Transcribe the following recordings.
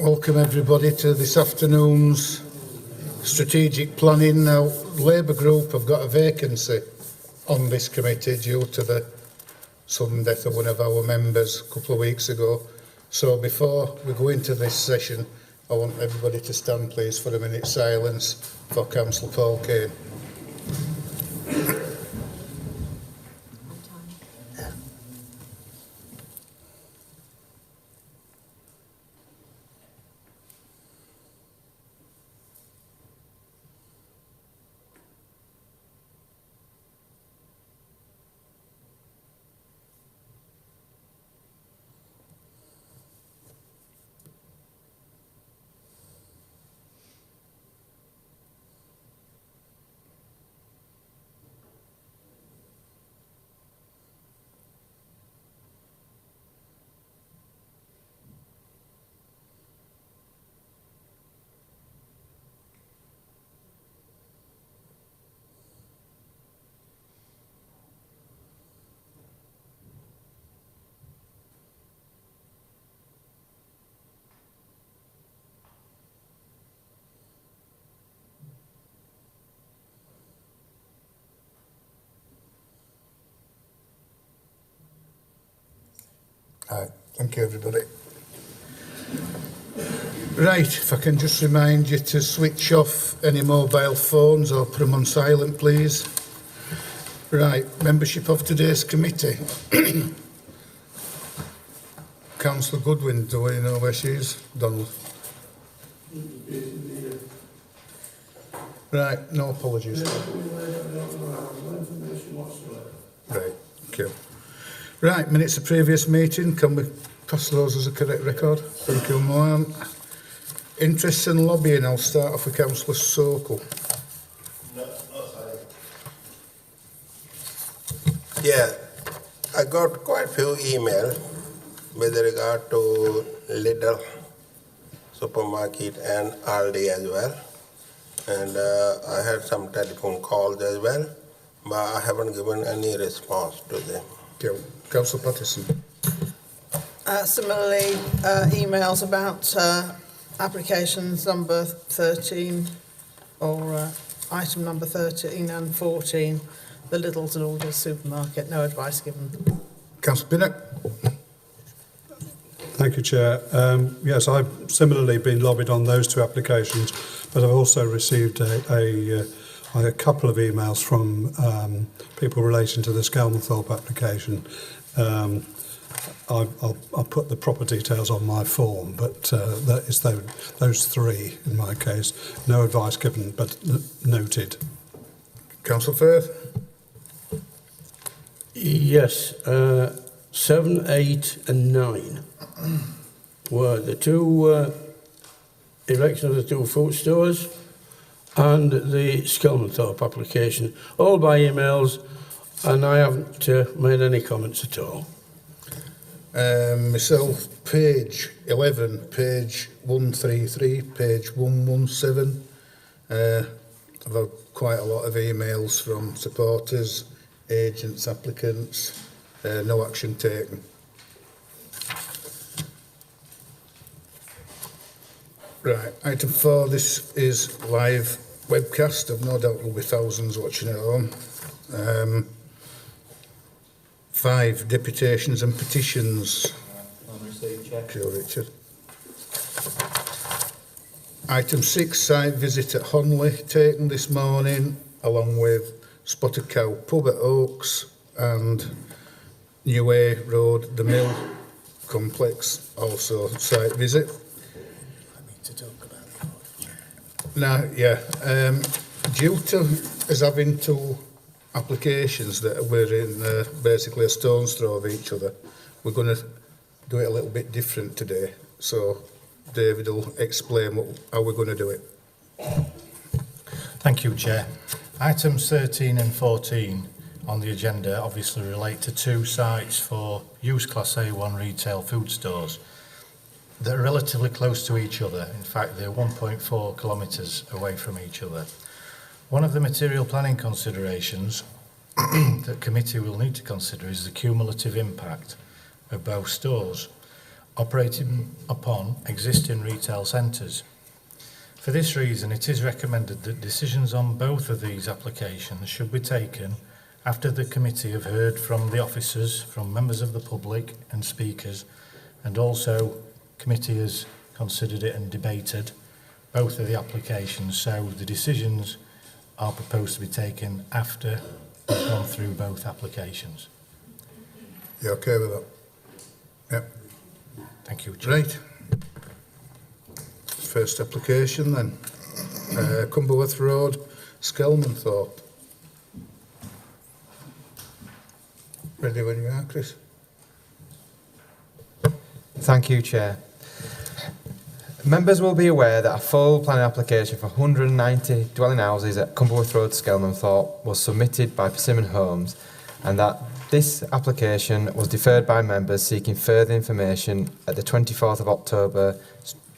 Welcome everybody to this afternoon's strategic planning. Now, Labour Group have got a vacancy on this committee due to the sudden death of one of our members a couple of weeks ago. So before we go into this session, I want everybody to stand please for a minute's silence for Councillor Paul Kane. Right, thank you everybody. Right, if I can just remind you to switch off any mobile phones or put them on silent please. Right, membership of today's committee. Councillor Goodwin, do we know where she is? Donald. Right, no apologies. Right, thank you. Right, minutes of previous meeting, can we pass those as a correct record? Thank you, Mohan. Interests and lobbying, I'll start off with Councillor Sokol. No, sorry. Yeah, I got quite a few emails with regard to Lidl supermarket and Aldi as well. And I had some telephone calls as well, but I haven't given any response to them. Okay. Councillor Patterson. Similarly, emails about applications number 13 or item number 13 and 14, the Lidl's and Aldi's supermarket, no advice given. Councillor Pinnock. Thank you, Chair. Yes, I've similarly been lobbied on those two applications, but I've also received a couple of emails from people relating to the Skelmanthorpe application. I'll put the proper details on my form, but that is those three in my case. No advice given, but noted. Councillor Firth. Yes, 7, 8 and 9 were the two election of the two food stores and the Skelmanthorpe application, all by emails, and I haven't made any comments at all. Myself, page 11, page 133, page 117. I've had quite a lot of emails from supporters, agents, applicants, no action taken. Right, item 4, this is live webcast. I've no doubt there'll be thousands watching at home. 5, deputations and petitions. Sure, Richard. Item 6, site visit at Honley taken this morning, along with Spotted Cow Pub at Oaks and New Way Road, the Mill Complex, also site visit. Now, yeah, due to us having two applications that were in basically a stone's throw of each other, we're going to do it a little bit different today. So David will explain how we're going to do it. Thank you, Chair. Items 13 and 14 on the agenda obviously relate to two sites for used Class A1 retail food stores that are relatively close to each other. In fact, they're 1.4 kilometres away from each other. One of the material planning considerations that committee will need to consider is the cumulative impact of both stores. operating upon existing retail centres. For this reason, it is recommended that decisions on both of these applications should be taken after the committee have heard from the officers, from members of the public and speakers, and also committee has considered it and debated both of the applications. So the decisions are proposed to be taken after we've gone through both applications. You okay with that? Yep. Thank you, Chair. Right. First application then. Cumberworth Road, Skelmanthorpe. Ready when you are, Chris? Thank you, Chair. Members will be aware that a full planning application for 190 dwelling houses at Cumberworth Road, Skelmanthorpe was submitted by Persimmon Homes, and that this application was deferred by members seeking further information at the 24th of October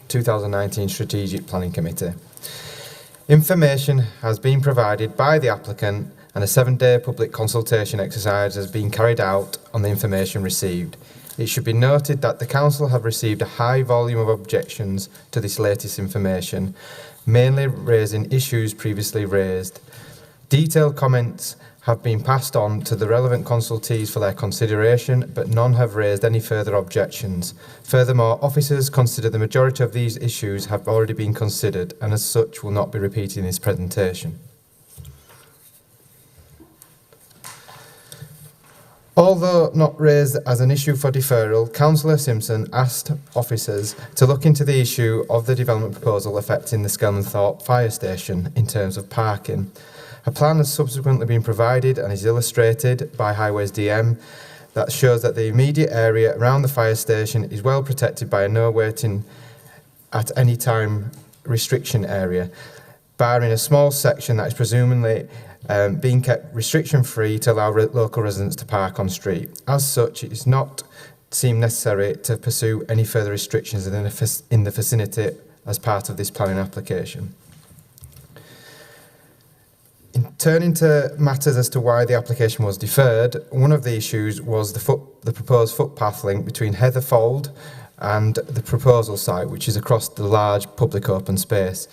2019 Strategic Planning Committee. Information has been provided by the applicant and a 7-day public consultation exercise has been carried out on the information received. It should be noted that the Council have received a high volume of objections to this latest information, mainly raising issues previously raised. Detailed comments have been passed on to the relevant consultees for their consideration, but none have raised any further objections. Furthermore, officers consider the majority of these issues have already been considered and as such will not be repeated in this presentation. Although not raised as an issue for deferral, Councillor Simpson asked officers to look into the issue of the development proposal affecting the Skelmanthorpe fire station in terms of parking. A plan has subsequently been provided and is illustrated by Highways DM that shows that the immediate area around the fire station is well protected by a no waiting at any time restriction area, barring a small section that is presumably being kept restriction-free to allow local residents to park on street. As such, it does not seem necessary to pursue any further restrictions in the vicinity as part of this planning application. In turning to matters as to why the application was deferred, one of the issues was the proposed footpath link between Heatherfold and the proposal site, which is across the large public open space.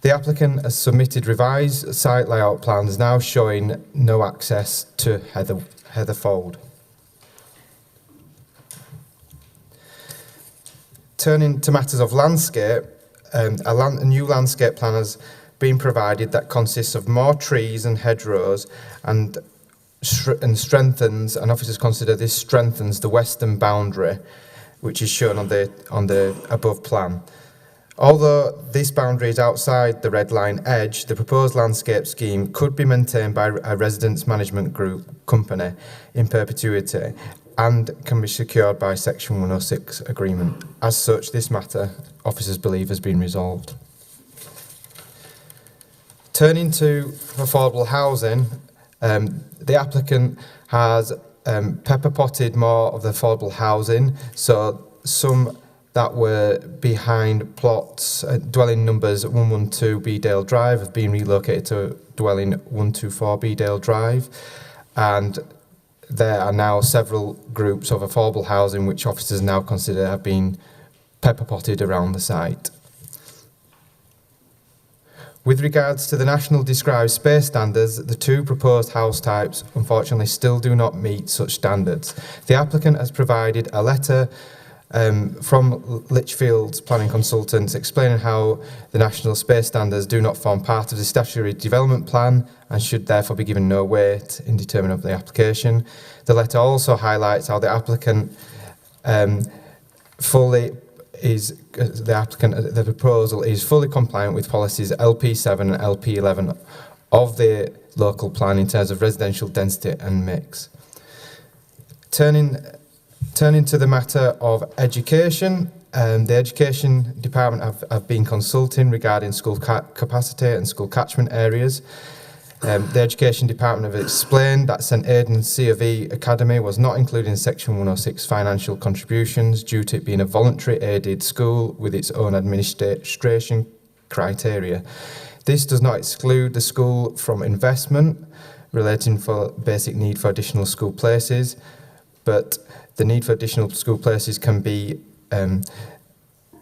The applicant has submitted revised site layout plans now showing no access to Heatherfold. Turning to matters of landscape, a new landscape plan has been provided that consists of more trees and hedgerows and strengthens, and officers consider this strengthens the western boundary, which is shown on the above plan. Although this boundary is outside the red line edge, the proposed landscape scheme could be maintained by a residents management group company in perpetuity and can be secured by Section 106 agreement. As such, this matter, officers believe, has been resolved. Turning to affordable housing, the applicant has pepper potted more of the affordable housing, so some that were behind plots, dwelling numbers 112 Bedale Drive have been relocated to dwelling 124 Bedale Drive, and there are now several groups of affordable housing which officers now consider have been pepper potted around the site. With regards to the National Described Space Standards, the two proposed house types unfortunately still do not meet such standards. The applicant has provided a letter from Lichfield's planning consultants explaining how the National Space Standards do not form part of the statutory development plan and should therefore be given no weight in determining the application. The letter also highlights how the applicant the proposal is fully compliant with policies LP7 and LP11 of the local plan in terms of residential density and mix. Turning to the matter of education, the Education Department have been consulting regarding school capacity and school catchment areas. The Education Department have explained that St Aidan's C of E Academy was not included in Section 106 financial contributions due to it being a voluntary aided school with its own administration criteria. This does not exclude the school from investment relating for basic need for additional school places, but the need for additional school places can be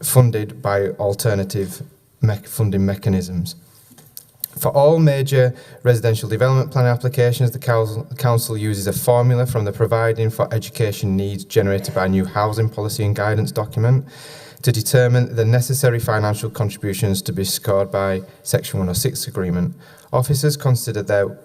funded by alternative funding mechanisms. For all major residential development plan applications, the council uses a formula from the Providing for Education Needs generated by new housing policy and guidance document to determine the necessary financial contributions to be scored by Section 106 agreement. Officers consider there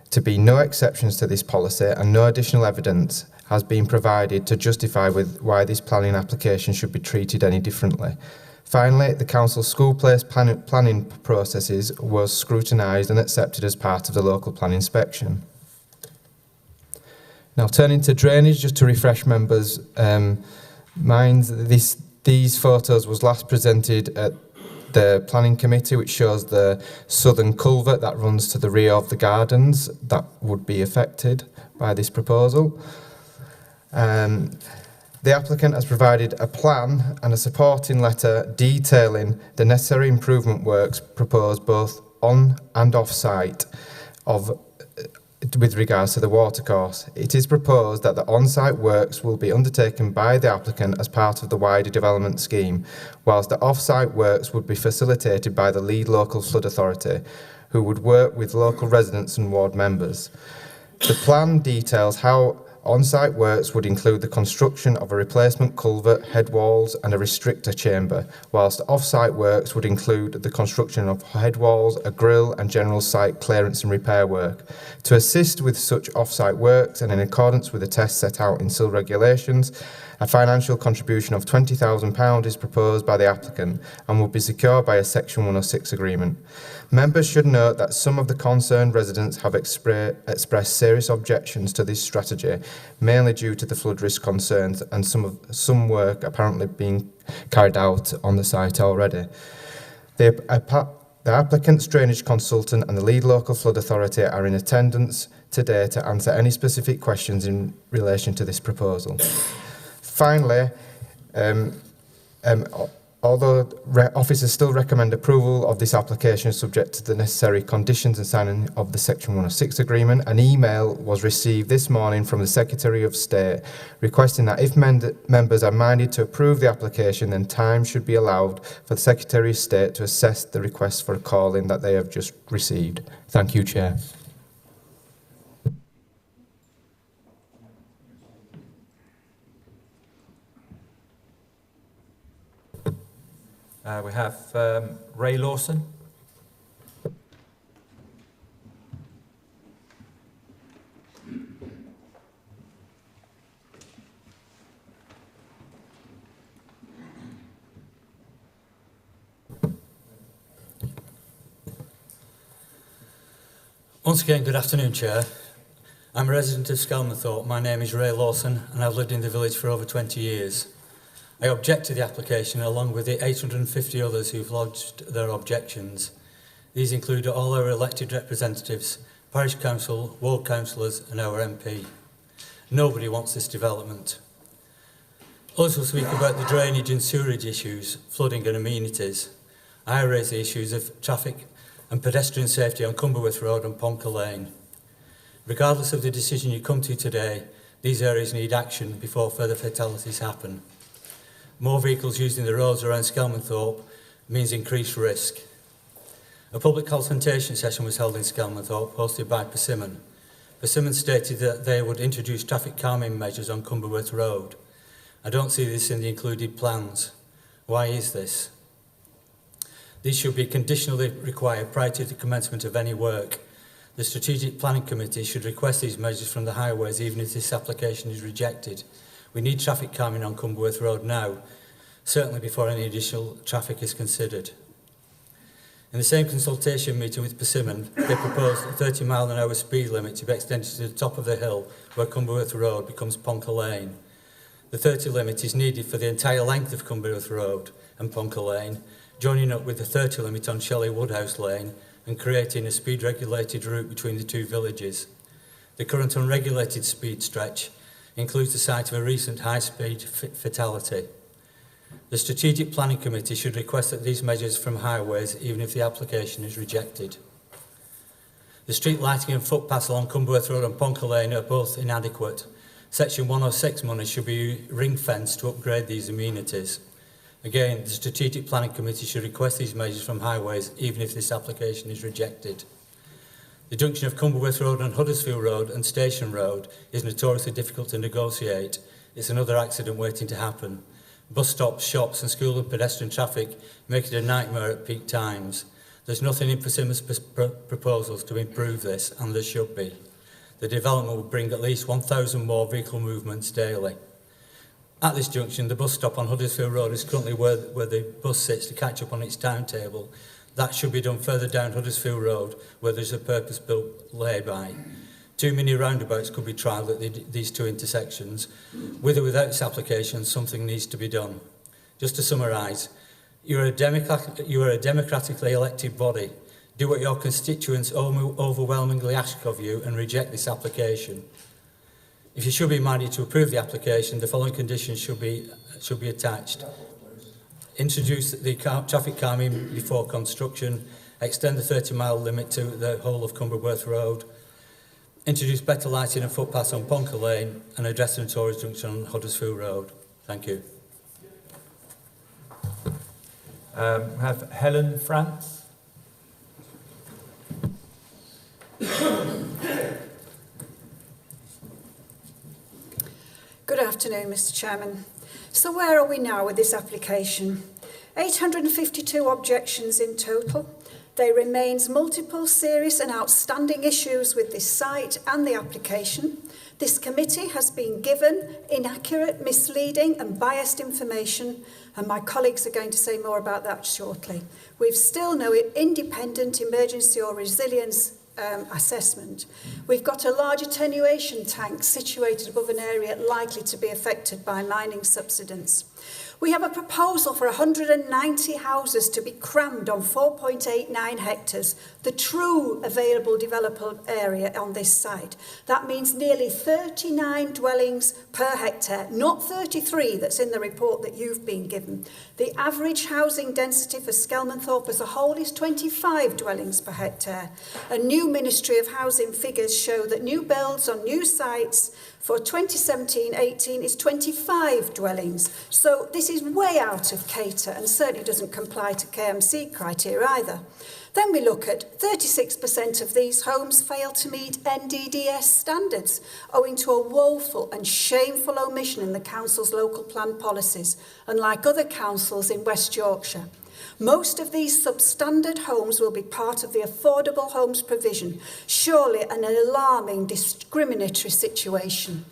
to be no exceptions to this policy and no additional evidence has been provided to justify why this planning application should be treated any differently. Finally, the council's school place planning processes was scrutinised and accepted as part of the local plan inspection. Now, turning to drainage, just to refresh members' minds, these photos was last presented at the planning committee, which shows the southern culvert that runs to the rear of the gardens that would be affected by this proposal. The applicant has provided a plan and a supporting letter detailing the necessary improvement works proposed both on and off site with regards to the watercourse. It is proposed that the on-site works will be undertaken by the applicant as part of the wider development scheme, whilst the off-site works would be facilitated by the lead local flood authority, who would work with local residents and ward members. The plan details how on-site works would include the construction of a replacement culvert, head walls and a restrictor chamber, whilst off-site works would include the construction of head walls, a grille and general site clearance and repair work. To assist with such off-site works and in accordance with the tests set out in SIL regulations, a financial contribution of £20,000 is proposed by the applicant and will be secured by a Section 106 agreement. Members should note that some of the concerned residents have expressed serious objections to this strategy, mainly due to the flood risk concerns and some work apparently being carried out on the site already. The applicant's drainage consultant and the lead local flood authority are in attendance today to answer any specific questions in relation to this proposal. Finally, although officers still recommend approval of this application subject to the necessary conditions and signing of the Section 106 agreement, an email was received this morning from the Secretary of State requesting that if members are minded to approve the application, then time should be allowed for the Secretary of State to assess the request for a call-in that they have just received. Thank you, Chair. We have Ray Lawson. Once again, good afternoon, Chair. I'm a resident of Skelmanthorpe. My name is Ray Lawson and I've lived in the village for over 20 years. I object to the application along with the 850 others who've lodged their objections. These include all our elected representatives, parish council, ward councillors and our MP. Nobody wants this development. Others will speak about the drainage and sewerage issues, flooding and amenities. I raise the issues of traffic and pedestrian safety on Cumberworth Road and Ponker Lane. Regardless of the decision you come to today, these areas need action before further fatalities happen. More vehicles using the roads around Skelmanthorpe means increased risk. A public consultation session was held in Skelmanthorpe, hosted by Persimmon. Persimmon stated that they would introduce traffic calming measures on Cumberworth Road. I don't see this in the included plans. Why is this? These should be conditionally required prior to the commencement of any work. The Strategic Planning Committee should request these measures from the highways even if this application is rejected. We need traffic calming on Cumberworth Road now, certainly before any additional traffic is considered. In the same consultation meeting with Persimmon, they proposed a 30-mile-an-hour speed limit to be extended to the top of the hill where Cumberworth Road becomes Ponker Lane. The 30 limit is needed for the entire length of Cumberworth Road and Ponker Lane, joining up with the 30 limit on Shelley Woodhouse Lane and creating a speed-regulated route between the two villages. The current unregulated speed stretch includes the site of a recent high-speed fatality. The Strategic Planning Committee should request that these measures from highways, even if the application is rejected. The street lighting and footpaths along Cumberworth Road and Ponker Lane are both inadequate. Section 106 money should be ring-fenced to upgrade these amenities. Again, the Strategic Planning Committee should request these measures from Highways, even if this application is rejected. The junction of Cumberworth Road and Huddersfield Road and Station Road is notoriously difficult to negotiate. It's another accident waiting to happen. Bus stops, shops and school and pedestrian traffic make it a nightmare at peak times. There's nothing in Persimmon's proposals to improve this, and there should be. The development will bring at least 1,000 more vehicle movements daily. At this junction, the bus stop on Huddersfield Road is currently where the bus sits to catch up on its timetable. That should be done further down Huddersfield Road, where there's a purpose-built lay-by. 2 mini roundabouts could be trialled at these two intersections. With or without this application, something needs to be done. Just to summarise, you are a democratically elected body. Do what your constituents overwhelmingly ask of you and reject this application. If you should be minded to approve the application, the following conditions should be attached. Introduce the traffic calming before construction, extend the 30-mile limit to the whole of Cumberworth Road, introduce better lighting and footpaths on Ponker Lane, and address the notorious junction on Huddersfield Road. Thank you. We have Helen France. Good afternoon, Mr. Chairman. So where are we now with this application? 852 objections in total. There remains multiple serious and outstanding issues with this site and the application. This committee has been given inaccurate, misleading and biased information, and my colleagues are going to say more about that shortly. We've still no independent emergency or resilience assessment. We've got a large attenuation tank situated above an area likely to be affected by mining subsidence. We have a proposal for 190 houses to be crammed on 4.89 hectares, the true available developable area on this site. That means nearly 39 dwellings per hectare, not 33 that's in the report that you've been given. The average housing density for Skelmanthorpe as a whole is 25 dwellings per hectare. A new Ministry of Housing figures show that new builds on new sites for 2017-18 is 25 dwellings. So this is way out of cater and certainly doesn't comply to KMC criteria either. Then we look at 36% of these homes fail to meet NDDS standards owing to a woeful and shameful omission in the council's local plan policies, unlike other councils in West Yorkshire. Most of these substandard homes will be part of the affordable homes provision, surely an alarming discriminatory situation.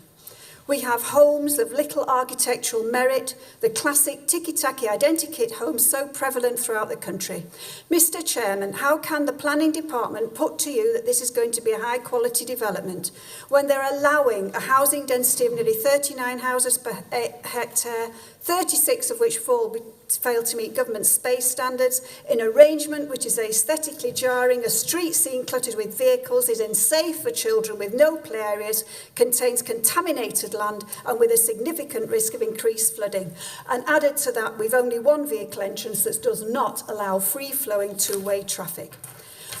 We have homes of little architectural merit, the classic ticky-tacky identikit homes so prevalent throughout the country. Mr. Chairman, how can the planning department put to you that this is going to be a high-quality development when they're allowing a housing density of nearly 39 houses per hectare, 36 of which fail to meet government space standards, in arrangement which is aesthetically jarring, a street scene cluttered with vehicles, is unsafe for children with no play areas, contains contaminated land and with a significant risk of increased flooding. And added to that, we've only one vehicle entrance that does not allow free-flowing two-way traffic.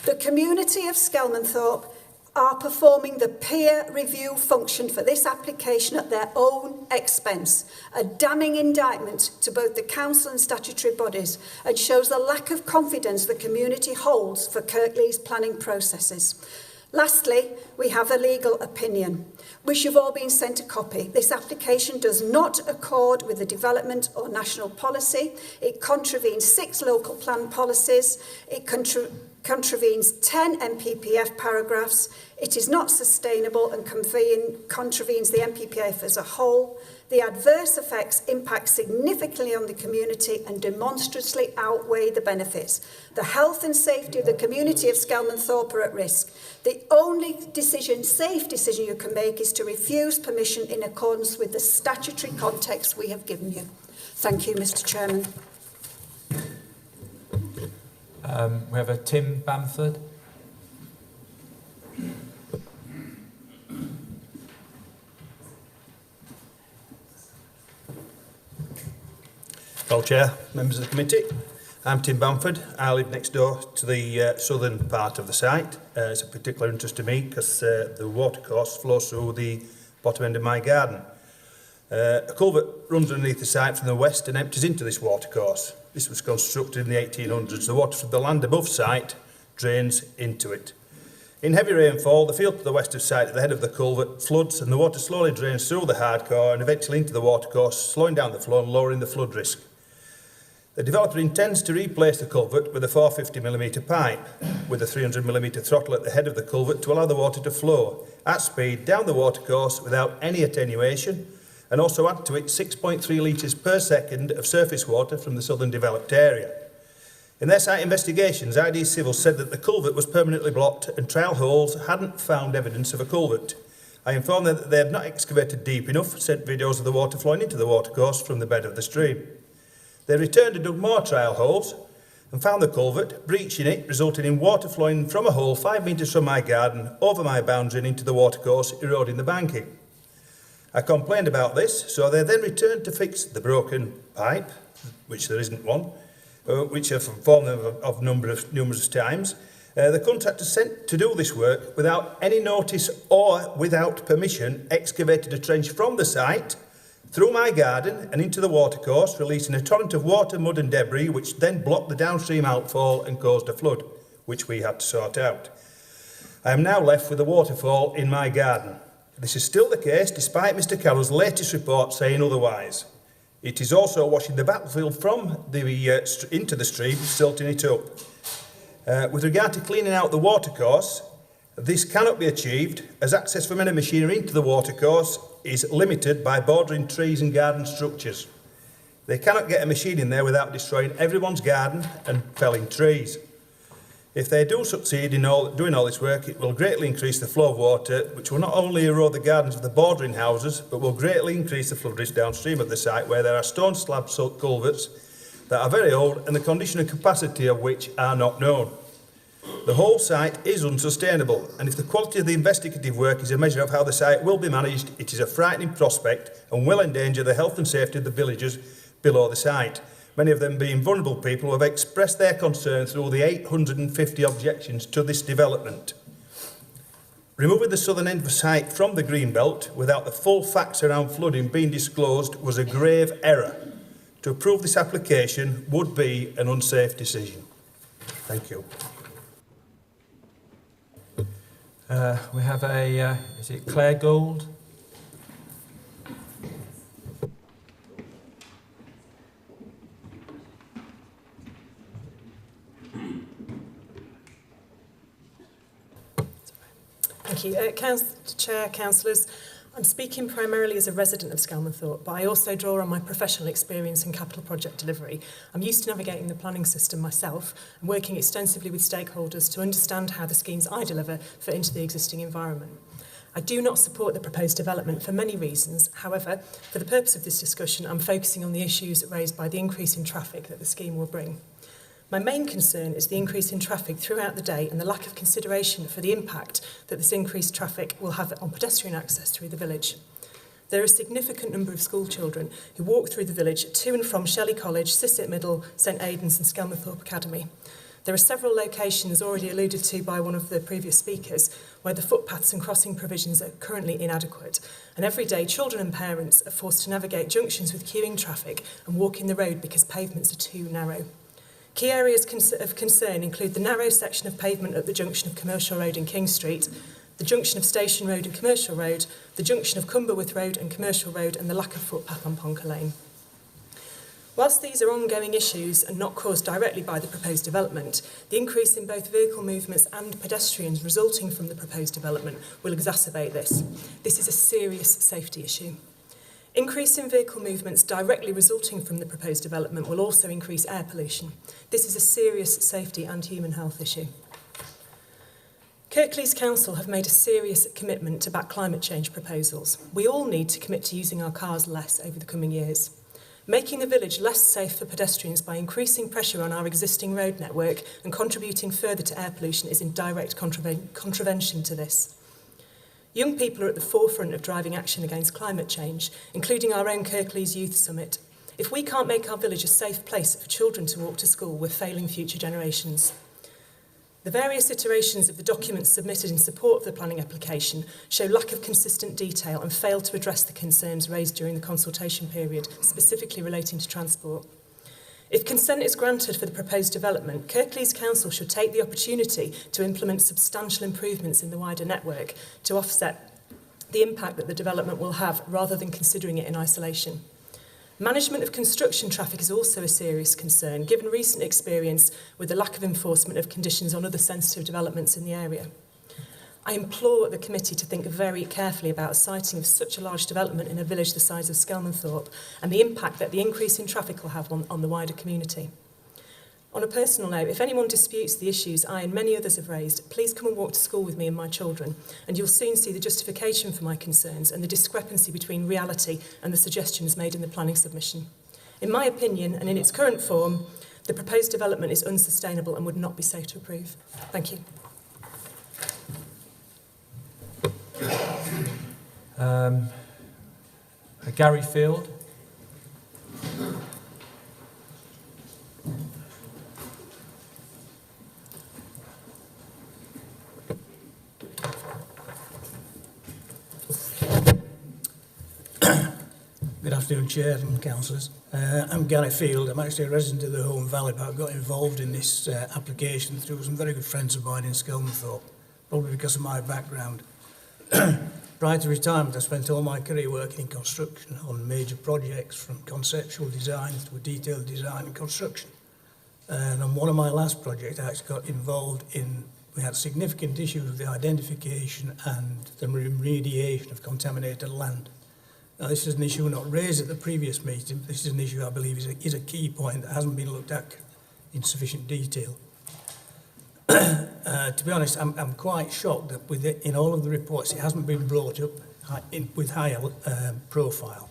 The community of Skelmanthorpe are performing the peer review function for this application at their own expense, a damning indictment to both the council and statutory bodies, and shows the lack of confidence the community holds for Kirklees planning processes. Lastly, we have a legal opinion, which you've all been sent a copy. This application does not accord with the development or national policy. It contravenes 6 local plan policies. It contravenes 10 MPPF paragraphs. It is not sustainable and contravenes the MPPF as a whole. The adverse effects impact significantly on the community and demonstrably outweigh the benefits. The health and safety of the community of Skelmanthorpe are at risk. The only safe decision you can make is to refuse permission in accordance with the statutory context we have given you. Thank you, Mr. Chairman. We have a Tim Bamford. Well, Chair, members of the committee, I'm Tim Bamford. I live next door to the southern part of the site. It's a particular interest to me because the watercourse flows through the bottom end of my garden. A culvert runs underneath the site from the west and empties into this watercourse. This was constructed in the 1800s. The water from the land above site drains into it. In heavy rainfall, the field to the west of site at the head of the culvert floods and the water slowly drains through the hardcore and eventually into the watercourse, slowing down the flow and lowering the flood risk. The developer intends to replace the culvert with a 450mm pipe with a 300mm throttle at the head of the culvert to allow the water to flow at speed down the watercourse without any attenuation, and also add to it 6.3 litres per second of surface water from the southern developed area. In their site investigations, ID Civil said that the culvert was permanently blocked and trial holes hadn't found evidence of a culvert. I informed them that they had not excavated deep enough, sent videos of the water flowing into the watercourse from the bed of the stream. They returned and dug more trial holes and found the culvert, breaching it, resulting in water flowing from a hole 5 metres from my garden, over my boundary and into the watercourse, eroding the banking. I complained about this, so they then returned to fix the broken pipe, which there isn't one, which I've informed them of numerous times. The contractor sent to do this work without any notice or without permission excavated a trench from the site through my garden and into the watercourse, releasing a torrent of water, mud and debris, which then blocked the downstream outfall and caused a flood, which we had to sort out. I am now left with a waterfall in my garden. This is still the case, despite Mr Carroll's latest report saying otherwise. It is also washing the battlefield from the into the stream, silting it up. With regard to cleaning out the watercourse, this cannot be achieved as access from any machinery into the watercourse is limited by bordering trees and garden structures. They cannot get a machine in there without destroying everyone's garden and felling trees. If they do succeed in doing all this work, it will greatly increase the flow of water, which will not only erode the gardens of the bordering houses, but will greatly increase the flood risk downstream of the site, where there are stone slab culverts that are very old and the condition and capacity of which are not known. The whole site is unsustainable, and if the quality of the investigative work is a measure of how the site will be managed, it is a frightening prospect and will endanger the health and safety of the villagers below the site, many of them being vulnerable people who have expressed their concern through the 850 objections to this development. Removing the southern end of the site from the Greenbelt without the full facts around flooding being disclosed was a grave error. To approve this application would be an unsafe decision. Thank you. We have is it Claire Gould? Thank you. Chair, councillors, I'm speaking primarily as a resident of Skelmanthorpe, but I also draw on my professional experience in capital project delivery. I'm used to navigating the planning system myself and working extensively with stakeholders to understand how the schemes I deliver fit into the existing environment. I do not support the proposed development for many reasons. However, for the purpose of this discussion, I'm focusing on the issues raised by the increase in traffic that the scheme will bring. My main concern is the increase in traffic throughout the day and the lack of consideration for the impact that this increased traffic will have on pedestrian access through the village. There are a significant number of school children who walk through the village to and from Shelley College, Sisset Middle, St Aidan's and Skelmanthorpe Academy. There are several locations already alluded to by one of the previous speakers where the footpaths and crossing provisions are currently inadequate, and every day children and parents are forced to navigate junctions with queuing traffic and walk in the road because pavements are too narrow. Key areas of concern include the narrow section of pavement at the junction of Commercial Road and King Street, the junction of Station Road and Commercial Road, the junction of Cumberworth Road and Commercial Road, and the lack of footpath on Ponker Lane. Whilst these are ongoing issues and not caused directly by the proposed development, the increase in both vehicle movements and pedestrians resulting from the proposed development will exacerbate this. This is a serious safety issue. Increase in vehicle movements directly resulting from the proposed development will also increase air pollution. This is a serious safety and human health issue. Kirklees Council have made a serious commitment to back climate change proposals. We all need to commit to using our cars less over the coming years. Making the village less safe for pedestrians by increasing pressure on our existing road network and contributing further to air pollution is in direct contravention to this. Young people are at the forefront of driving action against climate change, including our own Kirklees Youth Summit. If we can't make our village a safe place for children to walk to school, we're failing future generations. The various iterations of the documents submitted in support of the planning application show lack of consistent detail and fail to address the concerns raised during the consultation period, specifically relating to transport. If consent is granted for the proposed development, Kirklees Council should take the opportunity to implement substantial improvements in the wider network to offset the impact that the development will have, rather than considering it in isolation. Management of construction traffic is also a serious concern, given recent experience with the lack of enforcement of conditions on other sensitive developments in the area. I implore the committee to think very carefully about siting of such a large development in a village the size of Skelmanthorpe and the impact that the increase in traffic will have on the wider community. On a personal note, if anyone disputes the issues I and many others have raised, please come and walk to school with me and my children, and you'll soon see the justification for my concerns and the discrepancy between reality and the suggestions made in the planning submission. In my opinion, and in its current form, the proposed development is unsustainable and would not be safe to approve. Thank you. Gary Field. Good afternoon, Chair and Councillors. I'm Gary Field. I'm actually a resident of the Home Valley, but I got involved in this application through some very good friends of mine in Skelmanthorpe, probably because of my background. Prior to retirement, I spent all my career working in construction on major projects, from conceptual design to detailed design and construction. And on one of my last projects, I actually got involved in, we had significant issues with the identification and the remediation of contaminated land. Now, this is an issue not raised at the previous meeting. This is an issue I believe is a key point that hasn't been looked at in sufficient detail. To be honest, I'm quite shocked that in all of the reports it hasn't been brought up with higher profile.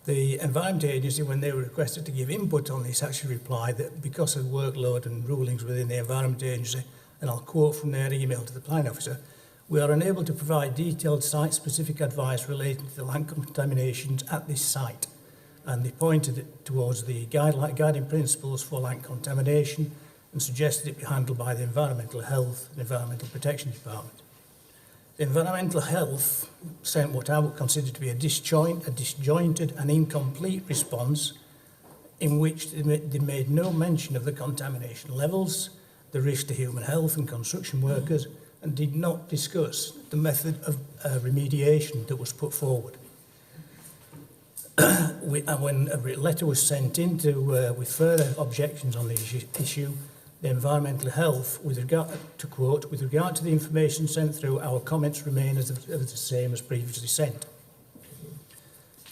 The Environment Agency, when they were requested to give input on this, actually replied that because of workload and rulings within the Environment Agency, and I'll quote from their email to the planning officer, "We are unable to provide detailed site-specific advice relating to the land contaminations at this site." And they pointed towards the guiding principles for land contamination and suggested it be handled by the Environmental Health and Environmental Protection Department. The Environmental Health sent what I would consider to be a disjointed and incomplete response, in which they made no mention of the contamination levels, the risk to human health and construction workers, and did not discuss the method of remediation that was put forward. When a letter was sent in with further objections on the issue, the Environmental Health, with regard to the information sent through, our comments remain as the same as previously sent.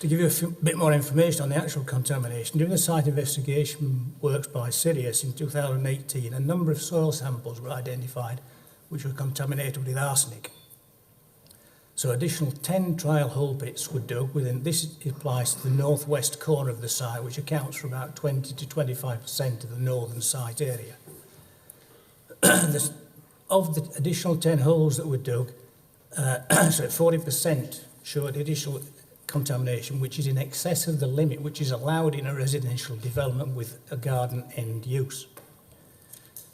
To give you a bit more information on the actual contamination, during the site investigation works by Sirius in 2018, a number of soil samples were identified which were contaminated with arsenic. So additional 10 trial hole pits were dug within, this applies to the northwest corner of the site, which accounts for about 20 to 25% of the northern site area. Of the additional 10 holes that were dug, so 40% showed additional contamination, which is in excess of the limit which is allowed in a residential development with a garden end use.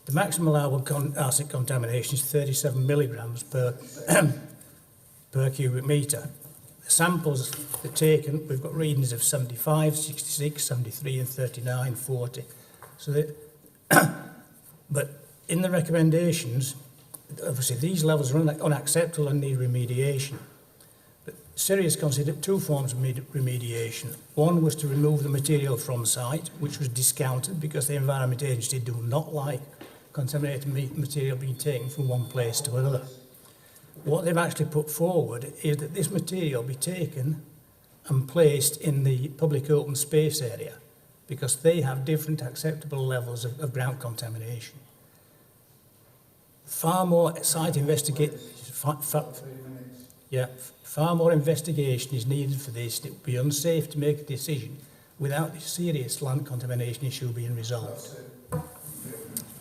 The maximum allowable arsenic contamination is 37 milligrams per cubic metre. The samples are taken, we've got readings of 75, 66, 73 and 39, 40. So but in the recommendations, obviously these levels are unacceptable and need remediation. But Sirius considered two forms of remediation. One was to remove the material from site, which was discounted because the Environment Agency do not like contaminated material being taken from one place to another. What they've actually put forward is that this material be taken and placed in the public open space area, because they have different acceptable levels of ground contamination. Far more site investigation, far more investigation is needed for this. It would be unsafe to make a decision without the serious land contamination issue being resolved.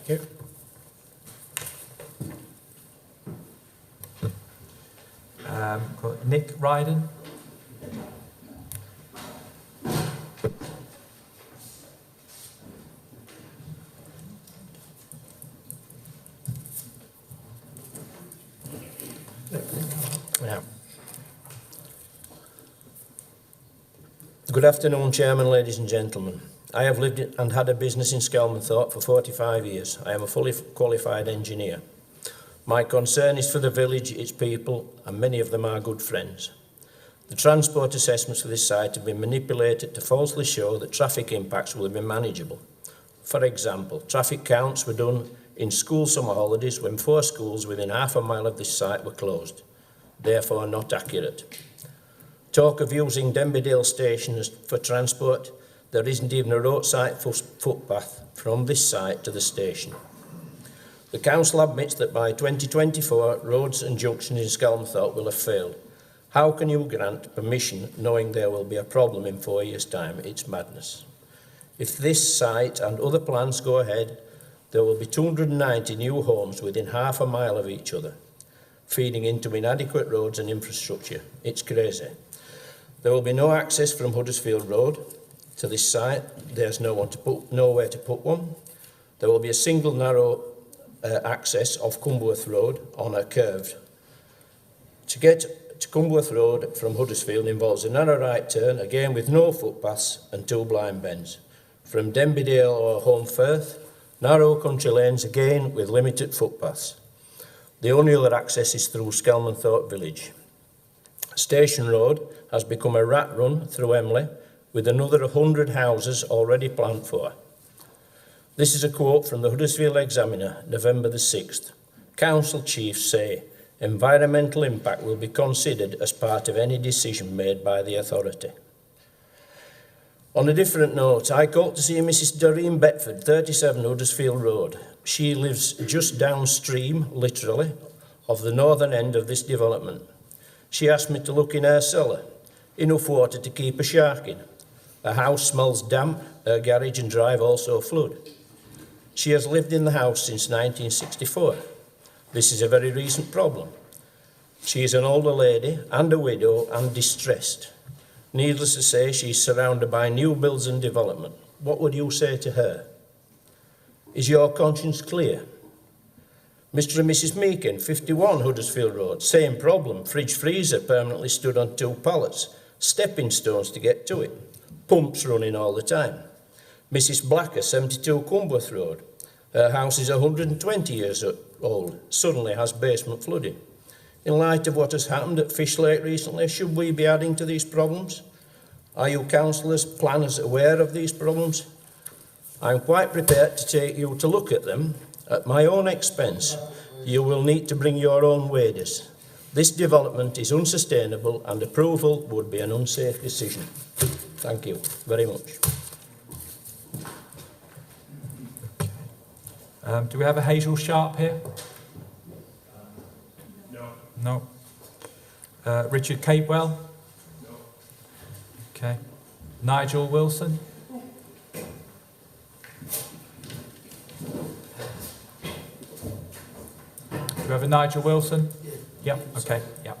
Okay. Nick Ryden. Good afternoon, Chairman, ladies and gentlemen. I have lived and had a business in Skelmanthorpe for 45 years. I am a fully qualified engineer. My concern is for the village, its people, and many of them are good friends. The transport assessments for this site have been manipulated to falsely show that traffic impacts will be manageable. For example, traffic counts were done in school summer holidays when 4 schools within half a mile of this site were closed, therefore not accurate. Talk of using Denbydale Station for transport, there isn't even a roadside footpath from this site to the station. The council admits that by 2024, roads and junctions in Skelmanthorpe will have failed. How can you grant permission knowing there will be a problem in 4 years' time? It's madness. If this site and other plans go ahead, there will be 290 new homes within half a mile of each other, feeding into inadequate roads and infrastructure. It's crazy. There will be no access from Huddersfield Road to this site. There's nowhere to put one. There will be a single narrow access off Cumberworth Road on a curve. To get to Cumberworth Road from Huddersfield involves a narrow right turn, again with no footpaths and 2 blind bends. From Denbydale or Holmfirth, narrow country lanes again with limited footpaths. The only other access is through Skelmanthorpe village. Station Road has become a rat run through Emley with another 100 houses already planned for. This is a quote from the Huddersfield Examiner, November the 6th. Council chiefs say, environmental impact will be considered as part of any decision made by the authority. On a different note, I called to see Mrs. Doreen Betford, 37 Huddersfield Road. She lives just downstream, literally, of the northern end of this development. She asked me to look in her cellar. Enough water to keep a shark in. Her house smells damp, her garage and drive also flood. She has lived in the house since 1964. This is a very recent problem. She is an older lady and a widow and distressed. Needless to say, she is surrounded by new builds and development. What would you say to her? Is your conscience clear? Mr. and Mrs. Meakin, 51 Huddersfield Road, same problem. Fridge freezer permanently stood on 2 pallets, stepping stones to get to it, pumps running all the time. Mrs. Blacker, 72 Cumberworth Road, her house is 120 years old, suddenly has basement flooding. In light of what has happened at Fish Lake recently, should we be adding to these problems? Are you councillors, planners aware of these problems? I'm quite prepared to take you to look at them at my own expense. You will need to bring your own waders. This development is unsustainable and approval would be an unsafe decision. Thank you very much. Do we have a Hazel Sharp here? No. Richard Capewell? No. Okay. Nigel Wilson? Do we have a Nigel Wilson? Yeah. Yep. Okay. Yep.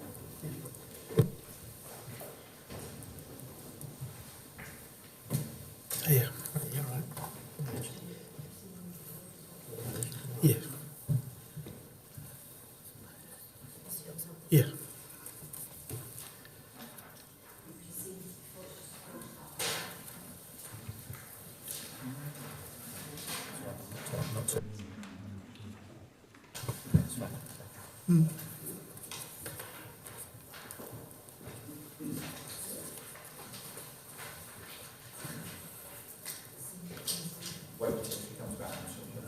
Yeah, you're right. Yeah. Yeah. Mm.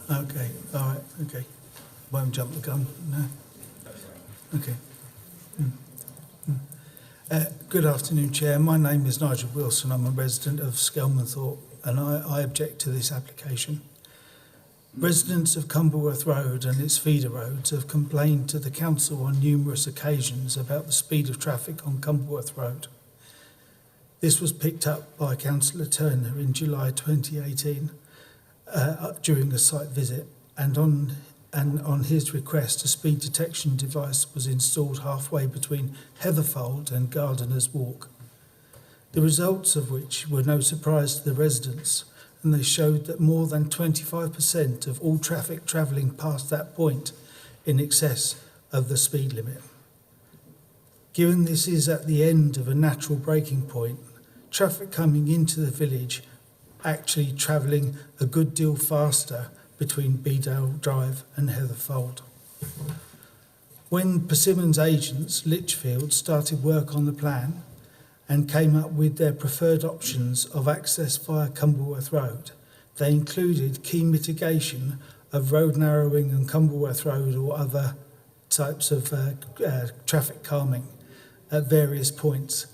Okay, all right, okay. Won't jump the gun, no. Okay. Good afternoon, Chair. My name is Nigel Wilson. I'm a resident of Skelmanthorpe and I object to this application. Residents of Cumberworth Road and its feeder roads have complained to the council on numerous occasions about the speed of traffic on Cumberworth Road. This was picked up by Councillor Turner in July 2018 during a site visit, and on his request a speed detection device was installed halfway between Heatherfold and Gardener's Walk. The results of which were no surprise to the residents, and they showed that more than 25% of all traffic travelling past that point in excess of the speed limit. Given this is at the end of a natural breaking point, traffic coming into the village actually travelling a good deal faster between Bedale Drive and Heatherfold. When Persimmon's agents, Lichfield, started work on the plan and came up with their preferred options of access via Cumberworth Road, they included key mitigation of road narrowing on Cumberworth Road or other types of traffic calming at various points.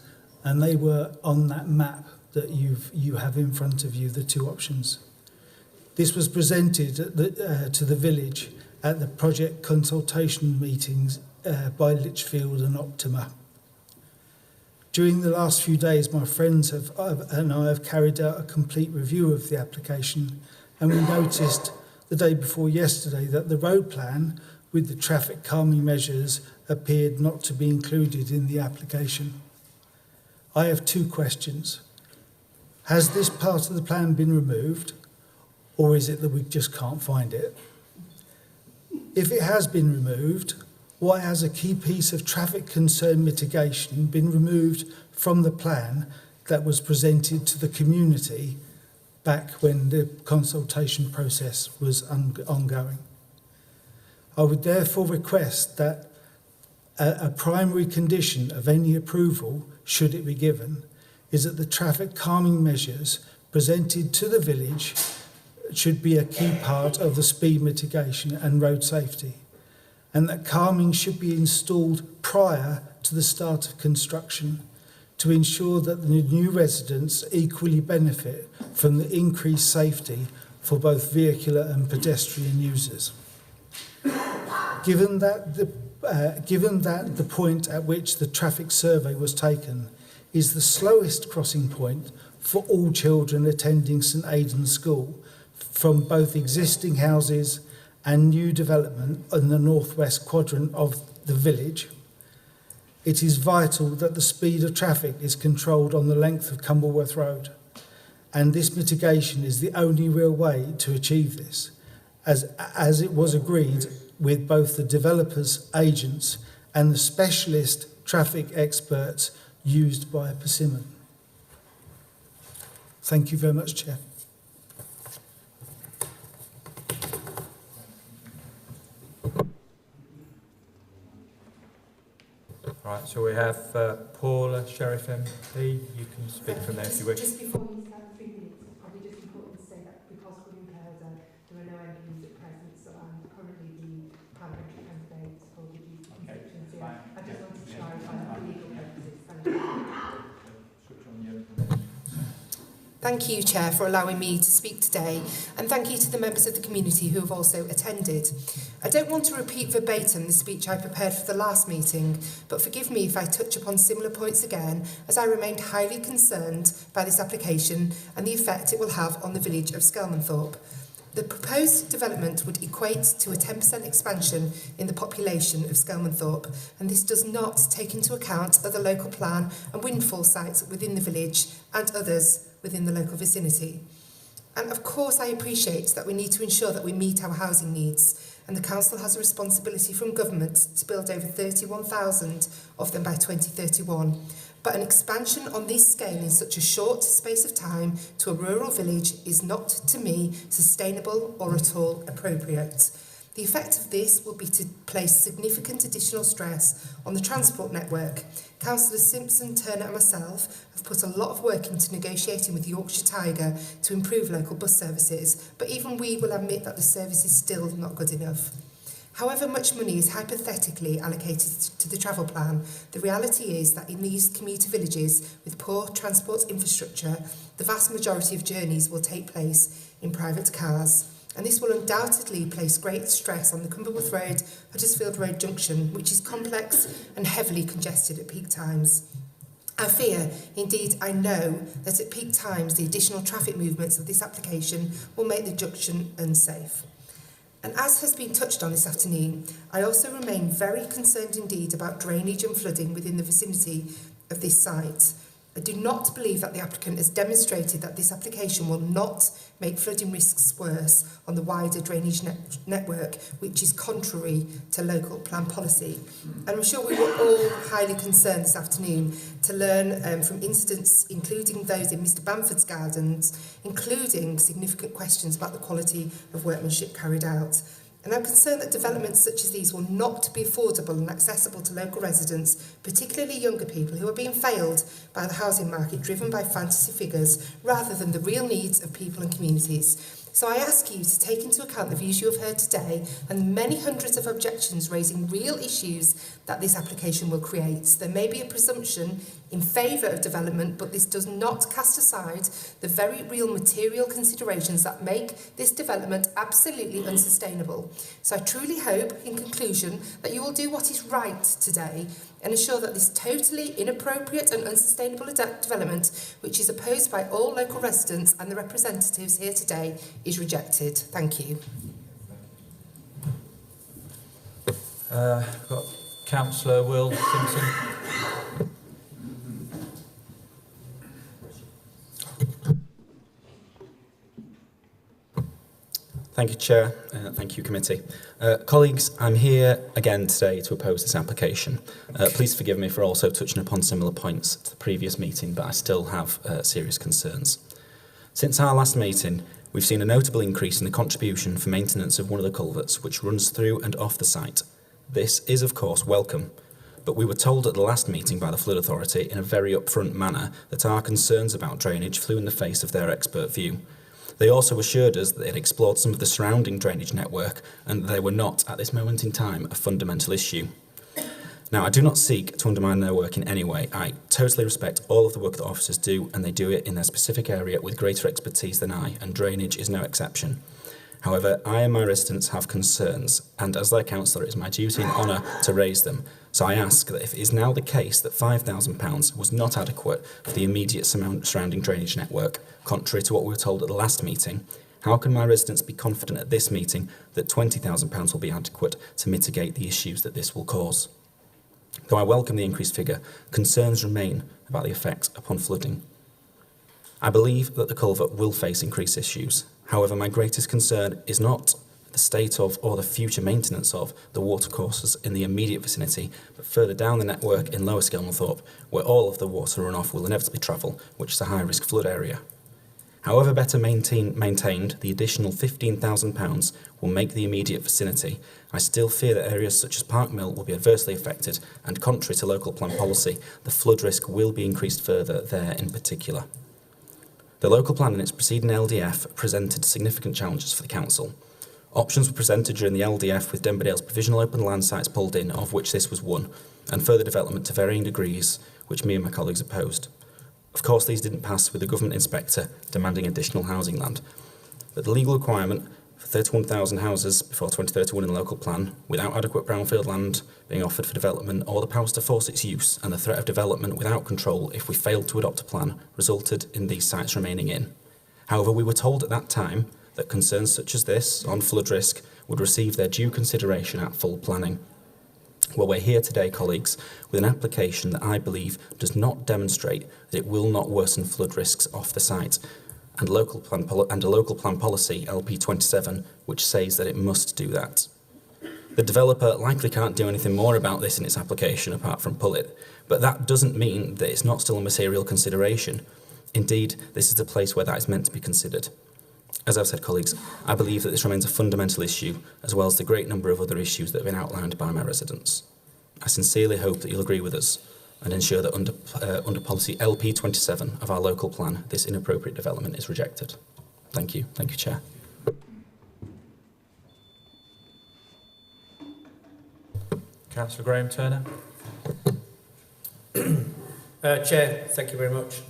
And they were on that map that you have in front of you, the two options. This was presented to the village at the project consultation meetings by Lichfield and Optima. During the last few days, my friends and I have carried out a complete review of the application, and we noticed the day before yesterday that the road plan with the traffic calming measures appeared not to be included in the application. I have two questions. Has this part of the plan been removed, or is it that we just can't find it? If it has been removed, why has a key piece of traffic concern mitigation been removed from the plan that was presented to the community back when the consultation process was ongoing? I would therefore request that a primary condition of any approval, should it be given, is that the traffic calming measures presented to the village should be a key part of the speed mitigation and road safety, and that calming should be installed prior to the start of construction to ensure that the new residents equally benefit from the increased safety for both vehicular and pedestrian users. Given that the point at which the traffic survey was taken is the slowest crossing point for all children attending St Aidan's School from both existing houses and new development in the northwest quadrant of the village, it is vital that the speed of traffic is controlled on the length of Cumberworth Road, and this mitigation is the only real way to achieve this, as it was agreed with both the developers, agents and the specialist traffic experts used by Persimmon. Thank you very much, Chair. Right, so we have Paula, Sheriff MP. You can speak from there if you wish. Just before you start the 3 minutes, it's probably just important to say that because William Kerr, there are no MPs at present, so I'm currently the parliamentary candidate for the Duke constituency. I just wanted to clarify that for legal purposes. Thank you. Thank you, Chair, for allowing me to speak today, and thank you to the members of the community who have also attended. I don't want to repeat verbatim the speech I prepared for the last meeting, but forgive me if I touch upon similar points again, as I remained highly concerned by this application and the effect it will have on the village of Skelmanthorpe. The proposed development would equate to a 10% expansion in the population of Skelmanthorpe, and this does not take into account other local plan and windfall sites within the village and others within the local vicinity. And of course I appreciate that we need to ensure that we meet our housing needs, and the council has a responsibility from government to build over 31,000 of them by 2031. But an expansion on this scale in such a short space of time to a rural village is not, to me, sustainable or at all appropriate. The effect of this will be to place significant additional stress on the transport network. Councillors Simpson, Turner and myself have put a lot of work into negotiating with Yorkshire Tiger to improve local bus services, but even we will admit that the service is still not good enough. However much money is hypothetically allocated to the travel plan, the reality is that in these commuter villages with poor transport infrastructure, the vast majority of journeys will take place in private cars. And this will undoubtedly place great stress on the Cumberworth Road, Huddersfield Road junction, which is complex and heavily congested at peak times. I fear, indeed I know, that at peak times the additional traffic movements of this application will make the junction unsafe. And as has been touched on this afternoon, I also remain very concerned indeed about drainage and flooding within the vicinity of this site. I do not believe that the applicant has demonstrated that this application will not make flooding risks worse on the wider drainage network, which is contrary to local plan policy. And I'm sure we were all highly concerned this afternoon to learn from incidents, including those in Mr Bamford's gardens, including significant questions about the quality of workmanship carried out. And I'm concerned that developments such as these will not be affordable and accessible to local residents, particularly younger people who are being failed by the housing market driven by fantasy figures rather than the real needs of people and communities. So I ask you to take into account the views you have heard today and the many hundreds of objections raising real issues that this application will create. There may be a presumption in favour of development, but this does not cast aside the very real material considerations that make this development absolutely unsustainable. So I truly hope, in conclusion, that you will do what is right today and ensure that this totally inappropriate and unsustainable development, which is opposed by all local residents and the representatives here today, is rejected. Thank you. Got Councillor Will Simpson. Thank you, Chair. Thank you, Committee. Colleagues, I'm here again today to oppose this application. Please forgive me for also touching upon similar points to the previous meeting, but I still have serious concerns. Since our last meeting, we've seen a notable increase in the contribution for maintenance of one of the culverts, which runs through and off the site. This is, of course, welcome, but we were told at the last meeting by the Flood Authority in a very upfront manner that our concerns about drainage flew in the face of their expert view. They also assured us that they had explored some of the surrounding drainage network and that they were not, at this moment in time, a fundamental issue. Now, I do not seek to undermine their work in any way. I totally respect all of the work that officers do, and they do it in their specific area with greater expertise than I, and drainage is no exception. However, I and my residents have concerns, and as their councillor, it is my duty and honour to raise them. So I ask that if it is now the case that £5,000 was not adequate for the immediate surrounding drainage network, contrary to what we were told at the last meeting, how can my residents be confident at this meeting that £20,000 will be adequate to mitigate the issues that this will cause? Though I welcome the increased figure, concerns remain about the effects upon flooding. I believe that the culvert will face increased issues. However, my greatest concern is not the state of or the future maintenance of the watercourses in the immediate vicinity, but further down the network in Lower Skelmanthorpe, where all of the water runoff will inevitably travel, which is a high-risk flood area. However better maintained, the additional £15,000 will make the immediate vicinity. I still fear that areas such as Park Mill will be adversely affected, and contrary to local plan policy, the flood risk will be increased further there in particular. The local plan in its preceding LDF presented significant challenges for the council. Options were presented during the LDF with Denberdale's provisional open land sites pulled in, of which this was one, and further development to varying degrees, which me and my colleagues opposed. Of course, these didn't pass with the government inspector demanding additional housing land. But the legal requirement for 31,000 houses before 2031 in the local plan, without adequate brownfield land being offered for development or the powers to force its use, and the threat of development without control if we failed to adopt a plan, resulted in these sites remaining in. However, we were told at that time that concerns such as this, on flood risk, would receive their due consideration at full planning. Well, we're here today, colleagues, with an application that I believe does not demonstrate that it will not worsen flood risks off the site, and a local plan policy, LP27, which says that it must do that. The developer likely can't do anything more about this in its application apart from pull it, but that doesn't mean that it's not still a material consideration. Indeed, this is the place where that is meant to be considered. As I've said, colleagues, I believe that this remains a fundamental issue, as well as the great number of other issues that have been outlined by my residents. I sincerely hope that you'll agree with us and ensure that under policy LP27 of our local plan, this inappropriate development is rejected. Thank you. Thank you, Chair. Councillor Graham Turner. Chair, thank you very much.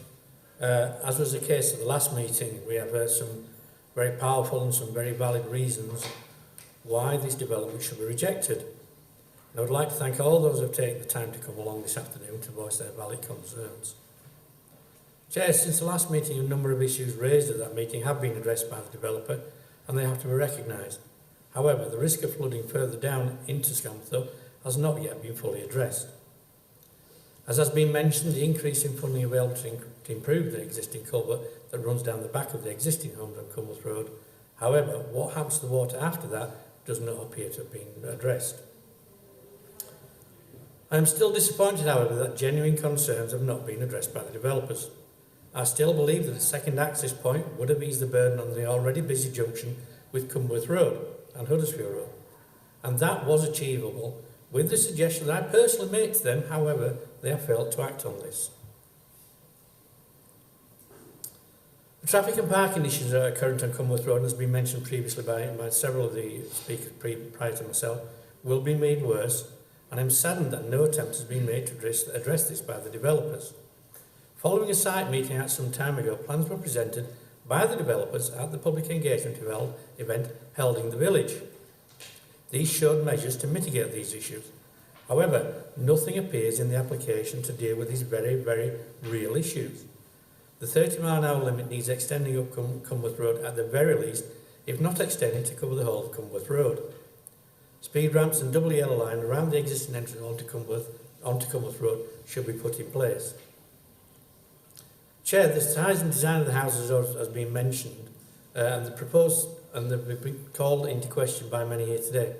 As was the case at the last meeting, we have heard some very powerful and some very valid reasons why this development should be rejected. And I would like to thank all those who have taken the time to come along this afternoon to voice their valid concerns. Chair, since the last meeting, a number of issues raised at that meeting have been addressed by the developer, and they have to be recognised. However, the risk of flooding further down into Skelmanthorpe has not yet been fully addressed. As has been mentioned, the increase in funding available to improve the existing culvert that runs down the back of the existing homes on Cumworth Road. However, what happens to the water after that does not appear to have been addressed. I am still disappointed, however, that genuine concerns have not been addressed by the developers. I still believe that the second access point would have eased the burden on the already busy junction with Cumworth Road and Huddersfield Road, and that was achievable with the suggestion that I personally made to them. However, they have failed to act on this. The traffic and parking issues that are current on Cumworth Road, and has been mentioned previously by several of the speakers prior to myself, will be made worse, and I'm saddened that no attempt has been made to address this by the developers. Following a site meeting out some time ago, plans were presented by the developers at the public engagement event held in the village. These showed measures to mitigate these issues. However, nothing appears in the application to deal with these very, very real issues. The 30-mile-an-hour limit needs extending up Cumworth Road at the very least, if not extending to cover the whole of Cumworth Road. Speed ramps and double yellow line around the existing entrance onto Cumworth Road should be put in place. Chair, the size and design of the houses has been mentioned, and they've been called into question by many here today.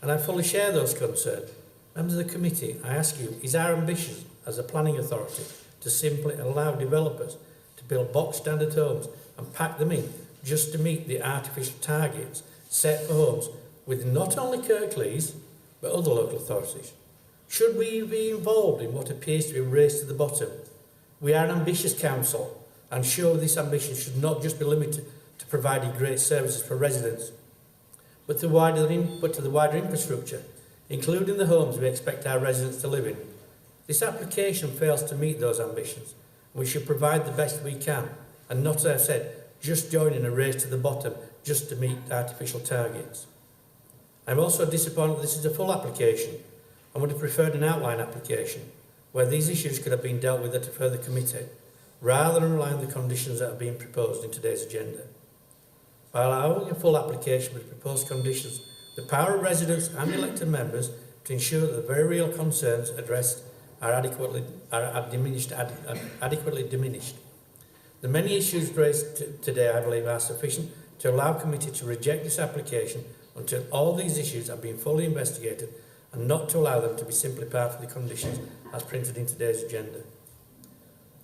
And I fully share those concerns. Members of the committee, I ask you, is our ambition as a planning authority to simply allow developers to build box standard homes and pack them in just to meet the artificial targets set for homes with not only Kirklees but other local authorities? Should we be involved in what appears to be a race to the bottom? We are an ambitious council, and surely this ambition should not just be limited to providing great services for residents, but to the wider infrastructure, including the homes we expect our residents to live in. This application fails to meet those ambitions, and we should provide the best we can, and not, as I've said, just join in a race to the bottom just to meet artificial targets. I'm also disappointed that this is a full application. I would have preferred an outline application where these issues could have been dealt with at a further committee, rather than rely on the conditions that are being proposed in today's agenda. By allowing a full application with proposed conditions, the power of residents and elected members to ensure that the very real concerns addressed are adequately diminished. The many issues raised today, I believe, are sufficient to allow committee to reject this application until all these issues have been fully investigated, and not to allow them to be simply part of the conditions as printed in today's agenda.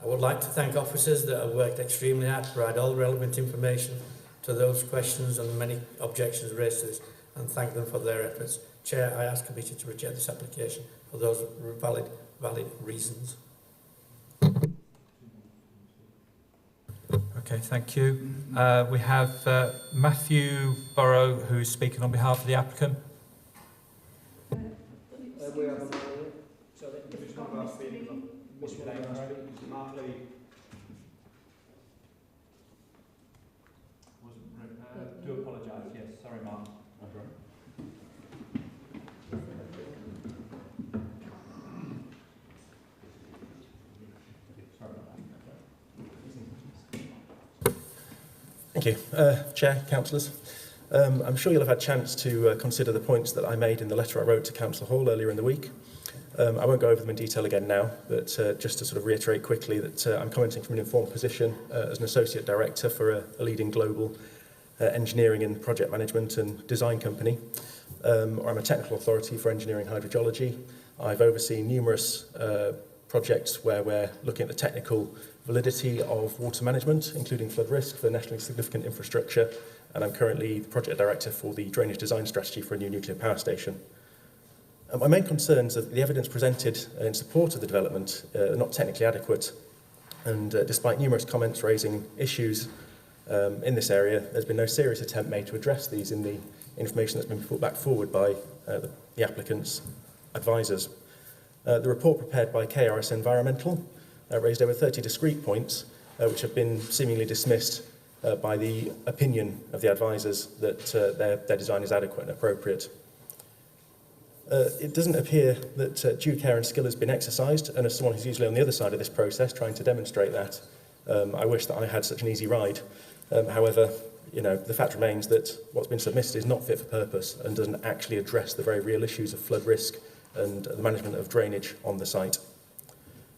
I would like to thank officers that have worked extremely hard to provide all the relevant information to those questions and many objections raised to this, and thank them for their efforts. Chair, I ask committee to reject this application for those valid reasons. Okay, thank you. We have Matthew Burrow, who's speaking on behalf of the applicant. We have sorry, it's not about being misnamed. Mark Lee. Do apologise, yes, sorry Mark. Thank you. Chair, councillors. I'm sure you'll have had a chance to consider the points that I made in the letter I wrote to Councillor Hall earlier in the week. I won't go over them in detail again now, but just to sort of reiterate quickly that I'm commenting from an informed position as an Associate Director for a leading global engineering and project management and design company. I'm a technical authority for engineering hydrogeology. I've overseen numerous projects where we're looking at the technical validity of water management, including flood risk for nationally significant infrastructure, and I'm currently the project director for the drainage design strategy for a new nuclear power station. My main concerns are that the evidence presented in support of the development are not technically adequate, and despite numerous comments raising issues in this area, there's been no serious attempt made to address these in the information that's been put back forward by the applicant's advisors. The report prepared by KRS Environmental raised over 30 discrete points which have been seemingly dismissed by the opinion of the advisors that their design is adequate and appropriate. It doesn't appear that due care and skill has been exercised, and as someone who's usually on the other side of this process trying to demonstrate that, I wish that I had such an easy ride. However, the fact remains that what's been submitted is not fit for purpose and doesn't actually address the very real issues of flood risk and the management of drainage on the site.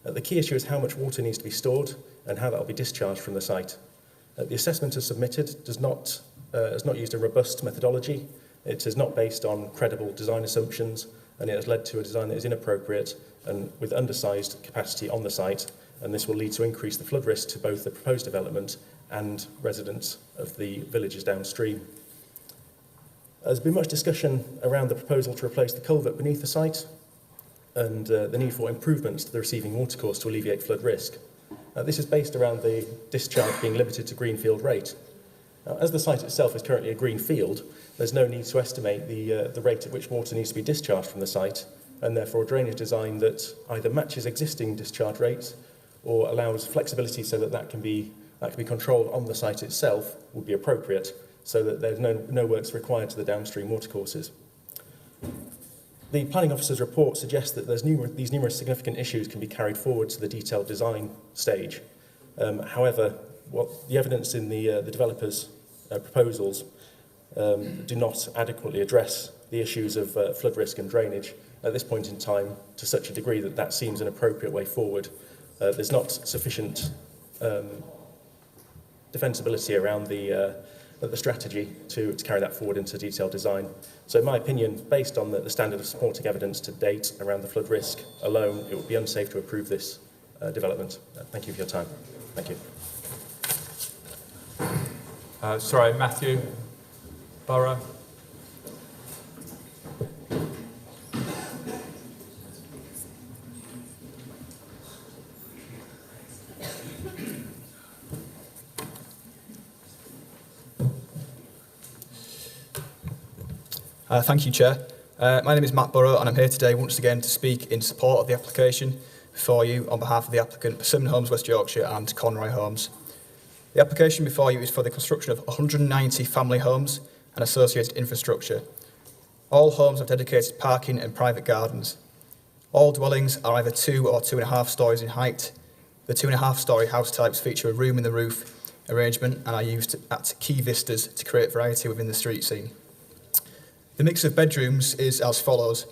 The key issue is how much water needs to be stored and how that will be discharged from the site. The assessment as submitted has not used a robust methodology. It is not based on credible design assumptions, and it has led to a design that is inappropriate and with undersized capacity on the site, and this will lead to increase the flood risk to both the proposed development and residents of the villages downstream. There's been much discussion around the proposal to replace the culvert beneath the site and the need for improvements to the receiving watercourse to alleviate flood risk. This is based around the discharge being limited to greenfield rate. Now, as the site itself is currently a green field, there's no need to estimate the rate at which water needs to be discharged from the site, and therefore a drainage design that either matches existing discharge rates or allows flexibility so that can be controlled on the site itself would be appropriate, so that there's no works required to the downstream watercourses. The planning officer's report suggests that these numerous significant issues can be carried forward to the detailed design stage. However, the evidence in the developers' proposals do not adequately address the issues of flood risk and drainage at this point in time to such a degree that seems an appropriate way forward. There's not sufficient defensibility around the strategy to carry that forward into detailed design. So in my opinion, based on the standard of supporting evidence to date around the flood risk alone, it would be unsafe to approve this development. Thank you for your time. Thank you. Sorry, Matthew Burrow. Thank you, Chair. My name is Matt Burrow, and I'm here today once again to speak in support of the application before you on behalf of the applicant Persimmon Homes West Yorkshire and Conroy Homes. The application before you is for the construction of 190 family homes and associated infrastructure. All homes have dedicated parking and private gardens. All dwellings are either 2 or 2.5 stories in height. The 2.5-storey house types feature a room in the roof arrangement and are used at key vistas to create variety within the street scene. The mix of bedrooms is as follows.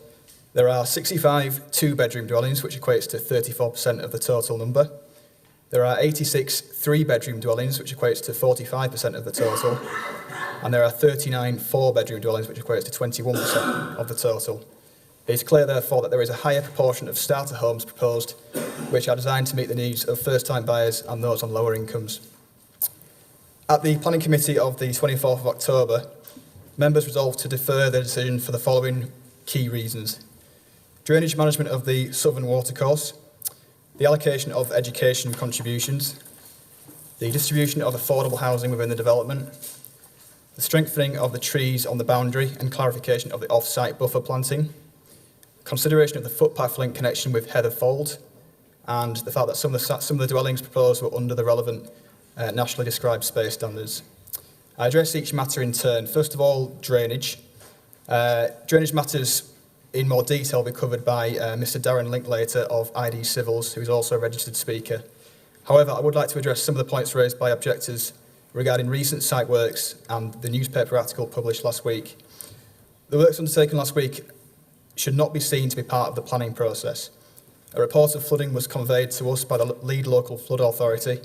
There are 65 two-bedroom dwellings, which equates to 34% of the total number. There are 86 three-bedroom dwellings, which equates to 45% of the total. And there are 39 four-bedroom dwellings, which equates to 21% of the total. It is clear, therefore, that there is a higher proportion of starter homes proposed, which are designed to meet the needs of first-time buyers and those on lower incomes. At the Planning Committee of the 24th of October, members resolved to defer their decision for the following key reasons. Drainage management of the southern watercourse, the allocation of education contributions, the distribution of affordable housing within the development, the strengthening of the trees on the boundary and clarification of the off-site buffer planting, consideration of the footpath link connection with Heather Fold, and the fact that some of the dwellings proposed were under the relevant nationally described space standards. I address each matter in turn. First of all, drainage. Drainage matters in more detail will be covered by Mr Darren Linklater of ID Civils, who is also a registered speaker. However, I would like to address some of the points raised by objectors regarding recent site works and the newspaper article published last week. The works undertaken last week should not be seen to be part of the planning process. A report of flooding was conveyed to us by the lead local flood authority,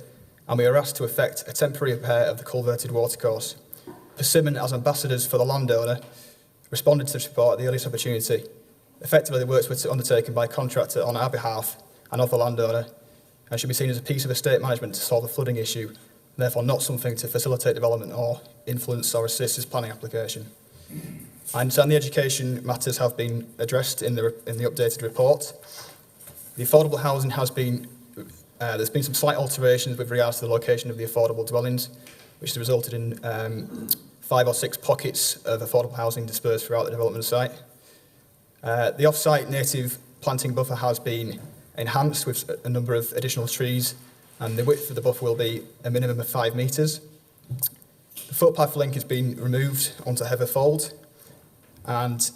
and we were asked to effect a temporary repair of the culverted watercourse. Persimmon, as ambassadors for the landowner, responded to this report at the earliest opportunity. Effectively, the works were undertaken by a contractor on our behalf and of the landowner, and should be seen as a piece of estate management to solve the flooding issue, and therefore not something to facilitate development or influence or assist this planning application. I understand the education matters have been addressed in the updated report. The affordable housing has been there's been some slight alterations with regards to the location of the affordable dwellings, which has resulted in 5 or 6 pockets of affordable housing dispersed throughout the development site. The off-site native planting buffer has been enhanced with a number of additional trees, and the width of the buffer will be a minimum of 5 metres. The footpath link has been removed onto Heather Fold, and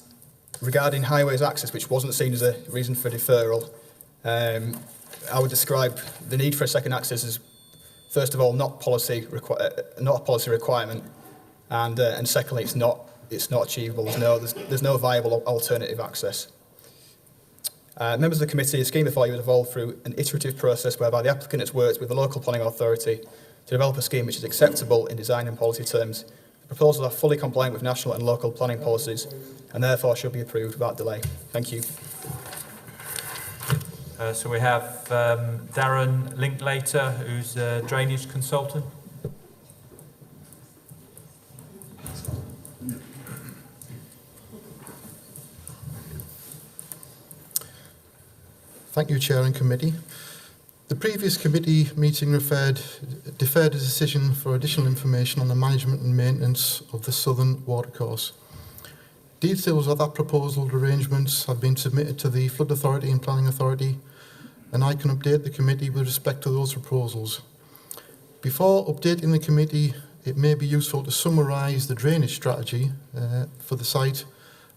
regarding highways access, which wasn't seen as a reason for deferral, I would describe the need for a second access as, first of all, not a policy requirement, and secondly, it's not achievable. There's no viable alternative access. Members of the committee, the scheme before you has evolved through an iterative process whereby the applicant has worked with the local planning authority to develop a scheme which is acceptable in design and policy terms. The proposals are fully compliant with national and local planning policies and therefore should be approved without delay. Thank you. So we have Darren Linklater, who's a drainage consultant. Thank you, Chair and Committee. The previous committee meeting deferred a decision for additional information on the management and maintenance of the southern watercourse. Details of that proposal arrangements have been submitted to the Flood Authority and Planning Authority, and I can update the committee with respect to those proposals. Before updating the committee, it may be useful to summarise the drainage strategy for the site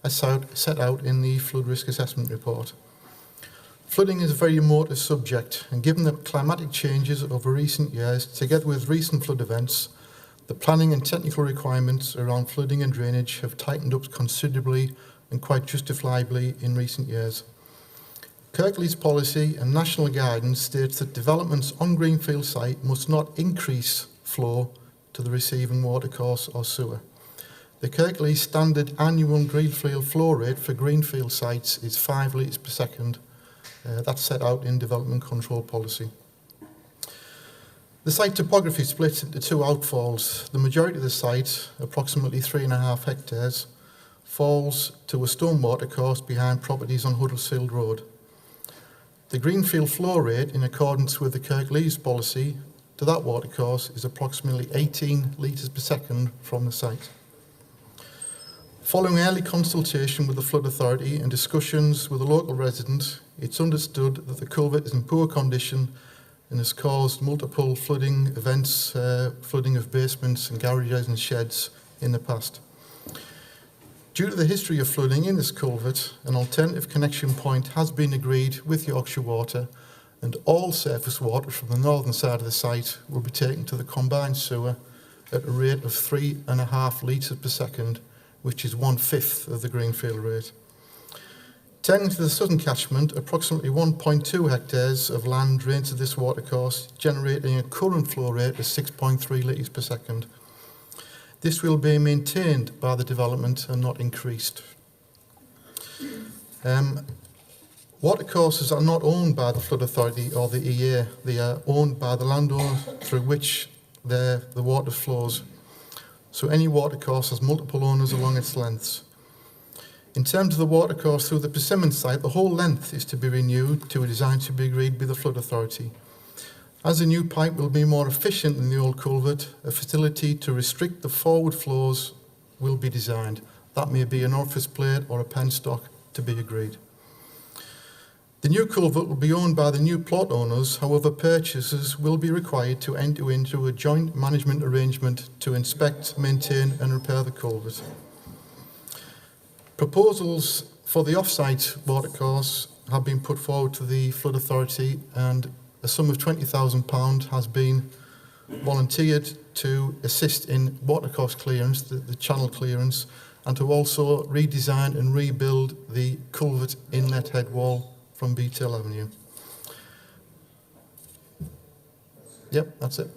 as set out in the Flood Risk Assessment Report. Flooding is a very emotive subject, and given the climatic changes over recent years, together with recent flood events, the planning and technical requirements around flooding and drainage have tightened up considerably and quite justifiably in recent years. Kirklees policy and national guidance states that developments on greenfield site must not increase flow to the receiving watercourse or sewer. The Kirklees standard annual greenfield flow rate for greenfield sites is 5 litres per second. That's set out in development control policy. The site topography splits into 2 outfalls. The majority of the site, approximately 3.5 hectares, falls to a stone watercourse behind properties on Huddersfield Road. The greenfield flow rate, in accordance with the Kirklees policy, to that watercourse is approximately 18 litres per second from the site. Following early consultation with the Flood Authority and discussions with the local resident, it's understood that the culvert is in poor condition and has caused multiple flooding events, flooding of basements and garages and sheds in the past. Due to the history of flooding in this culvert, an alternative connection point has been agreed with Yorkshire Water, and all surface water from the northern side of the site will be taken to the combined sewer at a rate of 3.5 litres per second, which is 1/5 of the greenfield rate. Turning to the southern catchment, approximately 1.2 hectares of land drains to this watercourse, generating a current flow rate of 6.3 litres per second. This will be maintained by the development and not increased. Watercourses are not owned by the Flood Authority or the EA. They are owned by the landowner through which the water flows. So any watercourse has multiple owners along its lengths. In terms of the watercourse through the Persimmon site, the whole length is to be renewed to a design to be agreed with the Flood Authority. As the new pipe will be more efficient than the old culvert, a facility to restrict the forward flows will be designed. That may be an orifice plate or a penstock to be agreed. The new culvert will be owned by the new plot owners, however purchasers will be required to enter into a joint management arrangement to inspect, maintain and repair the culvert. Proposals for the off-site watercourse have been put forward to the Flood Authority, and a sum of £20,000 has been volunteered to assist in watercourse clearance, the channel clearance, and to also redesign and rebuild the culvert inlet head wall from Beetail Avenue. Yep, that's it.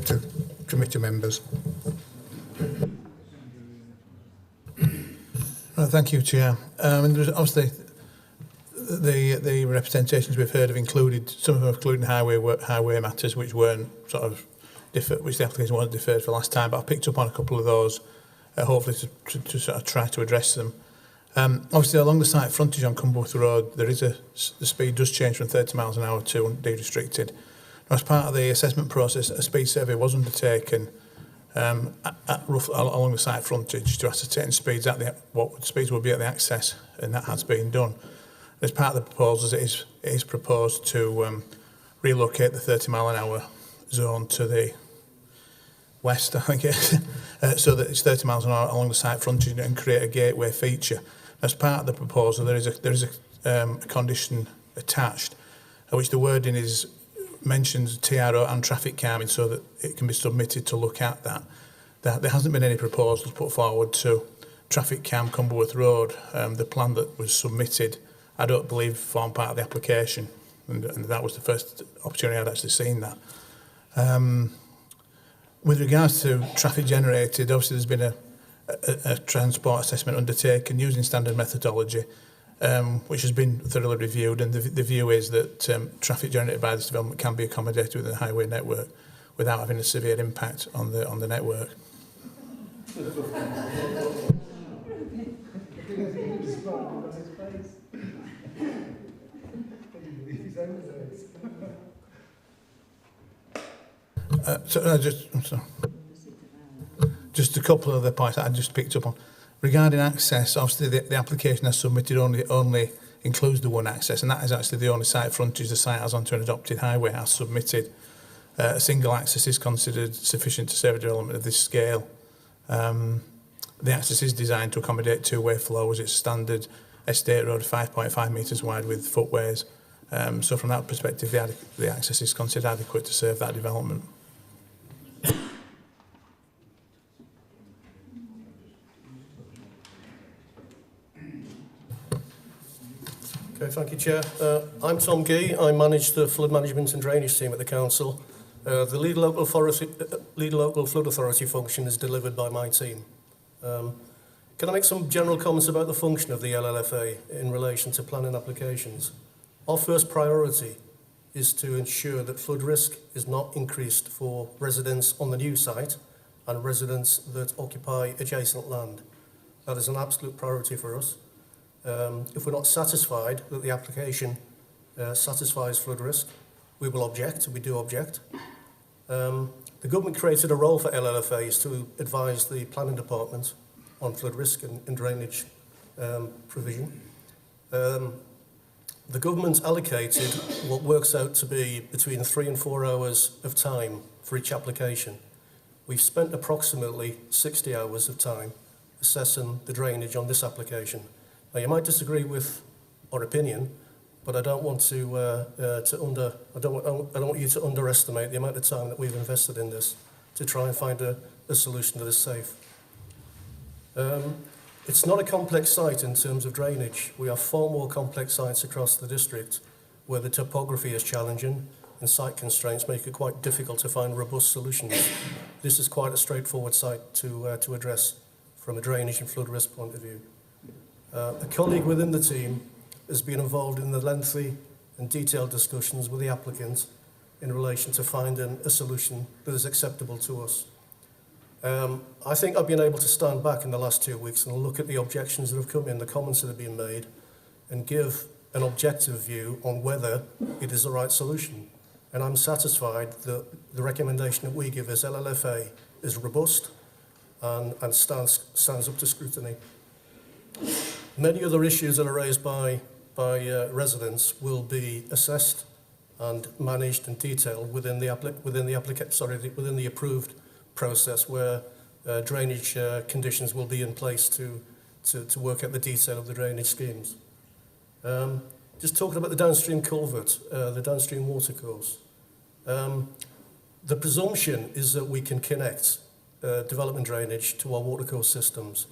To committee members. Thank you, Chair. And there's obviously the representations we've heard have included, some of them have included highway matters which weren't sort of which the application wasn't deferred for last time, but I've picked up on a couple of those, hopefully to sort of try to address them. Obviously, along the site frontage on Cumberworth Road, there is the speed does change from 30 miles an hour to de-restricted. As part of the assessment process, a speed survey was undertaken along the site frontage to ascertain speeds what speeds would be at the access, and that has been done. As part of the proposals, it is proposed to relocate the 30 mile an hour zone to the west, I think it is, so that it's 30 miles an hour along the site frontage and create a gateway feature. As part of the proposal, there is a condition attached, which the wording is mentions TRO and traffic calming so that it can be submitted to look at that. There hasn't been any proposals put forward to traffic calm Cumberworth Road. The plan that was submitted, I don't believe formed part of the application, and that was the first opportunity I'd actually seen that. With regards to traffic generated, obviously there's been a transport assessment undertaken using standard methodology, which has been thoroughly reviewed, and the view is that traffic generated by this development can be accommodated within the highway network without having a severe impact on the network. Just a couple of the points that I just picked up on. Regarding access, obviously the application as submitted only includes the one access, and that is actually the only site frontage the site has onto an adopted highway as submitted. A single access is considered sufficient to serve a development of this scale. The access is designed to accommodate two-way flows. It's standard estate road 5.5 metres wide with footways. So from that perspective, the access is considered adequate to serve that development. Okay, thank you, Chair. I'm Tom Gee. I manage the flood management and drainage team at the council. The lead local flood authority function is delivered by my team. Can I make some general comments about the function of the LLFA in relation to planning applications? Our first priority is to ensure that flood risk is not increased for residents on the new site and residents that occupy adjacent land. That is an absolute priority for us. If we're not satisfied that the application satisfies flood risk, we will object. We do object. The government created a role for LLFAs to advise the planning department on flood risk and drainage provision. The government allocated what works out to be between 3 and 4 hours of time for each application. We've spent approximately 60 hours of time assessing the drainage on this application. Now, you might disagree with our opinion, but I don't want I don't want you to underestimate the amount of time that we've invested in this to try and find a solution that is safe. It's not a complex site in terms of drainage. We have far more complex sites across the district where the topography is challenging and site constraints make it quite difficult to find robust solutions. This is quite a straightforward site to address from a drainage and flood risk point of view. A colleague within the team has been involved in the lengthy and detailed discussions with the applicant in relation to finding a solution that is acceptable to us. I think I've been able to stand back in the last 2 weeks and look at the objections that have come in, the comments that have been made, and give an objective view on whether it is the right solution. And I'm satisfied that the recommendation that we give as LLFA is robust and stands up to scrutiny. Many other issues that are raised by residents will be assessed and managed and detailed within the approved process, where drainage conditions will be in place to work out the detail of the drainage schemes. Just talking about the downstream culvert, the downstream watercourse. The presumption is that we can connect development drainage to our watercourse systems.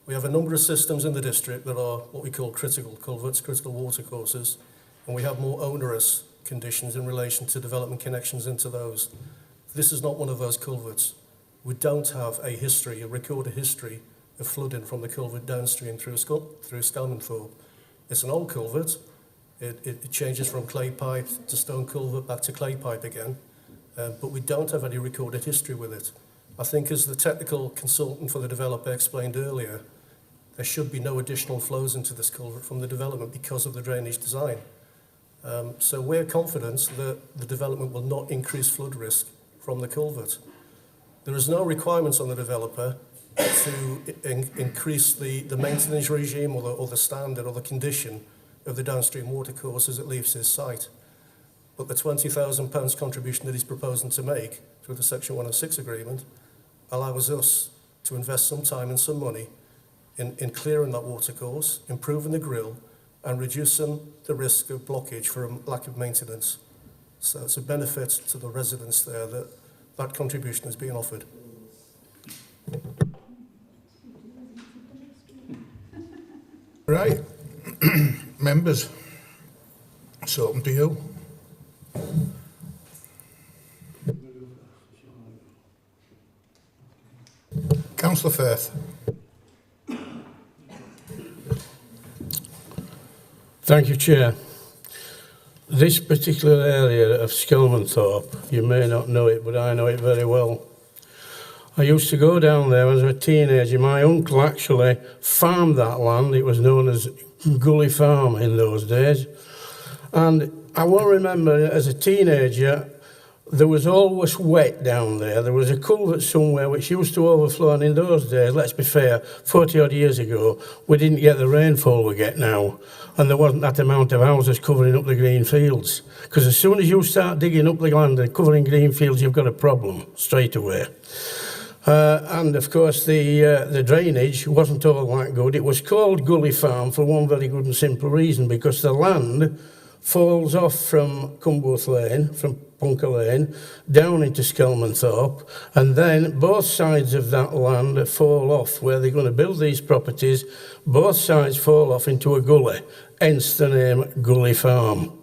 We have a number of systems in the district that are what we call critical culverts, critical watercourses, and we have more onerous conditions in relation to development connections into those. This is not one of those culverts. We don't have a recorded history of flooding from the culvert downstream through Skelmanthorpe. It's an old culvert. It changes from clay pipe to stone culvert back to clay pipe again, but we don't have any recorded history with it. I think, as the technical consultant for the developer explained earlier, there should be no additional flows into this culvert from the development because of the drainage design. So we're confident that the development will not increase flood risk from the culvert. There is no requirements on the developer to increase the maintenance regime or the standard or the condition of the downstream watercourse as it leaves his site. But the £20,000 contribution that he's proposing to make through the Section 106 agreement allows us to invest some time and some money in clearing that watercourse, improving the grill, and reducing the risk of blockage from lack of maintenance. So it's a benefit to the residents there that that contribution is being offered. Right. Members, it's open to you. Councillor Firth. Thank you, Chair. This particular area of Skelmanthorpe, you may not know it, but I know it very well. I used to go down there as a teenager. My uncle actually farmed that land. It was known as Gully Farm in those days. And I will remember as a teenager, there was always wet down there. There was a culvert somewhere which used to overflow, and in those days, let's be fair, 40 odd years ago, we didn't get the rainfall we get now. And there wasn't that amount of houses covering up the green fields. Because as soon as you start digging up the land and covering green fields, you've got a problem straight away. And of course, the drainage wasn't all that good. It was called Gully Farm for one very good and simple reason, because the land falls off from Cumworth Lane, from Punker Lane, down into Skelmanthorpe, and then both sides of that land fall off where they're going to build these properties. Both sides fall off into a gully, hence the name Gully Farm.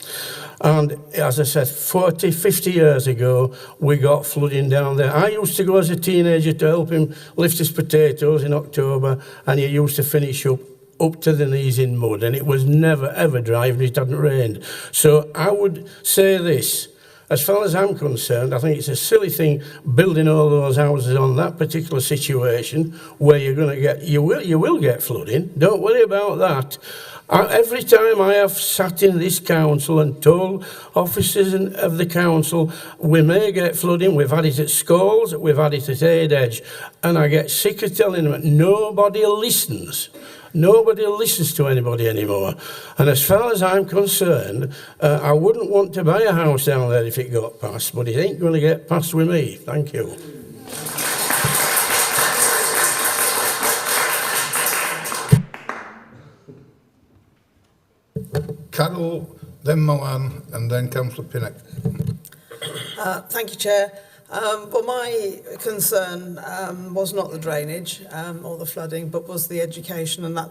And as I said, 40, 50 years ago, we got flooding down there. I used to go as a teenager to help him lift his potatoes in October, and he used to finish up to the knees in mud, and it was never ever dry if it hadn't rained. So I would say this, as far as I'm concerned, I think it's a silly thing building all those houses on that particular situation where you're going to get, you will get flooding, don't worry about that. Every time I have sat in this council and told officers of the council we may get flooding, we've had it at Scholes, we've had it at Aidedge, and I get sick of telling them that nobody listens. Nobody listens to anybody anymore. And as far as I'm concerned, I wouldn't want to buy a house down there if it got passed, but it ain't going to get passed with me. Thank you. Carol, then Milan, and then Councillor Pinnock. Thank you, Chair. Well, my concern was not the drainage or the flooding, but was the education and that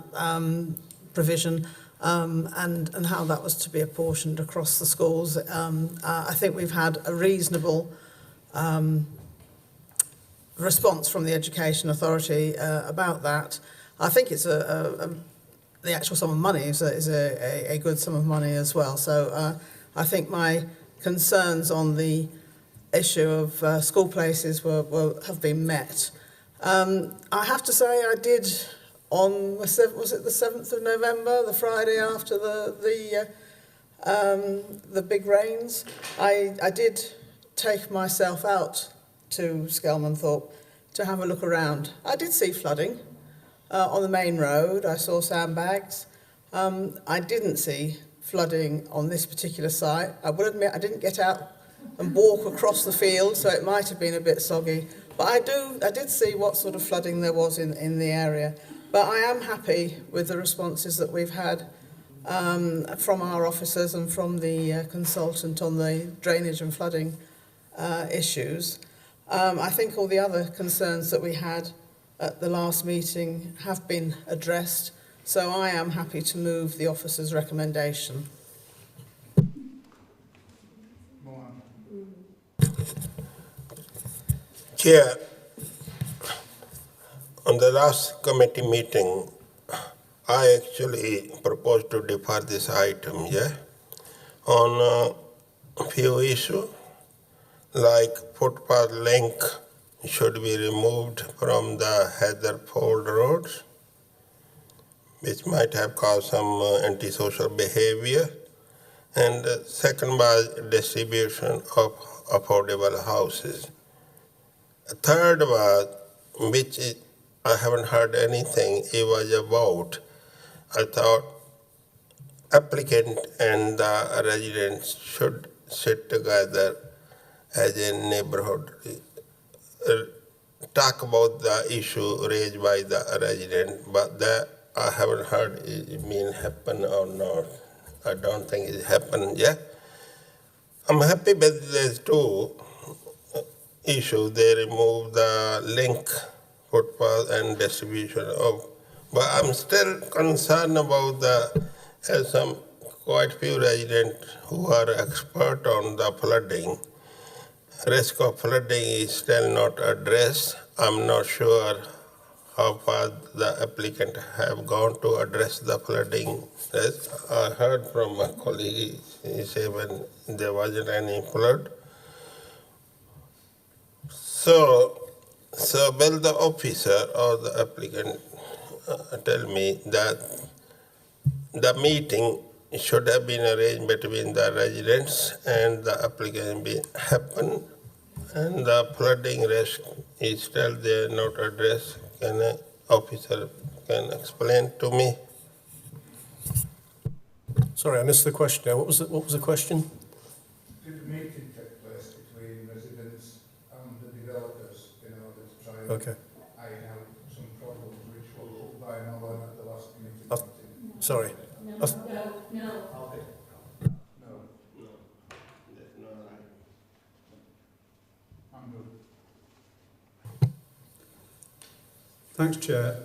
provision and how that was to be apportioned across the schools. I think we've had a reasonable response from the Education Authority about that. I think it's the actual sum of money is a good sum of money as well. So I think my concerns on the issue of school places have been met. I have to say I did on was it the 7th of November, the Friday after the big rains, I did take myself out to Skelmanthorpe to have a look around. I did see flooding on the main road. I saw sandbags. I didn't see flooding on this particular site. I will admit I didn't get out and walk across the field, so it might have been a bit soggy. But I did see what sort of flooding there was in the area. But I am happy with the responses that we've had from our officers and from the consultant on the drainage and flooding issues. I think all the other concerns that we had at the last meeting have been addressed, so I am happy to move the officer's recommendation. Chair, on the last committee meeting, I actually proposed to defer this item, on a few issues, like footpath link should be removed from the Heatherford roads, which might have caused some antisocial behavior. And the second was distribution of affordable houses. A third was, which I haven't heard anything, it was about, I thought applicant and the residents should sit together as a neighborhood, talk about the issue raised by the resident, but that I haven't heard it been happen or not. I don't think it happened yet. I'm happy with these two issues. They remove the link footpath and distribution of, but I'm still concerned about some quite few residents who are expert on the flooding. Risk of flooding is still not addressed. I'm not sure how far the applicant have gone to address the flooding. I heard from my colleague, he said when there wasn't any flood. So will the officer or the applicant tell me that the meeting should have been arranged between the residents and the applicant happen, and the flooding risk is still there, not addressed? Can an officer explain to me? Sorry, I missed the question there. What was the question? Did a meeting take place between residents and the developers in order to try and iron out some problems which were put by Nolan at the last committee meeting? Sorry. Thanks, Chair.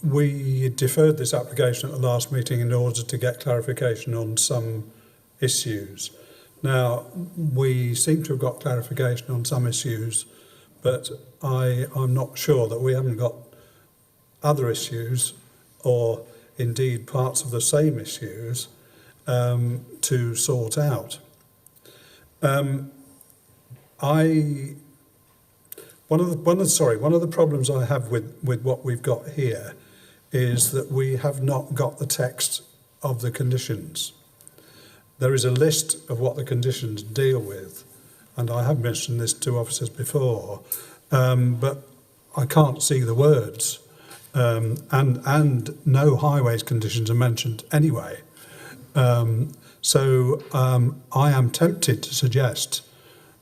We deferred this application at the last meeting in order to get clarification on some issues. Now, we seem to have got clarification on some issues, but I'm not sure that we haven't got other issues, or indeed parts of the same issues, to sort out. One of the problems I have with what we've got here is that we have not got the text of the conditions. There is a list of what the conditions deal with, and I have mentioned this to officers before, but I can't see the words, and no highways conditions are mentioned anyway. So I am tempted to suggest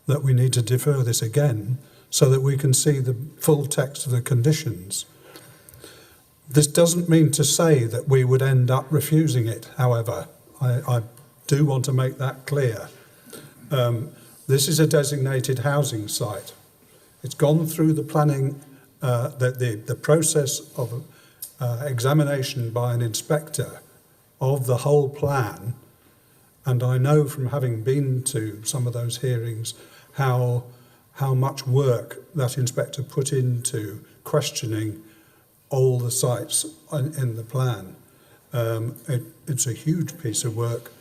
that we need to defer this again so that we can see the full text of the conditions. This doesn't mean to say that we would end up refusing it, however. I do want to make that clear. This is a designated housing site. It's gone through the planning, the process of examination by an inspector of the whole plan, and I know from having been to some of those hearings how much work that inspector put into questioning all the sites in the plan. It's a huge piece of work,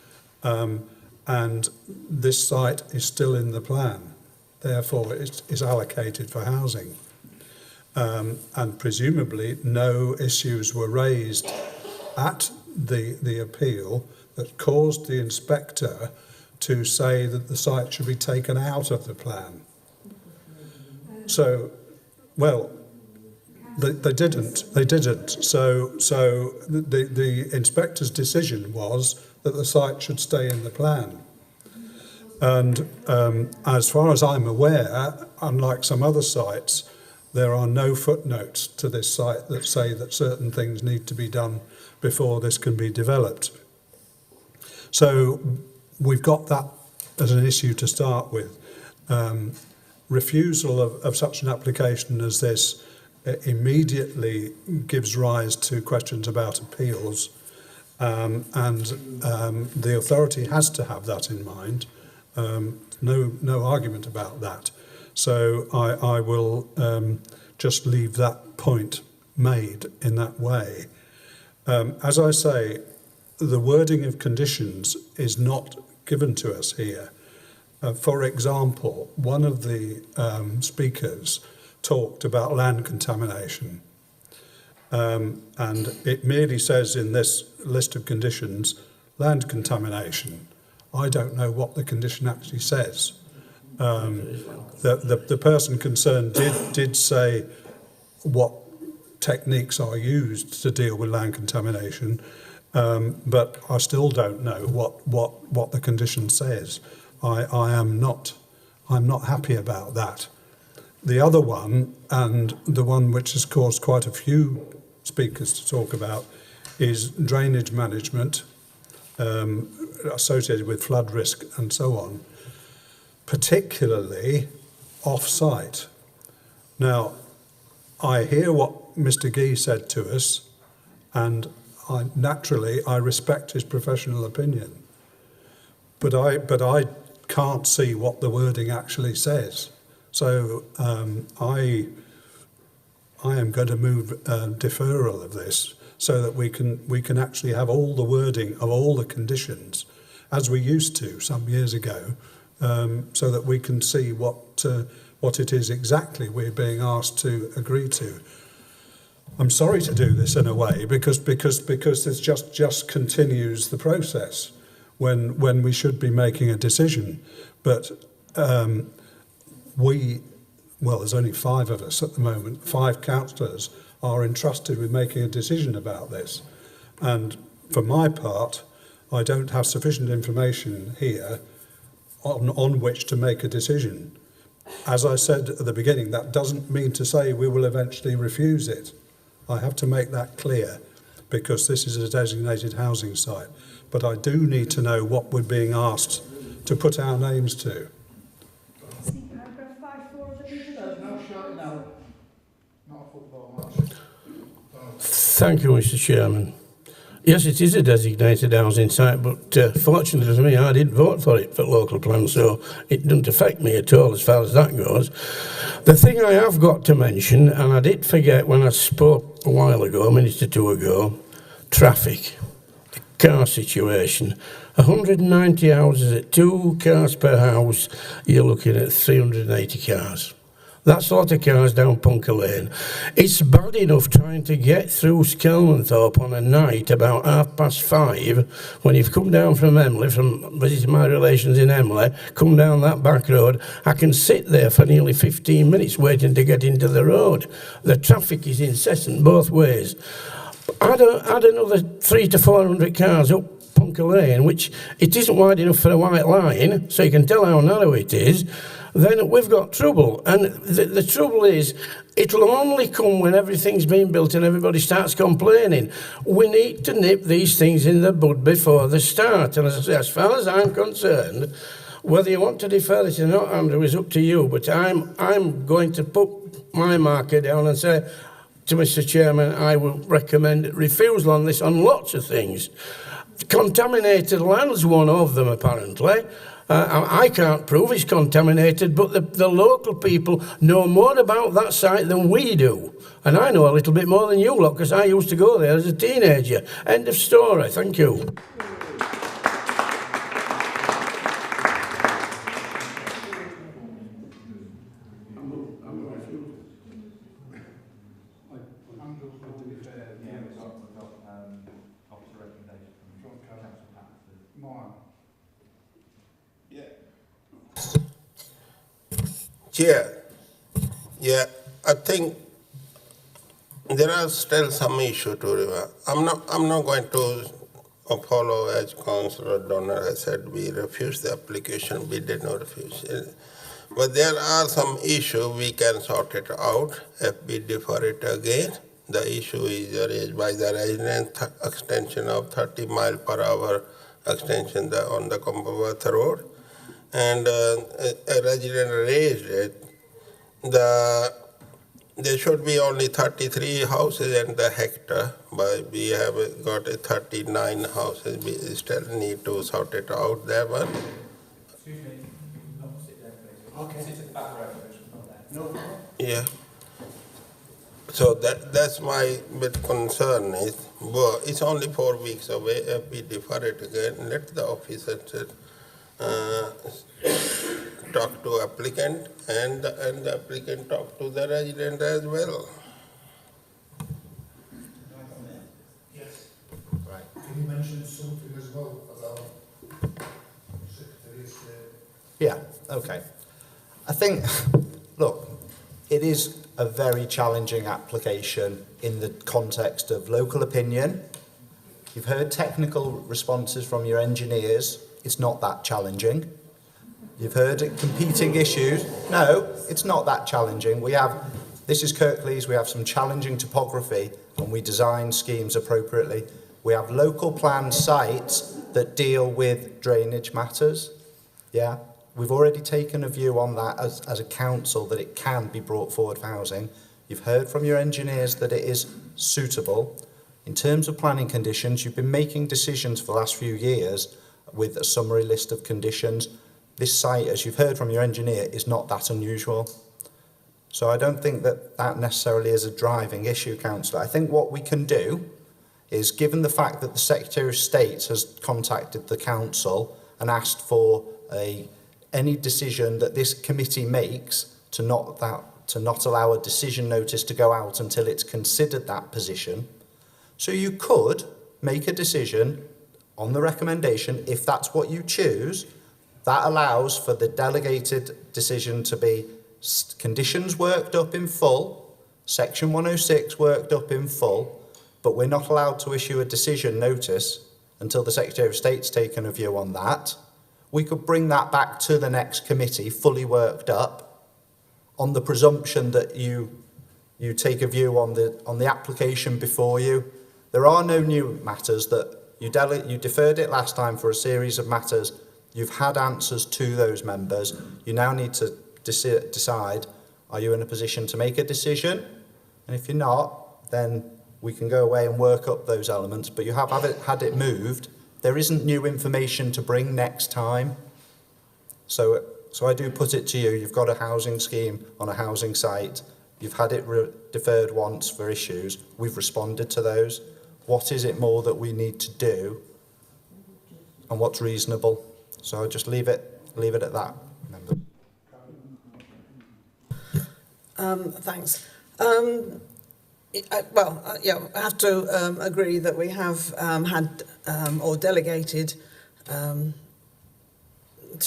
and this site is still in the plan. Therefore, it's allocated for housing. And presumably, no issues were raised at the appeal that caused the inspector to say that the site should be taken out of the plan. So, well, they didn't. So the inspector's decision was that the site should stay in the plan. And as far as I'm aware, unlike some other sites, there are no footnotes to this site that say that certain things need to be done before this can be developed. So we've got that as an issue to start with. Refusal of such an application as this immediately gives rise to questions about appeals, and the authority has to have that in mind. No argument about that. So I will just leave that point made in that way. As I say, the wording of conditions is not given to us here. For example, one of the speakers talked about land contamination, and it merely says in this list of conditions, land contamination. I don't know what the condition actually says. The person concerned did say what techniques are used to deal with land contamination, but I still don't know what the condition says. I'm not happy about that. The other one, and the one which has caused quite a few speakers to talk about is drainage management associated with flood risk and so on, particularly off-site. Now, I hear what Mr. Gee said to us, and I respect his professional opinion, but I can't see what the wording actually says. So I am going to move deferral of this so that we can actually have all the wording of all the conditions as we used to some years ago, so that we can see what it is exactly we're being asked to agree to. I'm sorry to do this in a way because this just continues the process when we should be making a decision. But there's only 5 of us at the moment. 5 councillors are entrusted with making a decision about this. And for my part, I don't have sufficient information here on which to make a decision. As I said at the beginning, that doesn't mean to say we will eventually refuse it. I have to make that clear because this is a designated housing site. But I do need to know what we're being asked to put our names to. Thank you, Mr. Chairman. Yes, it is a designated housing site, but fortunately for me, I didn't vote for it for local plan, so it doesn't affect me at all as far as that goes. The thing I have got to mention, and I did forget when I spoke a while ago, a minute or two ago, traffic, the car situation. 190 houses at 2 cars per house, you're looking at 380 cars. That's a lot of cars down Punker Lane. It's bad enough trying to get through Skelmanthorpe on a night about 5:30 when you've come down from Emley, from visiting my relations in Emley, come down that back road. I can sit there for nearly 15 minutes waiting to get into the road. The traffic is incessant both ways. Add another 300 to 400 cars up Punker Lane, which it isn't wide enough for a white line, so you can tell how narrow it is. Then we've got trouble. And the trouble is, it'll only come when everything's been built and everybody starts complaining. We need to nip these things in the bud before they start. And as I say, as far as I'm concerned, whether you want to defer this or not, Andrew, is up to you. But I'm going to put my marker down and say to Mr. Chairman, I will recommend refusal on this on lots of things. Contaminated land's one of them, apparently. I can't prove it's contaminated, but the local people know more about that site than we do. And I know a little bit more than you lot, because I used to go there as a teenager. End of story. Thank you. Chair, I think there are still some issue to refer. I'm not going to follow as Councillor Donner has said. We refuse the application. We did not refuse it. But there are some issue we can sort it out if we defer it again. The issue is raised by the resident extension of 30 mile per hour extension on the Cumberworth Road. And a resident raised it. There should be only 33 houses in the hectare, but we have got 39 houses. We still need to sort it out there. But excuse me, no, sit there, please. Okay. Sit at the back row, no. Yeah. So that's my bit concern is, well, it's only 4 weeks away. If we defer it again, let the officer talk to applicant and the applicant talk to the resident as well. Yes. Right. Can you mention something as well about Secretary of State? Yeah, okay. I think, look, it is a very challenging application in the context of local opinion. You've heard technical responses from your engineers. It's not that challenging. You've heard competing issues. No, it's not that challenging. We have This is Kirklees. We have some challenging topography and we design schemes appropriately. We have local planned sites that deal with drainage matters. Yeah, we've already taken a view on that as a council that it can be brought forward for housing. You've heard from your engineers that it is suitable. In terms of planning conditions, you've been making decisions for the last few years with a summary list of conditions. This site, as you've heard from your engineer, is not that unusual. So I don't think that that necessarily is a driving issue, Councillor. I think what we can do is, given the fact that the Secretary of State has contacted the Council and asked for any decision that this committee makes to not allow a decision notice to go out until it's considered that position. So you could make a decision on the recommendation, if that's what you choose, that allows for the delegated decision to be conditions worked up in full, Section 106 worked up in full, but we're not allowed to issue a decision notice until the Secretary of State's taken a view on that. We could bring that back to the next committee fully worked up on the presumption that you take a view on the application before you. There are no new matters that you deferred it last time for a series of matters. You've had answers to those members. You now need to decide, are you in a position to make a decision? And if you're not, then we can go away and work up those elements, but you have had it moved. There isn't new information to bring next time. So I do put it to you, you've got a housing scheme on a housing site, you've had it deferred once for issues, we've responded to those. What is it more that we need to do and what's reasonable? So I'll just leave it at that. Thanks. I have to agree that we have had or delegated to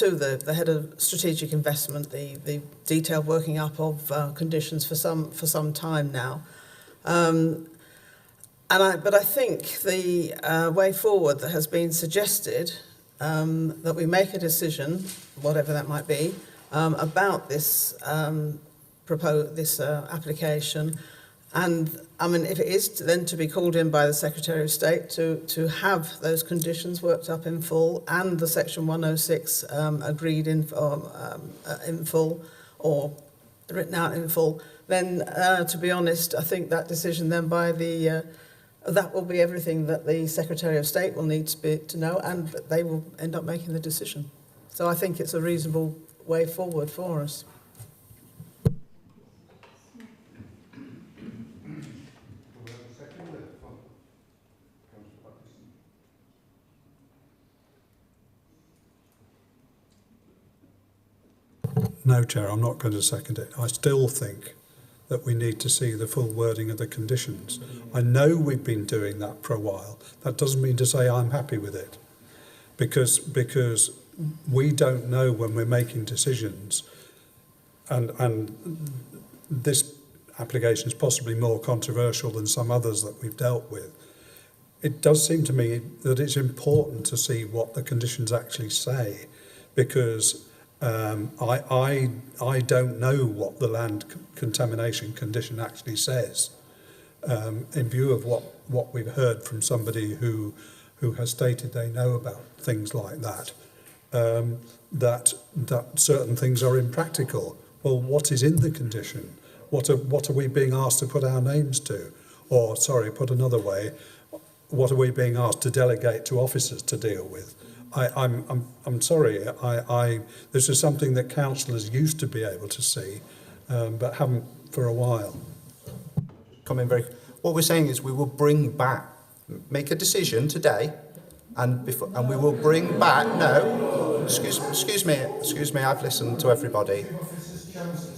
the head of strategic investment the detailed working up of conditions for some time now. But I think the way forward that has been suggested, that we make a decision, whatever that might be, about this application, and I mean, if it is then to be called in by the Secretary of State to have those conditions worked up in full and the Section 106 agreed in full or written out in full, then to be honest, I think that decision then by that will be everything that the Secretary of State will need to know, and they will end up making the decision. So I think it's a reasonable way forward for us. No, Chair, I'm not going to second it. I still think that we need to see the full wording of the conditions. I know we've been doing that for a while. That doesn't mean to say I'm happy with it, because we don't know when we're making decisions, and this application is possibly more controversial than some others that we've dealt with. It does seem to me that it's important to see what the conditions actually say, because I don't know what the land contamination condition actually says, in view of what we've heard from somebody who has stated they know about things like that, that certain things are impractical. Well, what is in the condition? What are we being asked to put our names to? Or, sorry, put another way, what are we being asked to delegate to officers to deal with? I'm sorry. This is something that councillors used to be able to see, but haven't for a while. What we're saying is we will make a decision today, and we will bring back. No, excuse me. I've listened to everybody.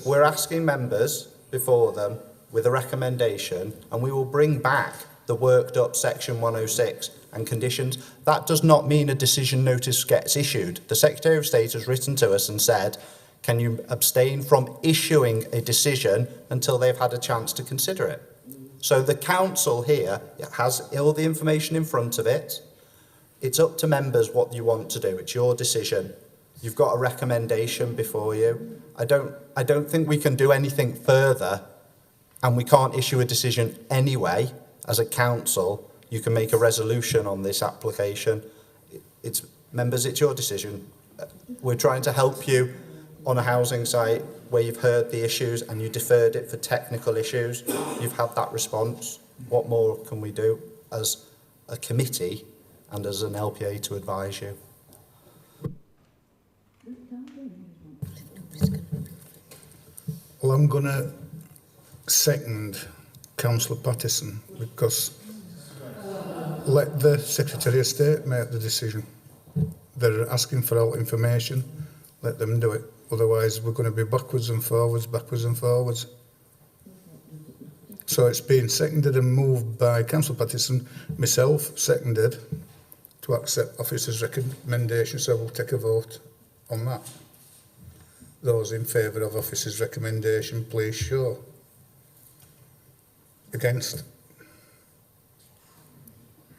We're asking members before them with a recommendation, and we will bring back the worked up Section 106 and conditions. That does not mean a decision notice gets issued. The Secretary of State has written to us and said, can you abstain from issuing a decision until they've had a chance to consider it? So the council here has all the information in front of it. It's up to members what you want to do. It's your decision. You've got a recommendation before you. I don't think we can do anything further and we can't issue a decision anyway, as a council, you can make a resolution on this application. It's, members, it's your decision. We're trying to help you on a housing site where you've heard the issues and you deferred it for technical issues. You've had that response. What more can we do as a committee and as an LPA to advise you? Well, I'm going to second Councillor Pattison, because let the Secretary of State make the decision. They're asking for all information, let them do it. Otherwise, we're going to be backwards and forwards, backwards and forwards. So it's been seconded and moved by Councillor Pattison, myself seconded, to accept officer's recommendation, so we'll take a vote on that. Those in favour of officer's recommendation, please show. Against?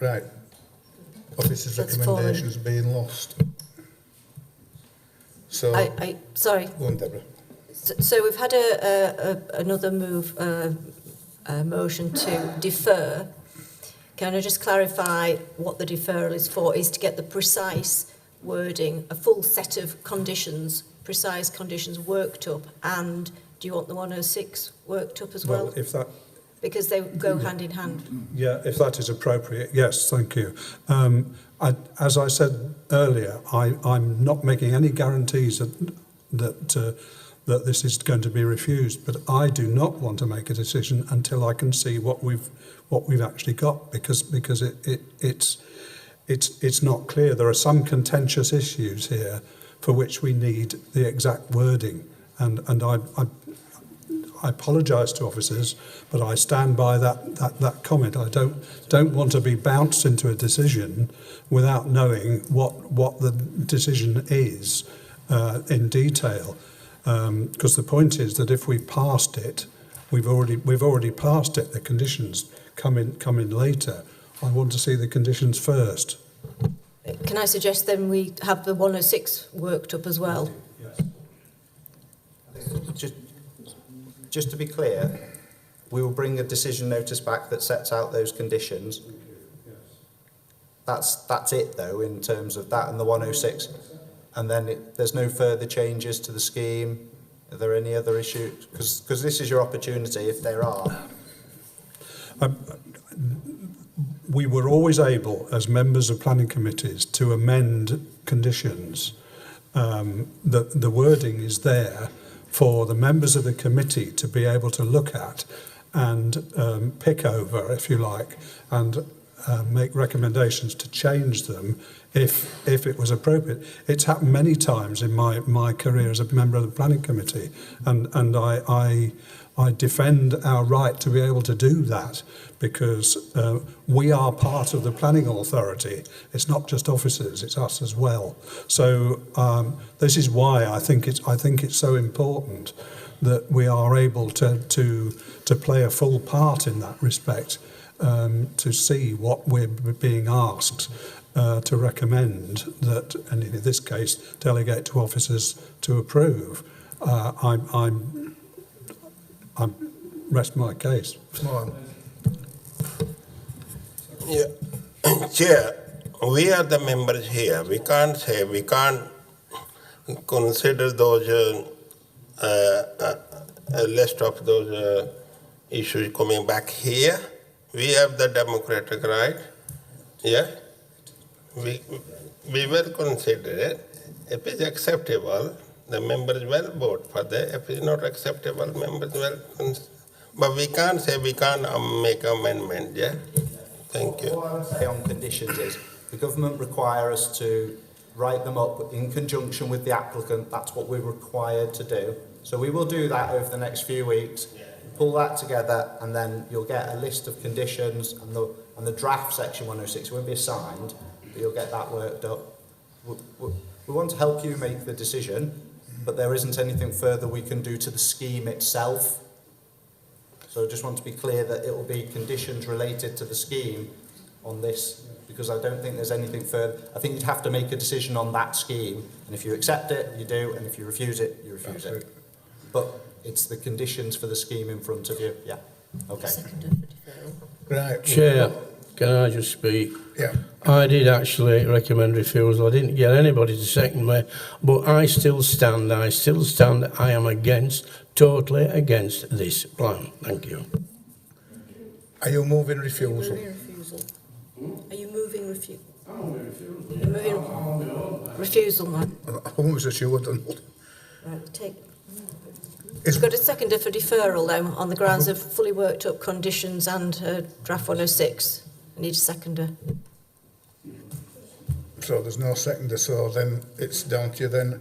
Right. Officer's recommendation's being lost. So, sorry. Go on, Deborah. So we've had another motion to defer. Can I just clarify what the deferral is for? Is to get the precise wording, a full set of conditions, precise conditions worked up, and do you want the 106 worked up as well? Well, if that... Because they go hand in hand. Yeah, if that is appropriate, yes, thank you. As I said earlier, I'm not making any guarantees that this is going to be refused, but I do not want to make a decision until I can see what we've actually got, because it's not clear. There are some contentious issues here for which we need the exact wording, and I apologise to officers, but I stand by that comment. I don't want to be bounced into a decision without knowing what the decision is in detail. Because the point is that if we passed it, we've already passed it. The conditions come in later. I want to see the conditions first. Can I suggest then we have the 106 worked up as well? Just to be clear, we will bring a decision notice back that sets out those conditions. That's it, though, in terms of that and the 106. And then there's no further changes to the scheme. Are there any other issues? Because this is your opportunity, if there are. We were always able, as members of planning committees, to amend conditions. The wording is there for the members of the committee to be able to look at and pick over, if you like, and make recommendations to change them if it was appropriate. It's happened many times in my career as a member of the planning committee, and I defend our right to be able to do that, because we are part of the planning authority. It's not just officers, it's us as well. So this is why I think it's so important that we are able to play a full part in that respect, to see what we're being asked to recommend, that, and in this case, delegate to officers to approve. I rest my case. Come on. Yeah. Chair, we are the members here. We can't consider those a list of those issues coming back here. We have the democratic right. Yeah. We will consider it. If it's acceptable, the members will vote for that. If it's not acceptable, members will. But we can't say we can't make amendment. Yeah. Thank you. What I would say on conditions is the government require us to write them up in conjunction with the applicant. That's what we're required to do. So we will do that over the next few weeks. Pull that together, and then you'll get a list of conditions and the draft section 106 won't be assigned, but you'll get that worked up. We want to help you make the decision, but there isn't anything further we can do to the scheme itself. So I just want to be clear that it will be conditions related to the scheme on this, because I don't think there's anything further. I think you'd have to make a decision on that scheme, and if you accept it, you do, and if you refuse it, you refuse it. But it's the conditions for the scheme in front of you, yeah. Okay. Right. Chair, can I just speak? Yeah. I did actually recommend refusal. I didn't get anybody to second me, but I still stand, I am against, totally against this plan. Thank you. Are you moving refusal? Are you moving refusal? You're moving refusal, man. I was assured. Right, take. We've got a seconder for deferral, though, on the grounds of fully worked up conditions and draft 106. I need a seconder. So there's no seconder, so then it's down to you then.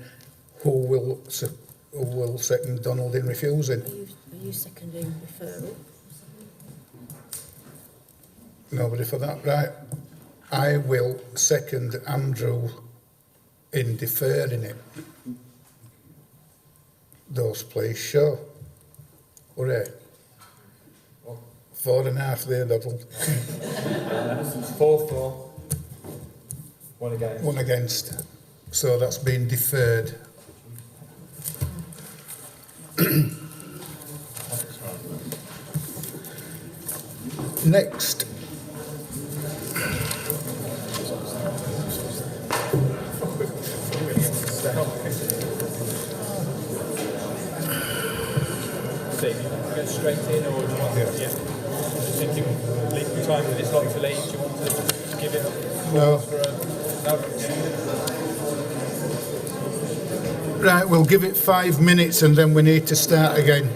Who will second Donald in refusing? Are you seconding deferral? Nobody for that, right? I will second Andrew in deferring it. Those please show. Hooray. 4.5 there, Donald. 4 for, 1 against. 1 against. So that's been deferred. Next. Go straight in, or do you want to? Yeah. Just thinking, leave the time that it's not to leave. Do you want to give it a No. for a? No. Right, we'll give it 5 minutes and then we need to start again.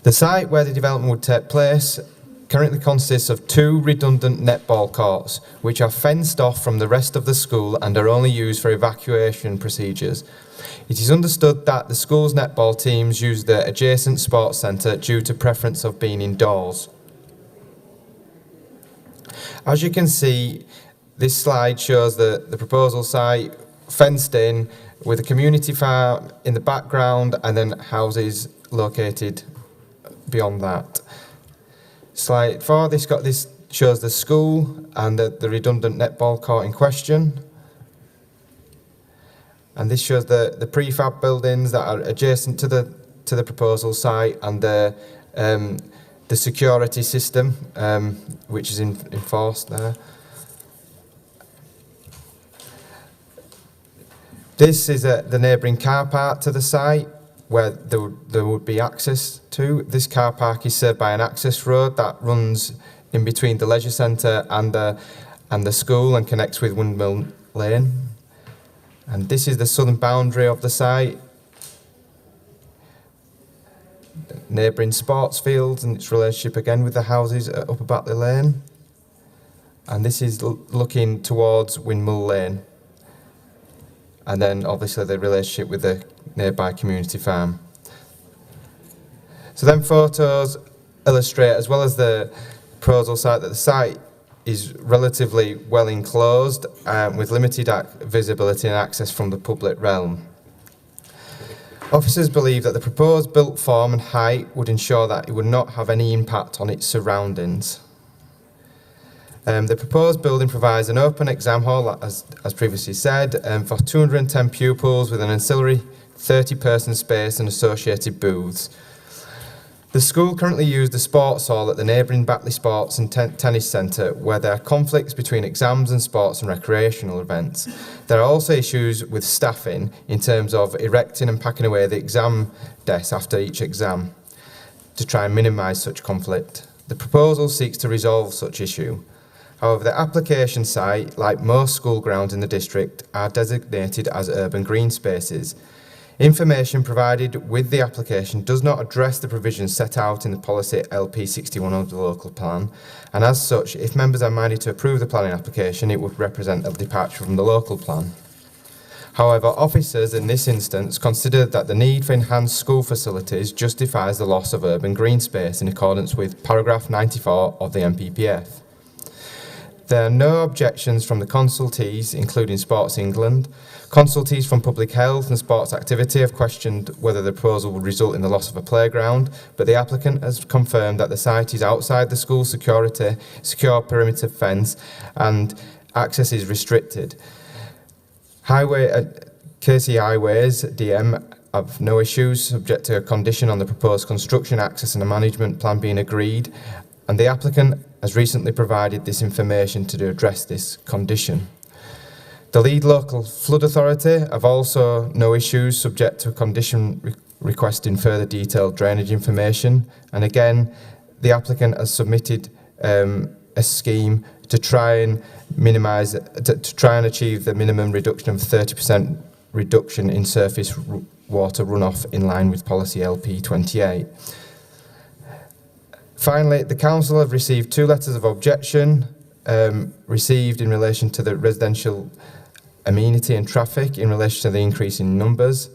The site where the development would take place currently consists of 2 redundant netball courts, which are fenced off from the rest of the school and are only used for evacuation procedures. It is understood that the school's netball teams use the adjacent sports centre due to preference of being indoors. As you can see, this slide shows the proposal site fenced in with a community farm in the background and then houses located beyond that. Slide 4, this shows the school and the redundant netball court in question. And this shows the prefab buildings that are adjacent to the proposal site and the security system which is enforced there. This is the neighbouring car park to the site where there would be access to. This car park is served by an access road that runs in between the leisure centre and the school and connects with Windmill Lane. And this is the southern boundary of the site. Neighbouring sports fields and its relationship again with the houses up Batley Lane. And this is looking towards Windmill Lane. And then obviously the relationship with the nearby community farm. So then photos illustrate, as well as the proposal site, that the site is relatively well enclosed with limited visibility and access from the public realm. Officers believe that the proposed built form and height would ensure that it would not have any impact on its surroundings. The proposed building provides an open exam hall, as previously said, for 210 pupils with an ancillary 30-person space and associated booths. The school currently uses the sports hall at the neighbouring Batley Sports and Tennis Centre, where there are conflicts between exams and sports and recreational events. There are also issues with staffing in terms of erecting and packing away the exam desks after each exam to try and minimise such conflict. The proposal seeks to resolve such issue. However, the application site, like most school grounds in the district, are designated as urban green spaces. Information provided with the application does not address the provisions set out in the policy LP 61 of the local plan, and as such, if members are minded to approve the planning application, it would represent a departure from the local plan. However, officers in this instance considered that the need for enhanced school facilities justifies the loss of urban green space in accordance with paragraph 94 of the NPPF. There are no objections from the consultees, including Sports England. Consultees from Public Health and Sports Activity have questioned whether the proposal would result in the loss of a playground, but the applicant has confirmed that the site is outside the school secure perimeter fence and access is restricted. KC Highways, DM, have no issues, subject to a condition on the proposed construction, access and a management plan being agreed, and the applicant has recently provided this information to address this condition. The lead local flood authority have also no issues, subject to a condition requesting further detailed drainage information. And again, the applicant has submitted a scheme to try and minimise, to try and achieve the minimum reduction of 30% reduction in surface water runoff in line with policy LP 28. Finally, the council have received 2 letters of objection received in relation to the residential amenity and traffic in relation to the increase in numbers,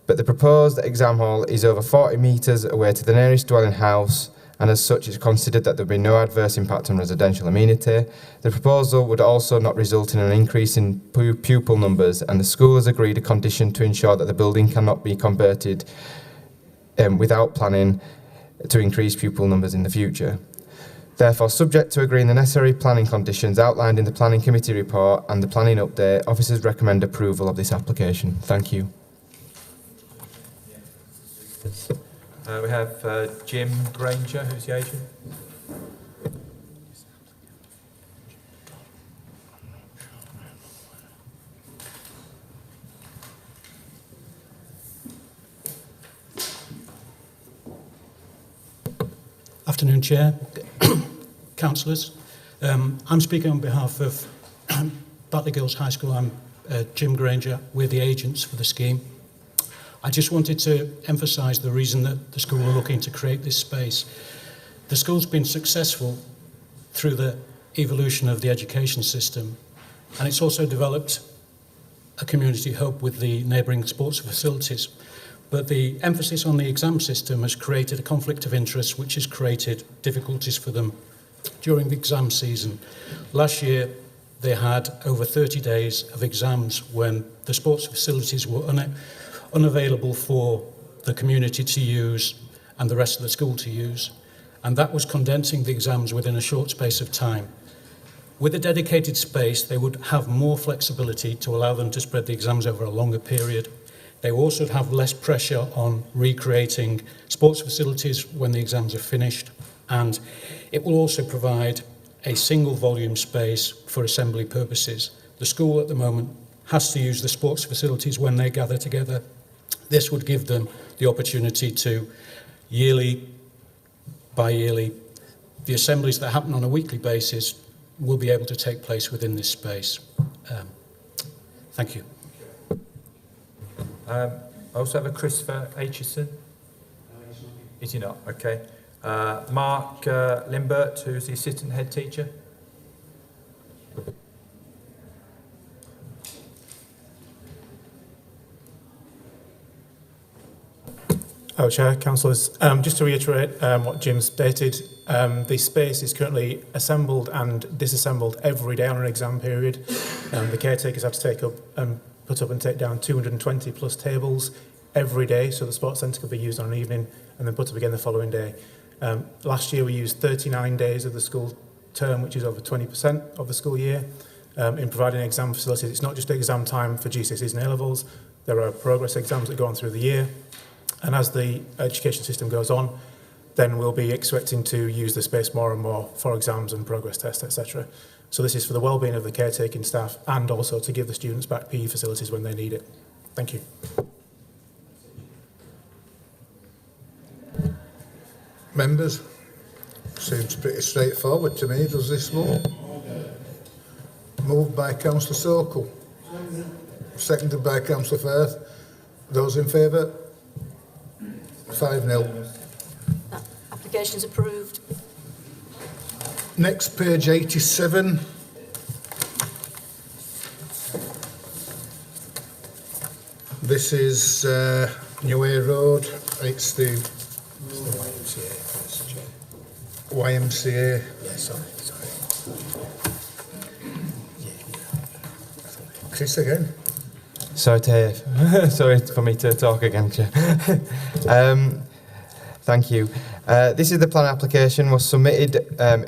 but the proposed exam hall is over 40 metres away to the nearest dwelling house, and as such it's considered that there will be no adverse impact on residential amenity. The proposal would also not result in an increase in pupil numbers, and the school has agreed a condition to ensure that the building cannot be converted without planning to increase pupil numbers in the future. Therefore, subject to agreeing the necessary planning conditions outlined in the Planning Committee report and the planning update, officers recommend approval of this application. Thank you. We have Jim Granger, who's the agent. Afternoon, Chair, councillors. I'm speaking on behalf of Batley Girls High School. I'm Jim Granger. We're the agents for the scheme. I just wanted to emphasise the reason that the school are looking to create this space. The school's been successful through the evolution of the education system, and it's also developed a community hub with the neighbouring sports facilities. But the emphasis on the exam system has created a conflict of interest which has created difficulties for them during the exam season. Last year, they had over 30 days of exams when the sports facilities were unavailable for the community to use and the rest of the school to use. And that was condensing the exams within a short space of time. With a dedicated space, they would have more flexibility to allow them to spread the exams over a longer period. They also have less pressure on recreating sports facilities when the exams are finished. And it will also provide a single volume space for assembly purposes. The school at the moment has to use the sports facilities when they gather together. This would give them the opportunity to yearly, bi-yearly, the assemblies that happen on a weekly basis will be able to take place within this space. Thank you. I also have a Christopher Aitchison. Is he not? Okay. Mark Limbert, who's the assistant head teacher. Chair, councillors, just to reiterate what Jim stated, the space is currently assembled and disassembled every day on an exam period. The caretakers have to take up and put up and take down 220 plus tables every day, so the sports centre could be used on an evening and then put up again the following day. Last year we used 39 days of the school term, which is over 20% of the school year, in providing exam facilities. It's not just exam time for GCSEs and A-levels, there are progress exams that go on through the year. And as the education system goes on, then we'll be expecting to use the space more and more for exams and progress tests, etc. So this is for the well-being of the caretaking staff and also to give the students back PE facilities when they need it. Thank you. Members? Seems pretty straightforward to me, does this one? Moved by Councillor Sokol. Seconded by Councillor Firth. Those in favour? 5-0. Application's approved. Next, page 87. This is New Way Road. It's the YMCA. Yeah, sorry. Chris again. Sorry for me to talk again, Chair. Thank you. This is the plan application, was submitted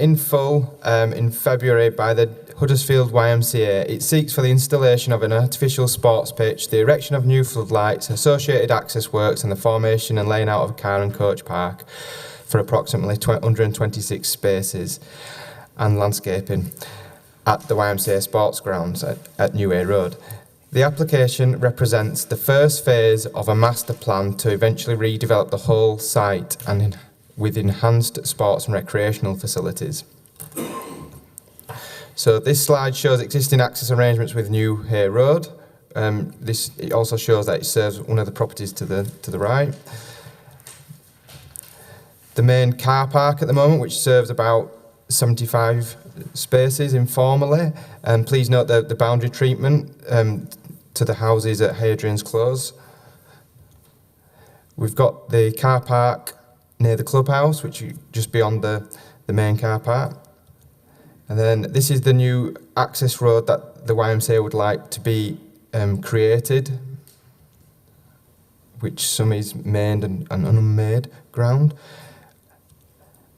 in full in February by the Huddersfield YMCA. It seeks for the installation of an artificial sports pitch, the erection of new floodlights, associated access works and the formation and laying out of a car and coach park for approximately 126 spaces and landscaping at the YMCA sports grounds at New Way Road. The application represents the first phase of a master plan to eventually redevelop the whole site and with enhanced sports and recreational facilities. So this slide shows existing access arrangements with New Hay Road. It also shows that it serves one of the properties to the right. The main car park at the moment, which serves about 75 spaces informally, and please note the boundary treatment to the houses at Hadrian's Close. We've got the car park near the clubhouse, which is just beyond the main car park. And then this is the new access road that the YMCA would like to be created, which some is made and unmade ground.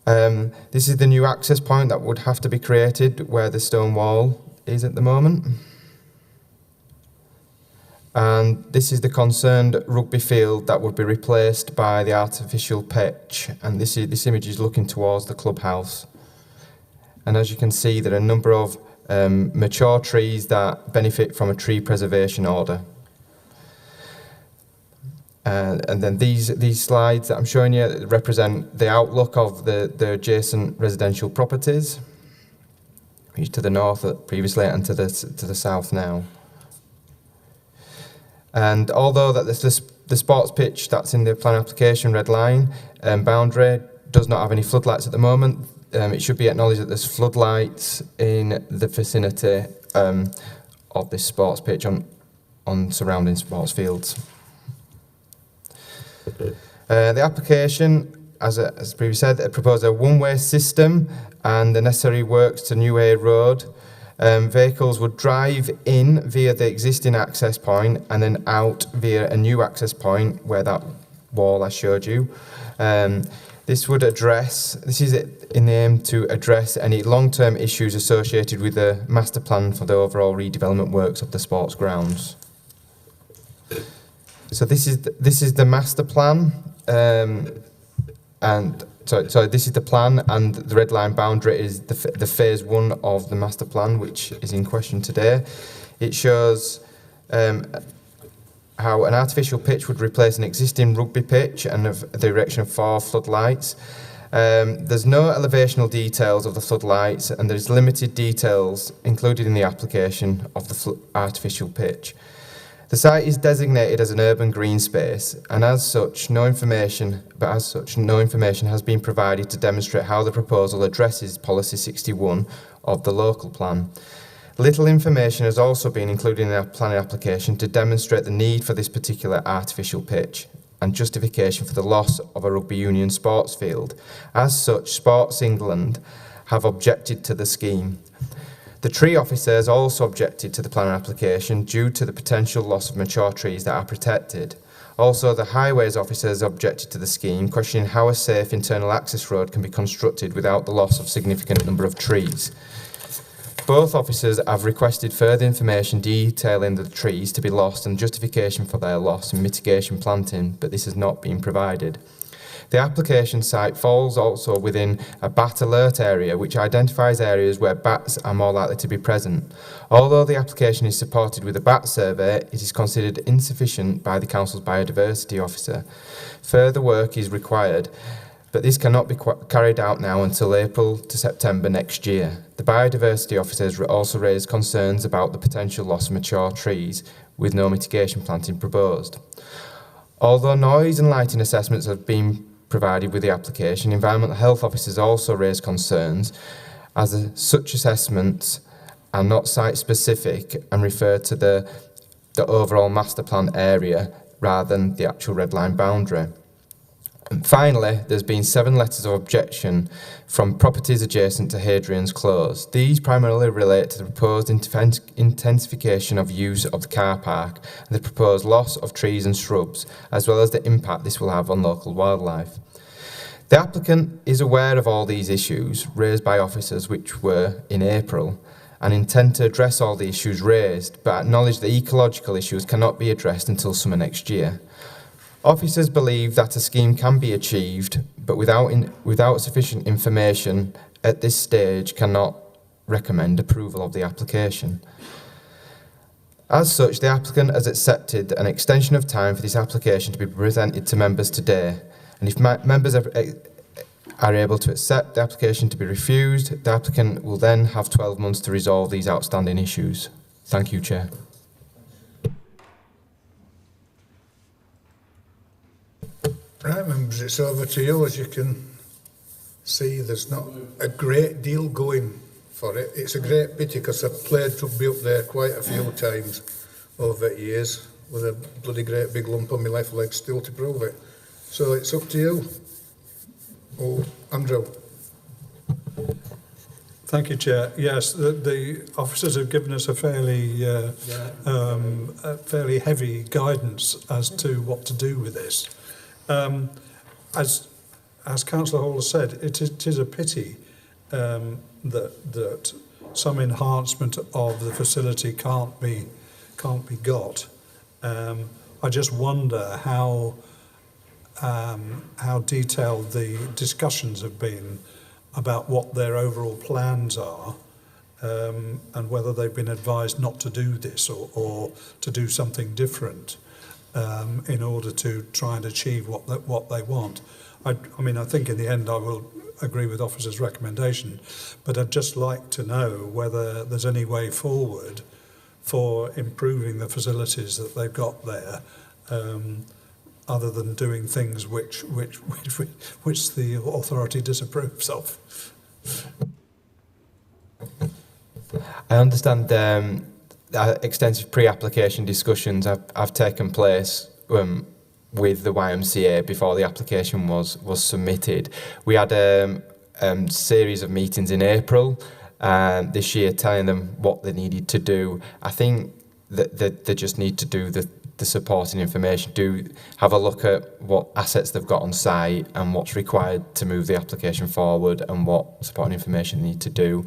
This is the new access point that would have to be created where the stone wall is at the moment. And this is the concerned rugby field that would be replaced by the artificial pitch. And this image is looking towards the clubhouse. And as you can see, there are a number of mature trees that benefit from a tree preservation order. And then these slides that I'm showing you represent the outlook of the adjacent residential properties, which to the north previously and to the south now. And although that The sports pitch that's in the plan application, red line, boundary, does not have any floodlights at the moment. It should be acknowledged that there's floodlights in the vicinity of this sports pitch on surrounding sports fields. The application, as previously said, proposed a one-way system and the necessary works to New Way Road. Vehicles would drive in via the existing access point and then out via a new access point where that wall I showed you. This is in the aim to address any long-term issues associated with the master plan for the overall redevelopment works of the sports grounds. So this is the master plan, this is the plan, and the red line boundary is the phase 1 of the master plan, which is in question today. It shows how an artificial pitch would replace an existing rugby pitch and the erection of 4 floodlights. There's no elevational details of the floodlights, and there's limited details included in the application of the artificial pitch. The site is designated as an urban green space, and as such, no information has been provided to demonstrate how the proposal addresses Policy 61 of the local plan. Little information has also been included in the planning application to demonstrate the need for this particular artificial pitch and justification for the loss of a rugby union sports field. As such, Sports England have objected to the scheme. The tree officers also objected to the planning application due to the potential loss of mature trees that are protected. Also, the highways officers objected to the scheme, questioning how a safe internal access road can be constructed without the loss of significant number of trees. Both officers have requested further information detailing the trees to be lost and justification for their loss and mitigation planting, but this has not been provided. The application site falls also within a bat alert area, which identifies areas where bats are more likely to be present. Although the application is supported with a bat survey, it is considered insufficient by the Council's biodiversity officer. Further work is required, but this cannot be carried out now until April to September next year. The biodiversity officers also raised concerns about the potential loss of mature trees with no mitigation planting proposed. Although noise and lighting assessments have been provided with the application, environmental health officers also raised concerns as such assessments are not site specific and refer to the overall master plan area rather than the actual red line boundary. And finally, there's been 7 letters of objection from properties adjacent to Hadrian's Close. These primarily relate to the proposed intensification of use of the car park and the proposed loss of trees and shrubs, as well as the impact this will have on local wildlife. The applicant is aware of all these issues raised by officers, which were in April, and intend to address all the issues raised, but acknowledge the ecological issues cannot be addressed until summer next year. Officers believe that a scheme can be achieved, but without sufficient information at this stage cannot recommend approval of the application. As such, the applicant has accepted an extension of time for this application to be presented to members today, and if members are able to accept the application to be refused, the applicant will then have 12 months to resolve these outstanding issues. Thank you, Chair. Right, members, it's over to you. As you can see, there's not a great deal going for it. It's a great pity because I've played rugby up there quite a few times over the years with a bloody great big lump on my left leg still to prove it. So it's up to you. Oh, Andrew. Thank you, Chair. Yes, the officers have given us a fairly heavy guidance as to what to do with this. As Councillor Hall has said, it is a pity that some enhancement of the facility can't be got. I just wonder how detailed the discussions have been about what their overall plans are, and whether they've been advised not to do this or to do something different in order to try and achieve what they want. I mean, I think in the end I will agree with officers' recommendation, but I'd just like to know whether there's any way forward for improving the facilities that they've got there, other than doing things which the authority disapproves of. I understand extensive pre-application discussions have taken place with the YMCA before the application was submitted. We had a series of meetings in April this year telling them what they needed to do. I think that they just need to do the supporting information, do have a look at what assets they've got on site and what's required to move the application forward and what supporting information they need to do.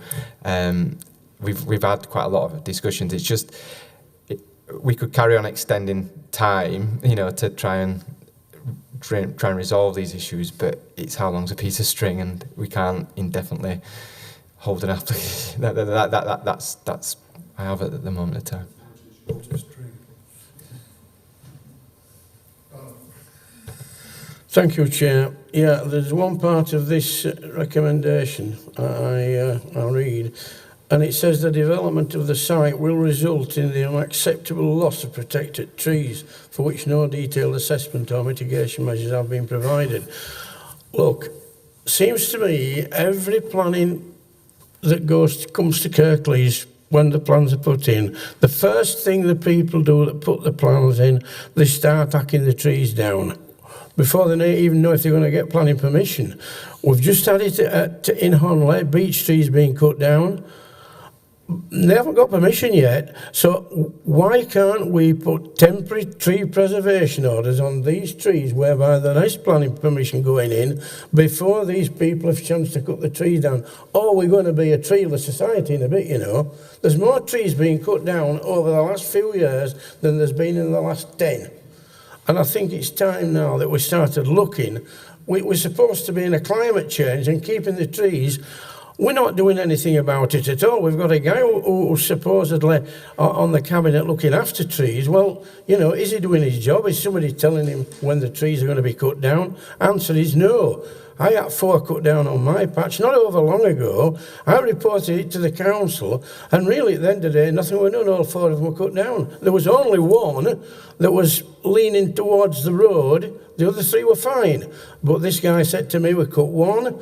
We've had quite a lot of discussions. It's just we could carry on extending time, to try and resolve these issues, but it's how long's a piece of string, and we can't indefinitely hold an application. That's I have it at the moment of time. Thank you, Chair. Yeah, there's one part of this recommendation I'll read, and it says the development of the site will result in the unacceptable loss of protected trees for which no detailed assessment or mitigation measures have been provided. Look, seems to me every planning that comes to Kirklees, when the plans are put in, the first thing the people do that put the plans in, they start hacking the trees down before they even know if they're going to get planning permission. We've just had it in Honley, beech trees being cut down. They haven't got permission yet, so why can't we put temporary tree preservation orders on these trees whereby there is planning permission going in before these people have a chance to cut the trees down? Or we're going to be a treeless society in a bit, There's more trees being cut down over the last few years than there's been in the last 10. And I think it's time now that we started looking. We're supposed to be in a climate change and keeping the trees. We're not doing anything about it at all. We've got a guy who's supposedly on the cabinet looking after trees. Well, is he doing his job? Is somebody telling him when the trees are going to be cut down? Answer is no. I had 4 cut down on my patch, not over long ago. I reported it to the council, and really at the end of the day, nothing was done. All 4 of them were cut down. There was only one that was leaning towards the road. The other 3 were fine. But this guy said to me, we cut 1,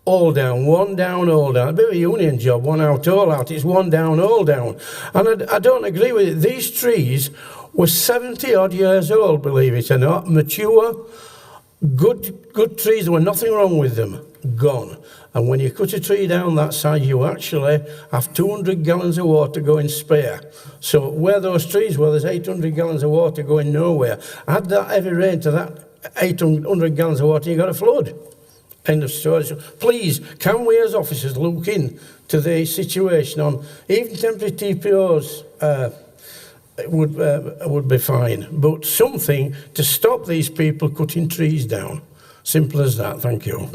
all down, 1 down, all down. A bit of a union job, 1 out, all out. It's 1 down, all down. And I don't agree with it. These trees were 70-odd years old, believe it or not, mature, good trees. There were nothing wrong with them. Gone. And when you cut a tree down that side, you actually have 200 gallons of water going spare. So where those trees were, there's 800 gallons of water going nowhere. Add that heavy rain to that 800 gallons of water, you got a flood. End of story. So please, can we as officers look in to the situation on even temporary TPOs would be fine, but something to stop these people cutting trees down. Simple as that. Thank you.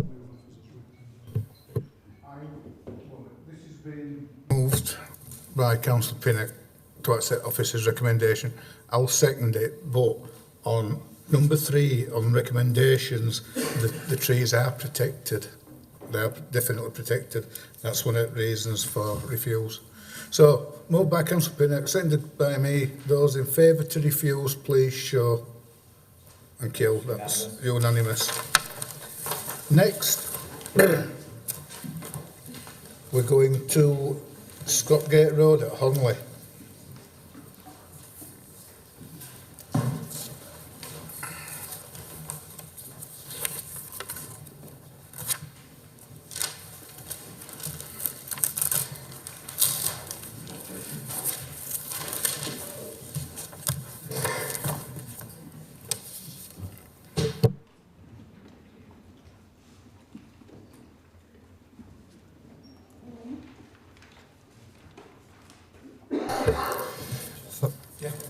This has been moved by Councillor Pinnock to accept officer's recommendation. I'll second it, but on number 3, on recommendations, the trees are protected. They are definitely protected. That's one of the reasons for refuse. So, moved by Councillor Pinnock, seconded by me. Those in favour to refuse, please show and kill. That's unanimous. Next, we're going to Scottgate Road at Honley.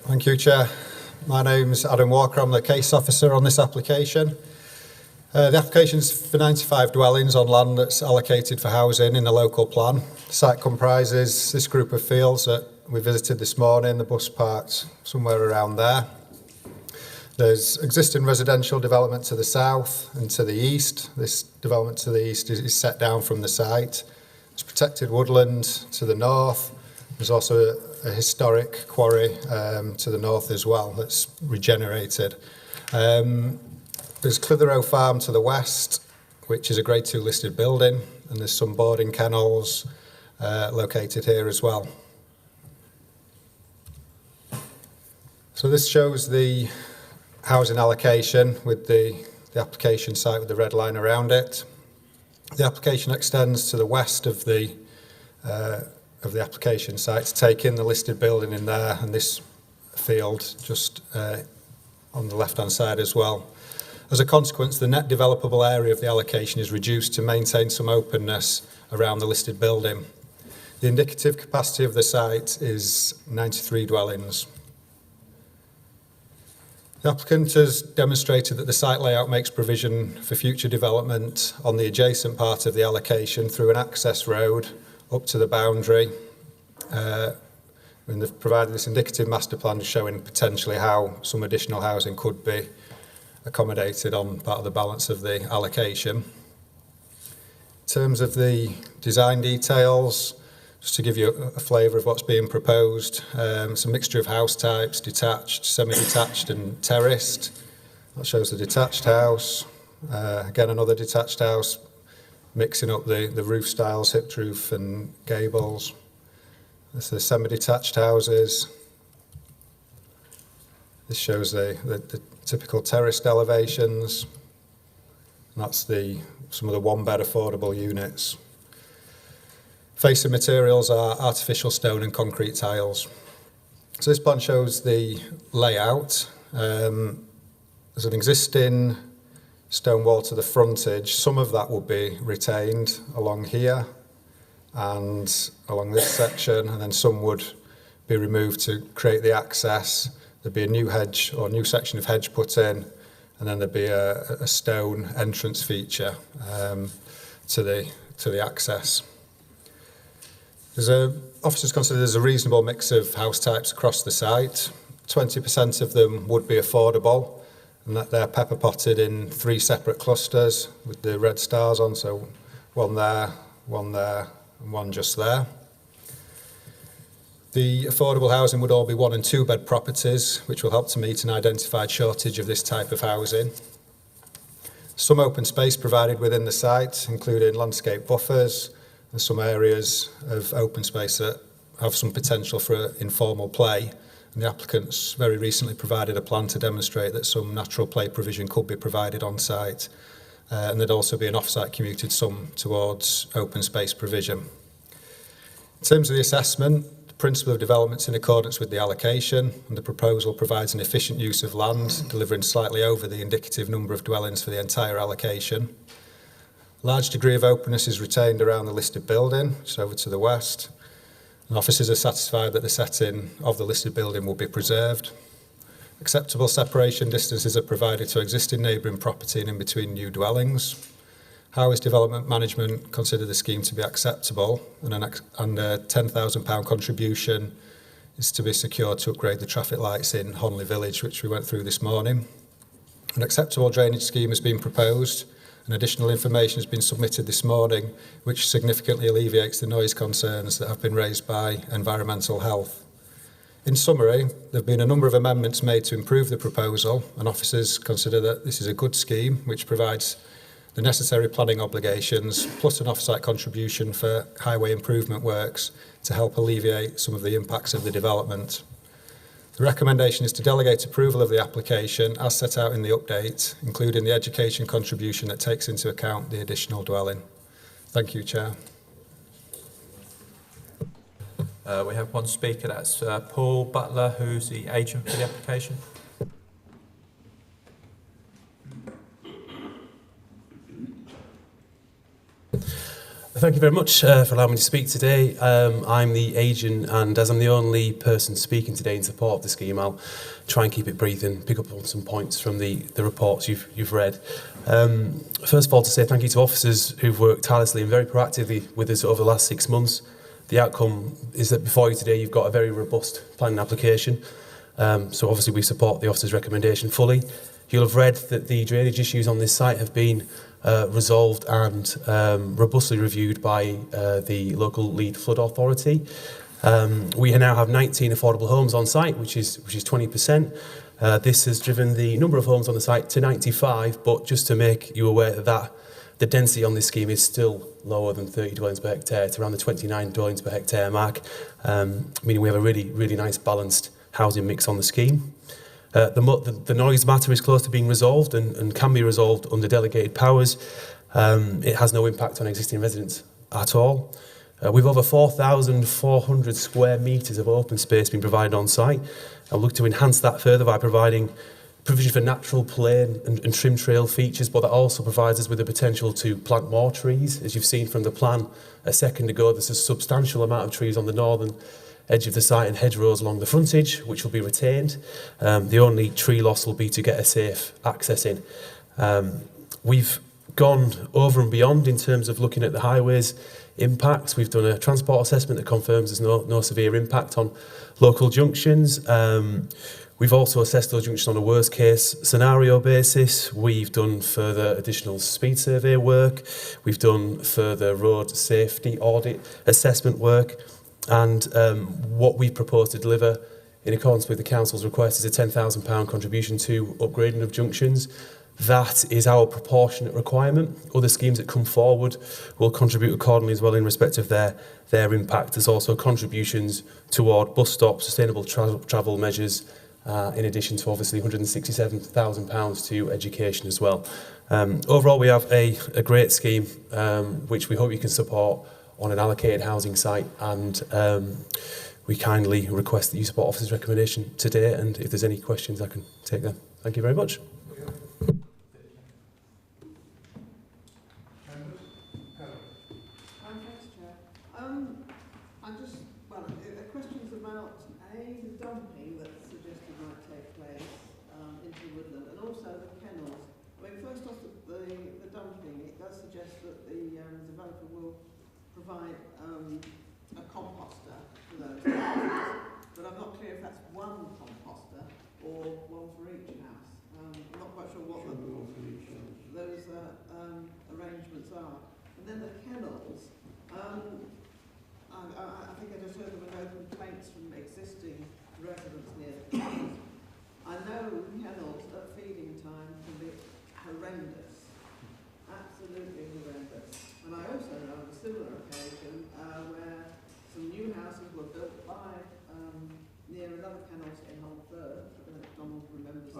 Thank you, Chair. My name's Adam Walker. I'm the case officer on this application. The application's for 95 dwellings on land that's allocated for housing in the local plan. The site comprises this group of fields that we visited this morning, the bus parked somewhere around there. There's existing residential development to the south and to the east. This development to the east is set down from the site. There's protected woodland to the north. There's also historic quarry to the north as well that's regenerated. There's Clitheroe Farm to the west, which is a Grade 2 listed building, and there's some boarding kennels located here as well. So this shows the housing allocation with the application site with the red line around it. The application extends to the west of the application site to take in the listed building in there and this field just on the left-hand side as well. As a consequence, the net developable area of the allocation is reduced to maintain some openness around the listed building. The indicative capacity of the site is 93 dwellings. The applicant has demonstrated that the site layout makes provision for future development on the adjacent part of the allocation through an access road up to the boundary. And they've provided this indicative master plan showing potentially how some additional housing could be accommodated on part of the balance of the allocation. In terms of the design details, just to give you a flavour of what's being proposed, it's a mixture of house types, detached, semi-detached and terraced. That shows the detached house. Again, another detached house, mixing up the roof styles, hipped roof and gables. This is the semi-detached houses. This shows the typical terraced elevations. And that's some of the one-bed affordable units. Facing materials are artificial stone and concrete tiles. So this plan shows the layout. There's an existing stone wall to the frontage. Some of that will be retained along here and along this section, and then some would be removed to create the access. There'd be a new hedge or new section of hedge put in, and then there'd be a stone entrance feature to the access. Officers consider there's a reasonable mix of house types across the site. 20% of them would be affordable, and that they're pepper potted in 3 separate clusters with the red stars on, so one there, and one just there. The affordable housing would all be 1 and 2 bed properties, which will help to meet an identified shortage of this type of housing. Some open space provided within the site, including landscape buffers, and some areas of open space that have some potential for informal play. And the applicants very recently provided a plan to demonstrate that some natural play provision could be provided on site. And there'd also be an off-site commuted sum towards open space provision. In terms of the assessment, the principle of development's in accordance with the allocation, and the proposal provides an efficient use of land, delivering slightly over the indicative number of dwellings for the entire allocation. Large degree of openness is retained around the listed building, just over to the west. And officers are satisfied that the setting of the listed building will be preserved. Acceptable separation distances are provided to existing neighbouring property and in between new dwellings. Howes Development Management consider the scheme to be acceptable, and a £10,000 contribution is to be secured to upgrade the traffic lights in Honley Village, which we went through this morning. An acceptable drainage scheme has been proposed, and additional information has been submitted this morning, which significantly alleviates the noise concerns that have been raised by environmental health. In summary, there have been a number of amendments made to improve the proposal, and officers consider that this is a good scheme which provides the necessary planning obligations, plus an off-site contribution for highway improvement works to help alleviate some of the impacts of the development. The recommendation is to delegate approval of the application as set out in the update, including the education contribution that takes into account the additional dwelling. Thank you, Chair. We have one speaker, that's Paul Butler, who's the agent for the application. Thank you very much for allowing me to speak today. I'm the agent, and as I'm the only person speaking today in support of the scheme, I'll try and keep it brief and pick up on some points from the reports you've read. First of all, to say thank you to officers who've worked tirelessly and very proactively with us over the last 6 months. The outcome is that before you today, you've got a very robust planning application. So obviously we support the officer's recommendation fully. You'll have read that the drainage issues on this site have been resolved and robustly reviewed by the local lead flood authority. We now have 19 affordable homes on site, which is 20%. This has driven the number of homes on the site to 95, but just to make you aware that the density on this scheme is still lower than 30 dwellings per hectare. It's around the 29 dwellings per hectare mark, meaning we have a really nice balanced housing mix on the scheme. The noise matter is close to being resolved and can be resolved under delegated powers. It has no impact on existing residents at all. We've over 4,400 square metres of open space being provided on site. I'll look to enhance that further by providing provision for natural plain and trim trail features, but that also provides us with the potential to plant more trees. As you've seen from the plan a second ago, there's a substantial amount of trees on the northern edge of the site and hedgerows along the frontage, which will be retained. The only tree loss will be to get a safe access in. We've gone over and beyond in terms of looking at the highways impacts. We've done a transport assessment that confirms there's no severe impact on local junctions. We've also assessed those junctions on a worst case scenario basis. We've done further additional speed survey work. We've done further road safety audit assessment work. And what we propose to deliver in accordance with the Council's request is a £10,000 contribution to upgrading of junctions. That is our proportionate requirement. Other schemes that come forward will contribute accordingly as well in respect of their impact. There's also contributions toward bus stops, sustainable travel measures, in addition to obviously £167,000 to education as well. Overall, we have a great scheme which we hope you can support on an allocated housing site, and we kindly request that you support Officer's recommendation today, and if there's any questions I can take them. Thank you very much. The questions about the dumping that's suggested might take place into woodland, and also the kennels. I mean, first off, the dumping, it does suggest that the developer will provide a composter for those houses, but I'm not clear if that's one composter or one for each house. I'm not quite sure what those arrangements are. And then the kennels. I think I just heard there were no complaints from existing residents near the kennels. I know kennels at feeding time can be horrendous, absolutely horrendous. And I also know of a similar occasion where some new houses were built by near another kennels in Holford. I don't know if Donald remembers this.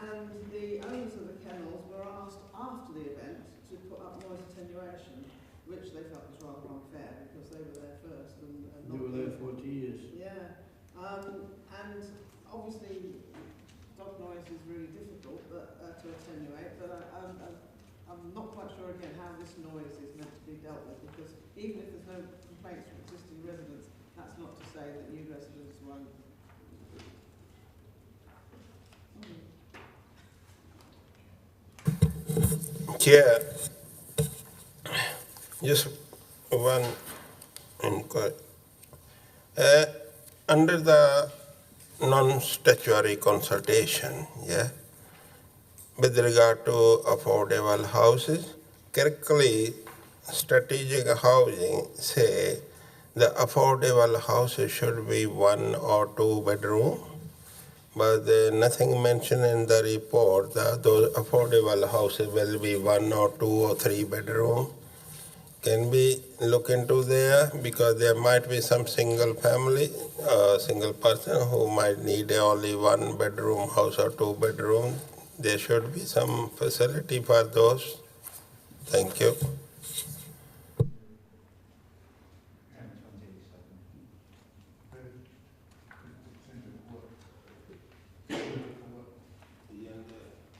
And the owners of the kennels were asked after the event to put up noise attenuation, which they felt was rather unfair because they were there first and not they were there 40 years. Yeah, and obviously dog noise is really difficult to attenuate, but I'm not quite sure again how this noise is meant to be dealt with, because even if there's no complaints from existing residents, that's not to say that new residents won't. Chair, just one inquiry. Under the non-statutory consultation, with regard to affordable houses, correctly, strategic housing say the affordable houses should be 1 or 2 bedroom, but nothing mentioned in the report that those affordable houses will be 1 or 2 or 3 bedroom. Can we look into there, because there might be some single family, single person who might need only 1 bedroom house or 2 bedroom. There should be some facility for those. Thank you.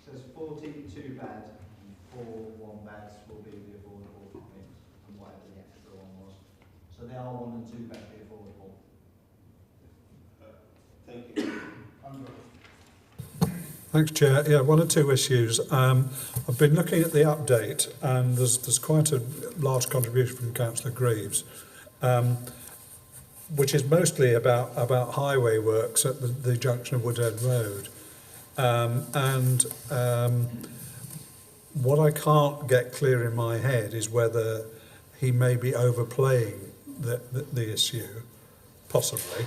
Says 42 bed and 4 1-beds will be the affordable mix, and whatever the extra one was. So they are 1 and 2 bed be affordable. Thank you. Thanks, Chair. Yeah, 1 or 2 issues. I've been looking at the update, and there's quite a large contribution from Councillor Greaves, which is mostly about highway works at the junction of Woodhead Road. What I can't get clear in my head is whether he may be overplaying the issue, possibly.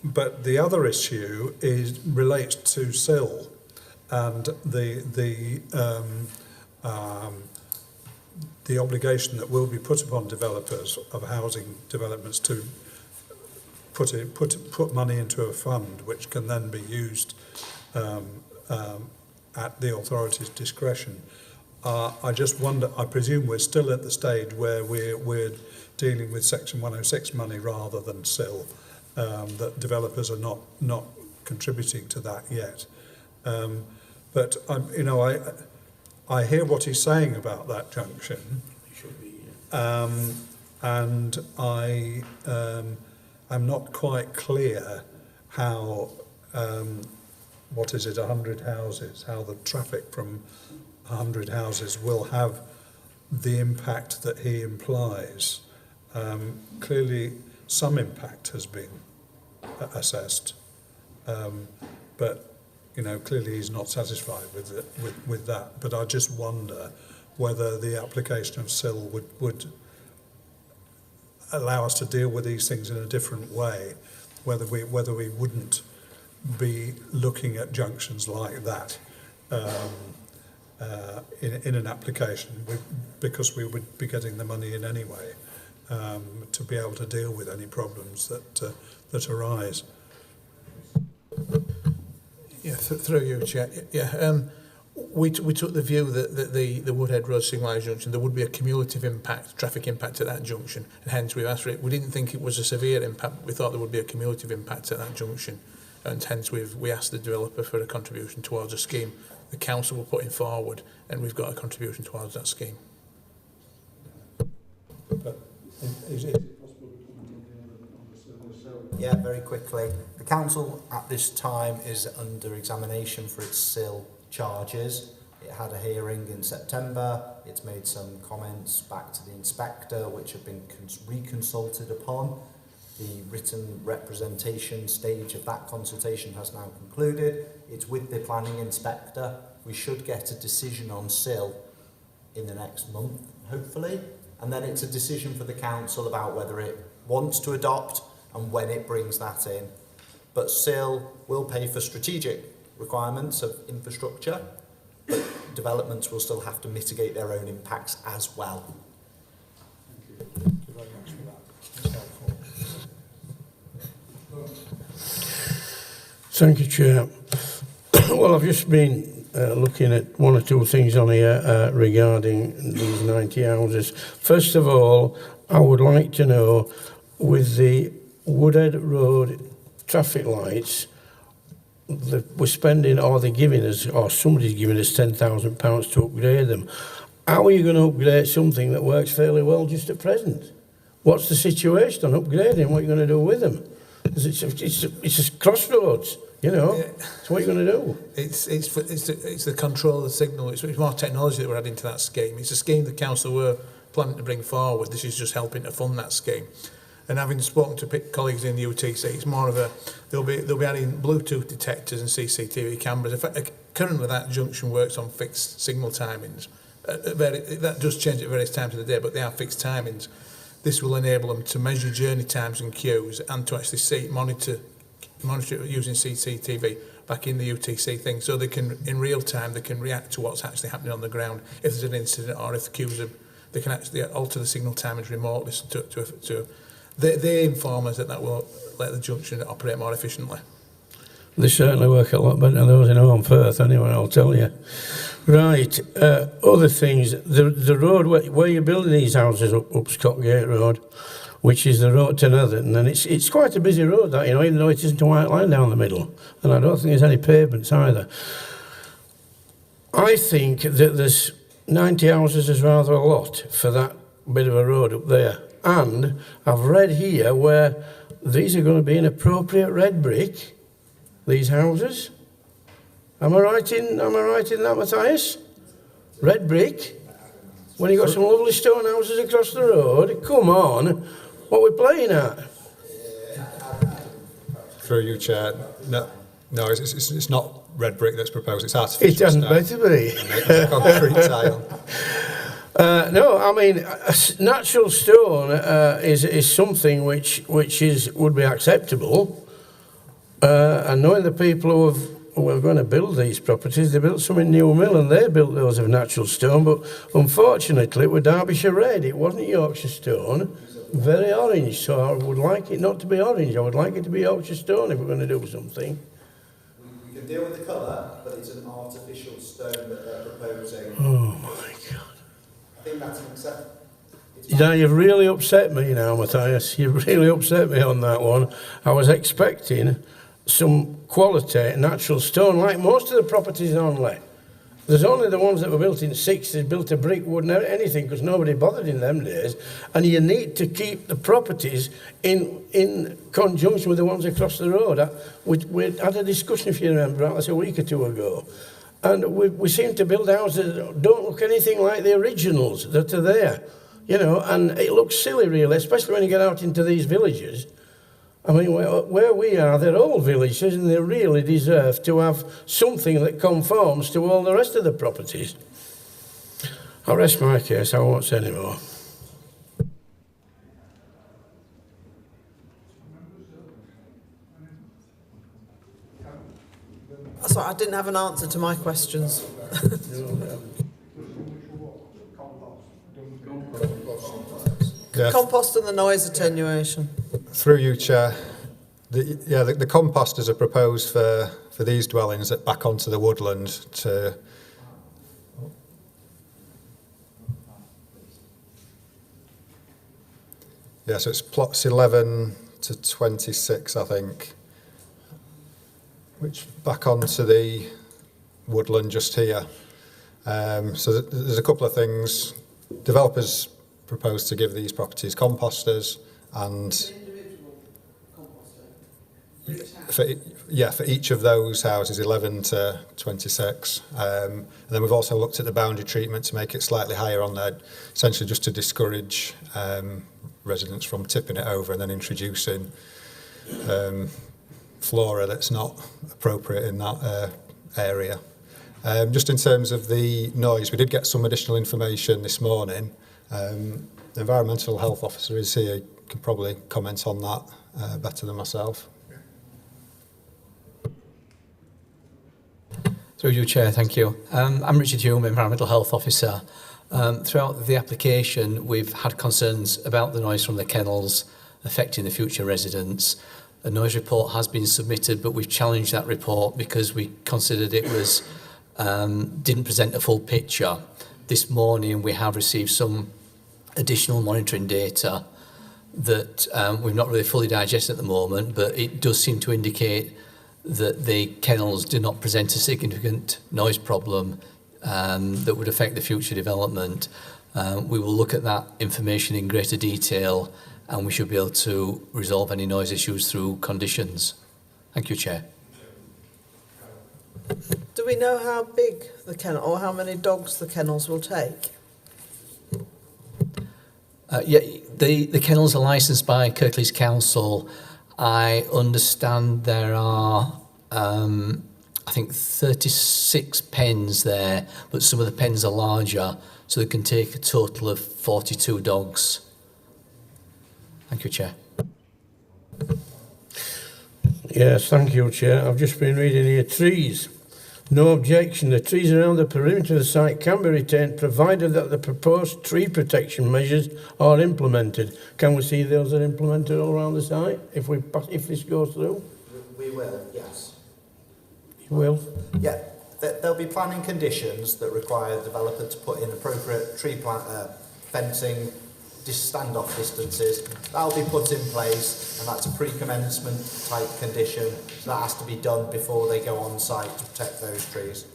But the other issue relates to SIL and the obligation that will be put upon developers of housing developments to put money into a fund which can then be used at the authority's discretion. I just wonder, I presume we're still at the stage where we're dealing with Section 106 money rather than SIL, that developers are not contributing to that yet. But I hear what he's saying about that junction, and I am not quite clear how 100 houses, how the traffic from 100 houses will have the impact that he implies. Clearly, some impact has been assessed, but clearly he's not satisfied with that. But I just wonder whether the application of SIL would allow us to deal with these things in a different way, whether we wouldn't be looking at junctions like that in an application, because we would be getting the money in anyway, to be able to deal with any problems that arise. Yeah, through you, Chair. Yeah, we took the view that the Woodhead Road signalised junction, there would be a cumulative impact, traffic impact at that junction, and hence we've asked for it. We didn't think it was a severe impact, but we thought there would be a cumulative impact at that junction, and hence we asked the developer for a contribution towards a scheme the council were putting forward, and we've got a contribution towards that scheme. But is it possible to Yeah, very quickly. The council at this time is under examination for its SIL charges. It had a hearing in September. It's made some comments back to the inspector, which have been reconsulted upon. The written representation stage of that consultation has now concluded. It's with the planning inspector. We should get a decision on SIL in the next month, hopefully. And then it's a decision for the council about whether it wants to adopt and when it brings that in. But SIL will pay for strategic requirements of infrastructure, but developments will still have to mitigate their own impacts as well. Thank you very much for that. That's helpful. Thank you, Chair. Well, I've just been looking at one or two things on here regarding these 90 houses. First of all, I would like to know, with the Woodhead Road traffic lights, we're spending, or they're giving us, or somebody's giving us £10,000 to upgrade them. How are you going to upgrade something that works fairly well just at present? What's the situation on upgrading? What are you going to do with them? It's a crossroads, you know. Yeah. So what are you going to do? It's the control of the signal. It's more technology that we're adding to that scheme. It's a scheme the council were planning to bring forward. This is just helping to fund that scheme. And having spoken to colleagues in the UTC, it's more of a they'll be adding Bluetooth detectors and CCTV cameras. In fact, currently that junction works on fixed signal timings. That does change at various times of the day, but they are fixed timings. This will enable them to measure journey times and queues, and to actually monitor it using CCTV back in the UTC thing, so they can, in real time, they can react to what's actually happening on the ground. If there's an incident or if the queues are, they can actually alter the signal timings remotely to they inform us that will let the junction operate more efficiently. They certainly work a lot better than those in Home Firth, anyway, I'll tell you. Right, other things, the road where you're building these houses up Scottgate Road, which is the road to Netherton, and it's quite a busy road, that, you know, even though it isn't a white line down the middle, and I don't think there's any pavements either. I think that there's 90 houses is rather a lot for that bit of a road up there. And I've read here where these are going to be an appropriate red brick, these houses. Am I right in that, Matthias? Red brick? When you got some lovely stone houses across the road? Come on, what we're playing at? Through you, Chair. No, it's not red brick that's proposed, it's artificial. It hasn't better be. Concrete tile. No, I mean, natural stone is something which would be acceptable. And knowing the people who are going to build these properties, they built some in New Mill and they built those of natural stone, but unfortunately it was Derbyshire Red, it wasn't Yorkshire stone, very orange, so I would like it not to be orange, I would like it to be Yorkshire stone if we're going to do something. We can deal with the colour, but it's an artificial stone that they're proposing. Oh my God. I think that's an accept. Now you've really upset me now, Matthias, you've really upset me on that one. I was expecting some quality natural stone like most of the properties on let. There's only the ones that were built in the 60s, built of brick, wood and anything, because nobody bothered in them days. And you need to keep the properties in conjunction with the ones across the road. We had a discussion, if you remember, that's a week or two ago. And we seem to build houses that don't look anything like the originals that are there. You know, and it looks silly really, especially when you get out into these villages. I mean, where we are, they're all villages and they really deserve to have something that conforms to all the rest of the properties. I'll rest my case, I won't say any more. Sorry, I didn't have an answer to my questions. Compost and the noise attenuation. Through you, Chair. The composters are proposed for these dwellings at back onto the woodland to... Yeah, so it's plots 11 to 26, I think, which back onto the woodland just here. So there's a couple of things. Developers propose to give these properties composters and for each of those houses 11 to 26 and then we've also looked at the boundary treatment to make it slightly higher on there, essentially just to discourage residents from tipping it over and then introducing flora that's not appropriate in that area. Just in terms of the noise, we did get some additional information this morning. The Environmental Health Officer is here, he can probably comment on that better than myself. Through you, Chair, thank you. I'm Richard Hume, Environmental Health Officer. Throughout the application, we've had concerns about the noise from the kennels affecting the future residents. A noise report has been submitted, but we've challenged that report because we considered it was didn't present a full picture. This morning, we have received some additional monitoring data that we've not really fully digested at the moment, but it does seem to indicate that the kennels do not present a significant noise problem that would affect the future development. We will look at that information in greater detail and we should be able to resolve any noise issues through conditions. Thank you, Chair. Do we know how big the kennel or how many dogs the kennels will take? Yeah, the kennels are licensed by Kirklees Council. I understand there are, I think, 36 pens there, but some of the pens are larger, so they can take a total of 42 dogs. Thank you, Chair. Yes, thank you, Chair. I've just been reading here, trees. No objection. The trees around the perimeter of the site can be retained, provided that the proposed tree protection measures are implemented. Can we see those are implemented all around the site if this goes through? We will, yes. You will? Yeah, there'll be planning conditions that require the developer to put in appropriate tree fencing, standoff distances. That'll be put in place, and that's a pre-commencement type condition. So that has to be done before they go on site to protect those trees.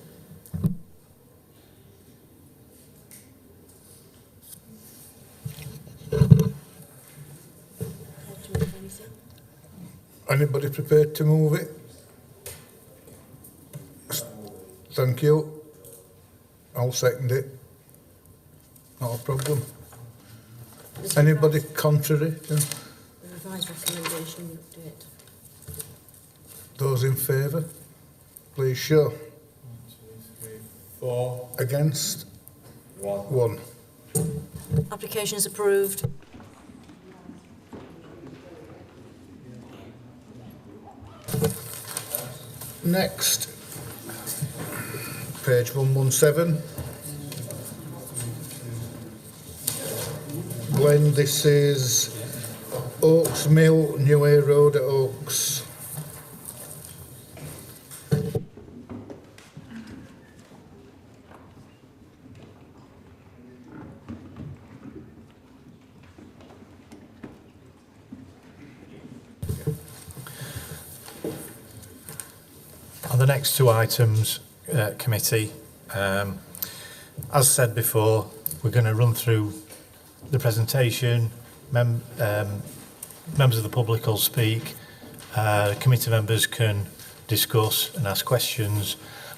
Anybody prepared to move it? Thank you. I'll second it. Not a problem. Anybody contrary? The revised recommendation update. Those in favour? Please show. 1, 2, 3, 4. Against? 1. Application is approved. Next, page 117. Glen, this is Oaks Mill, New Way Road at Oaks. On the next two items, committee, as said before, we're going to run through the presentation. Members of the public will speak. Committee members can discuss and ask questions,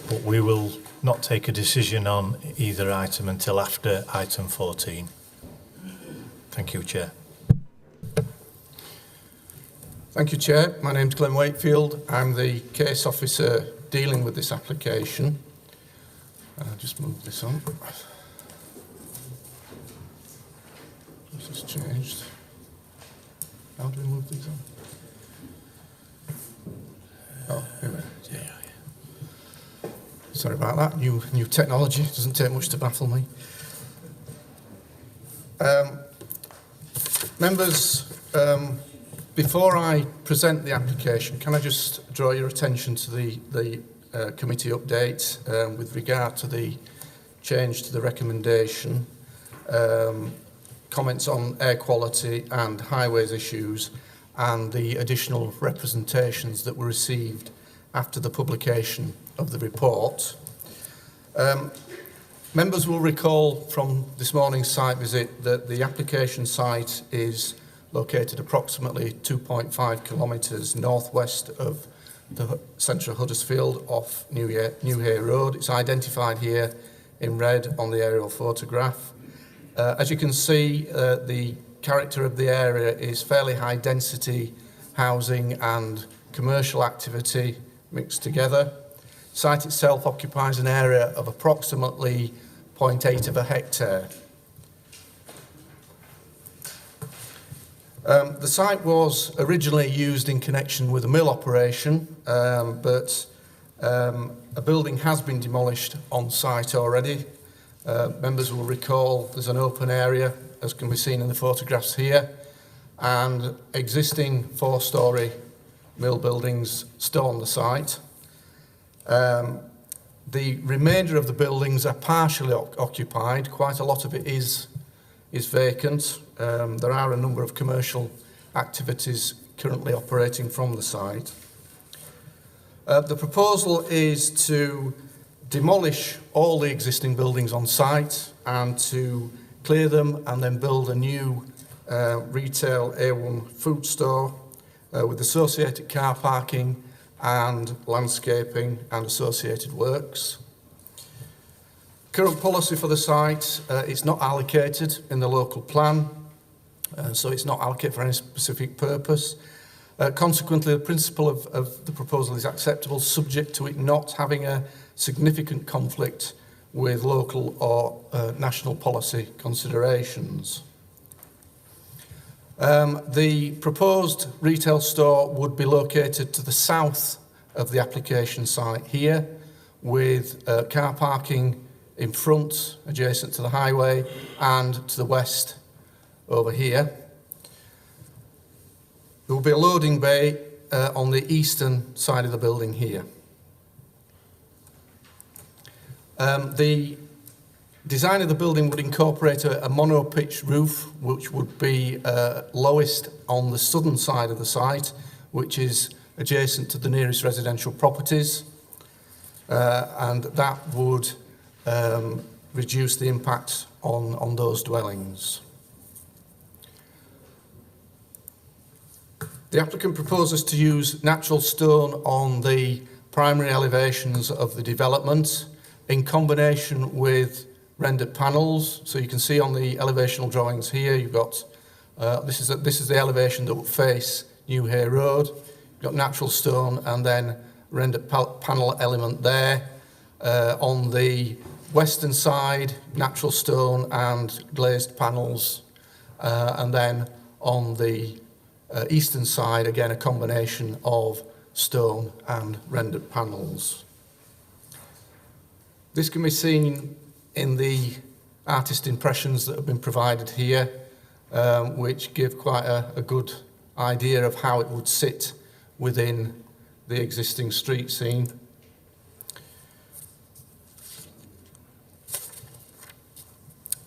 but we will not take a decision on either item until after item 14. Thank you, Chair. Thank you, Chair. My name's Glenn Wakefield. I'm the case officer dealing with this application. I'll just move this on. This has changed. How do we move these on? Oh, here we are. Yeah. Sorry about that. New technology. It doesn't take much to baffle me. Members, before I present the application, can I just draw your attention to the committee update with regard to the change to the recommendation, comments on air quality and highways issues, and the additional representations that were received after the publication of the report. Members will recall from this morning's site visit that the application site is located approximately 2.5 kilometres northwest of the centre of Huddersfield off New Hay Road. It's identified here in red on the aerial photograph. As you can see, the character of the area is fairly high density housing and commercial activity mixed together. The site itself occupies an area of approximately 0.8 of a hectare. The site was originally used in connection with a mill operation, but a building has been demolished on site already. Members will recall there's an open area, as can be seen in the photographs here, and existing 4-storey mill buildings still on the site. The remainder of the buildings are partially occupied. Quite a lot of it is vacant. There are a number of commercial activities currently operating from the site. The proposal is to demolish all the existing buildings on site and to clear them and then build a new retail A1 food store with associated car parking and landscaping and associated works. Current policy for the site, it's not allocated in the local plan, so it's not allocated for any specific purpose. Consequently, the principle of the proposal is acceptable, subject to it not having a significant conflict with local or national policy considerations. The proposed retail store would be located to the south of the application site here, with car parking in front, adjacent to the highway, and to the west over here. There will be a loading bay on the eastern side of the building here. The design of the building would incorporate a mono-pitch roof, which would be lowest on the southern side of the site, which is adjacent to the nearest residential properties, and that would reduce the impact on those dwellings. The applicant proposes to use natural stone on the primary elevations of the development in combination with rendered panels. So you can see on the elevational drawings here, you've got, this is the elevation that will face New Hay Road. You've got natural stone and then rendered panel element there. On the western side, natural stone and glazed panels, and then on the eastern side, again, a combination of stone and rendered panels. This can be seen in the artist impressions that have been provided here, which give quite a good idea of how it would sit within the existing street scene.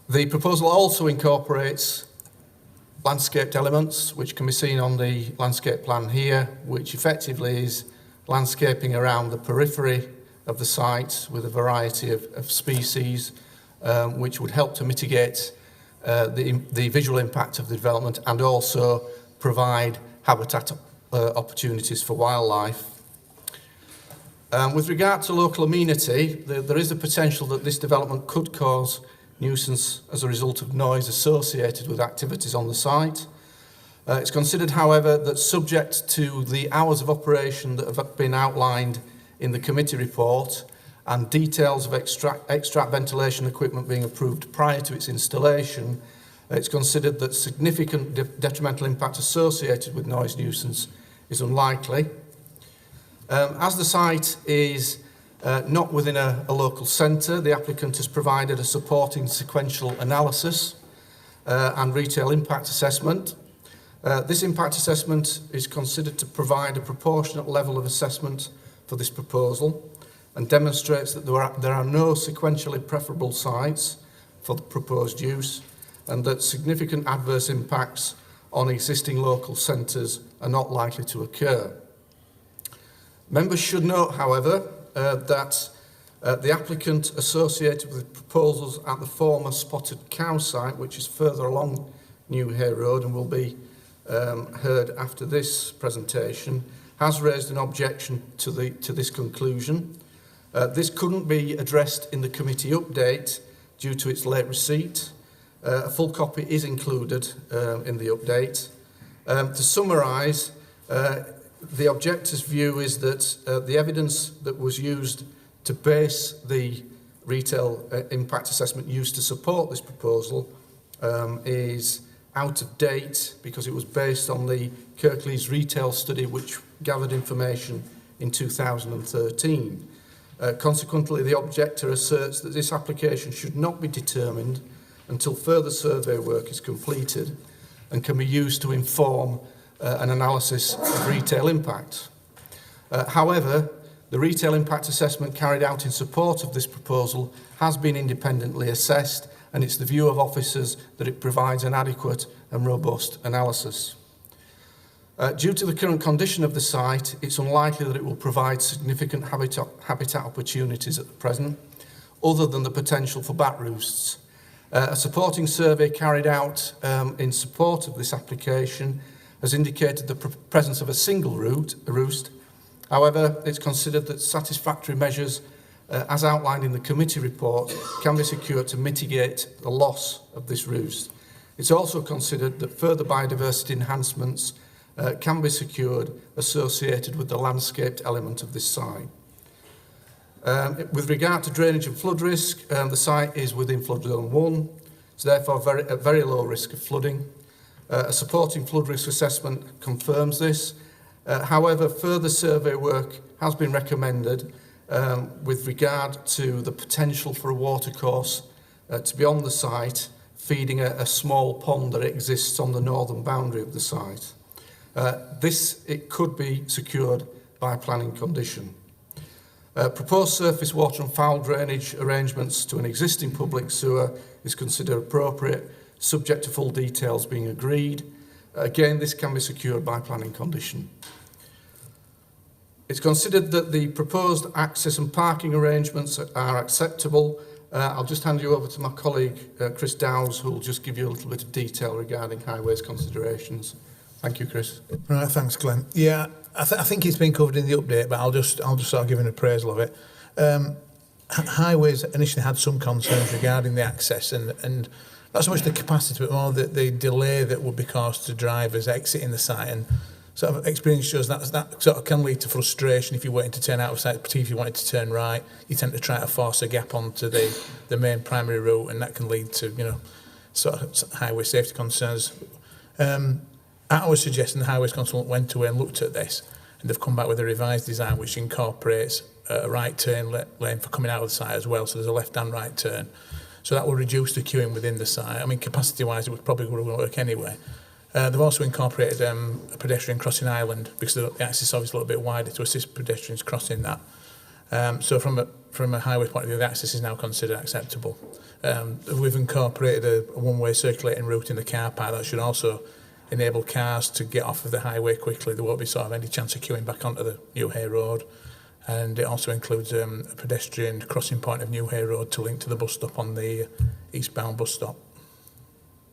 The proposal also incorporates landscaped elements, which can be seen on the landscape plan here, which effectively is landscaping around the periphery of the site with a variety of species, which would help to mitigate the visual impact of the development and also provide habitat opportunities for wildlife. With regard to local amenity, there is the potential that this development could cause nuisance as a result of noise associated with activities on the site. It's considered, however, that subject to the hours of operation that have been outlined in the committee report and details of extract ventilation equipment being approved prior to its installation, it's considered that significant detrimental impact associated with noise nuisance is unlikely. As the site is not within a local centre, the applicant has provided a supporting sequential analysis and retail impact assessment. This impact assessment is considered to provide a proportionate level of assessment for this proposal and demonstrates that there are no sequentially preferable sites for the proposed use and that significant adverse impacts on existing local centres are not likely to occur. Members should note, however, that the applicant associated with proposals at the former Spotted Cow site, which is further along New Hay Road and will be heard after this presentation, has raised an objection to this conclusion. This couldn't be addressed in the committee update due to its late receipt. A full copy is included in the update. To summarise, the objector's view is that the evidence that was used to base the retail impact assessment used to support this proposal is out of date because it was based on the Kirklees retail study which gathered information in 2013. Consequently, the objector asserts that this application should not be determined until further survey work is completed and can be used to inform an analysis of retail impact. However, the retail impact assessment carried out in support of this proposal has been independently assessed, and it's the view of officers that it provides an adequate and robust analysis. Due to the current condition of the site, it's unlikely that it will provide significant habitat opportunities at the present, other than the potential for bat roosts. A supporting survey carried out in support of this application has indicated the presence of a single roost. However, it's considered that satisfactory measures, as outlined in the committee report, can be secured to mitigate the loss of this roost. It's also considered that further biodiversity enhancements can be secured associated with the landscaped element of this site. With regard to drainage and flood risk, the site is within flood zone 1, so therefore at very low risk of flooding. A supporting flood risk assessment confirms this. However, further survey work has been recommended with regard to the potential for a watercourse to be on the site, feeding a small pond that exists on the northern boundary of the site. It could be secured by planning condition. Proposed surface water and foul drainage arrangements to an existing public sewer is considered appropriate, subject to full details being agreed. Again, this can be secured by planning condition. It's considered that the proposed access and parking arrangements are acceptable. I'll just hand you over to my colleague, Chris Dowes, who will just give you a little bit of detail regarding highways considerations. Thank you, Chris. Right, thanks, Glenn. Yeah, I think it's been covered in the update, but I'll just sort of give an appraisal of it. Highways initially had some concerns regarding the access and not so much the capacity, but more the delay that would be caused to drivers exiting the site. And sort of experience shows that sort of can lead to frustration if you're waiting to turn out of sight, particularly if you wanted to turn right. You tend to try to force a gap onto the main primary route, and that can lead to, you know, sort of highway safety concerns. I was suggesting the highways consultant went away and looked at this, and they've come back with a revised design which incorporates a right turn lane for coming out of the site as well, so there's a left and right turn. So that will reduce the queuing within the site. I mean, capacity-wise, it would probably work anyway. They've also incorporated a pedestrian crossing island because the access is obviously a little bit wider to assist pedestrians crossing that. So from a highway point of view, the access is now considered acceptable. We've incorporated a one-way circulating route in the car park that should also enable cars to get off of the highway quickly. There won't be sort of any chance of queuing back onto the New Hay Road. And it also includes a pedestrian crossing point of New Hay Road to link to the bus stop on the eastbound bus stop.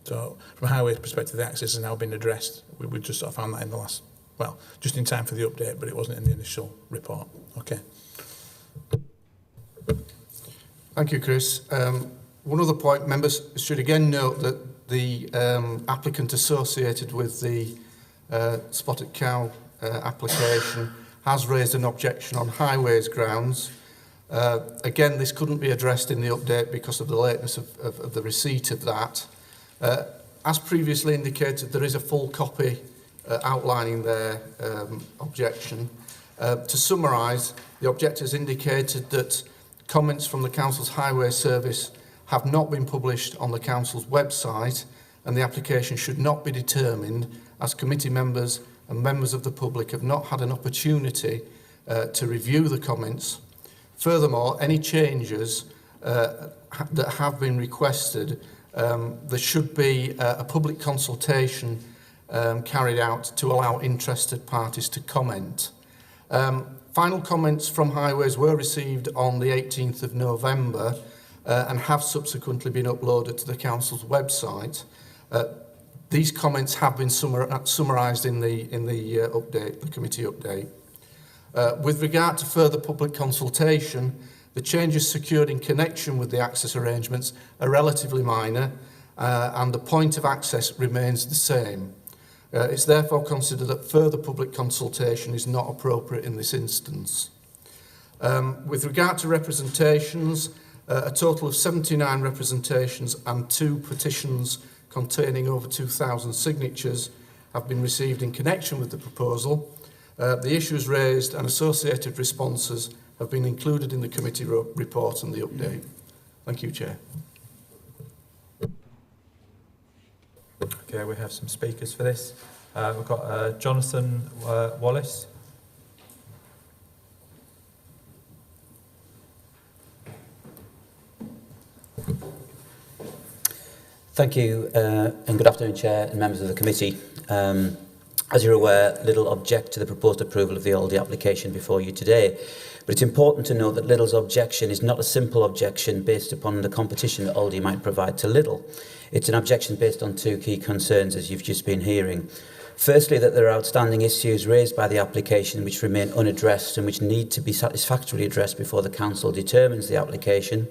So from a highway perspective, the access has now been addressed. We just sort of found that in the last, well, just in time for the update, but it wasn't in the initial report. Okay. Thank you, Chris. One other point, members should again note that the applicant associated with the Spotted Cow application has raised an objection on highways grounds. Again, this couldn't be addressed in the update because of the lateness of the receipt of that. As previously indicated, there is a full copy outlining their objection. To summarise, the objectors indicated that comments from the Council's Highway Service have not been published on the Council's website, and the application should not be determined as committee members and members of the public have not had an opportunity to review the comments. Furthermore, any changes that have been requested, there should be a public consultation carried out to allow interested parties to comment. Final comments from Highways were received on the 18th of November and have subsequently been uploaded to the Council's website. These comments have been summarised in the update, the committee update. With regard to further public consultation, the changes secured in connection with the access arrangements are relatively minor, and the point of access remains the same. It's therefore considered that further public consultation is not appropriate in this instance. With regard to representations, a total of 79 representations and 2 petitions containing over 2,000 signatures have been received in connection with the proposal. The issues raised and associated responses have been included in the committee report and the update. Thank you, Chair. Okay, we have some speakers for this. We've got Jonathan Wallace. Thank you, and good afternoon, Chair and members of the committee. As you're aware, Lidl object to the proposed approval of the Aldi application before you today. But it's important to note that Lidl's objection is not a simple objection based upon the competition that Aldi might provide to Lidl. It's an objection based on 2 key concerns, as you've just been hearing. Firstly, that there are outstanding issues raised by the application which remain unaddressed and which need to be satisfactorily addressed before the Council determines the application.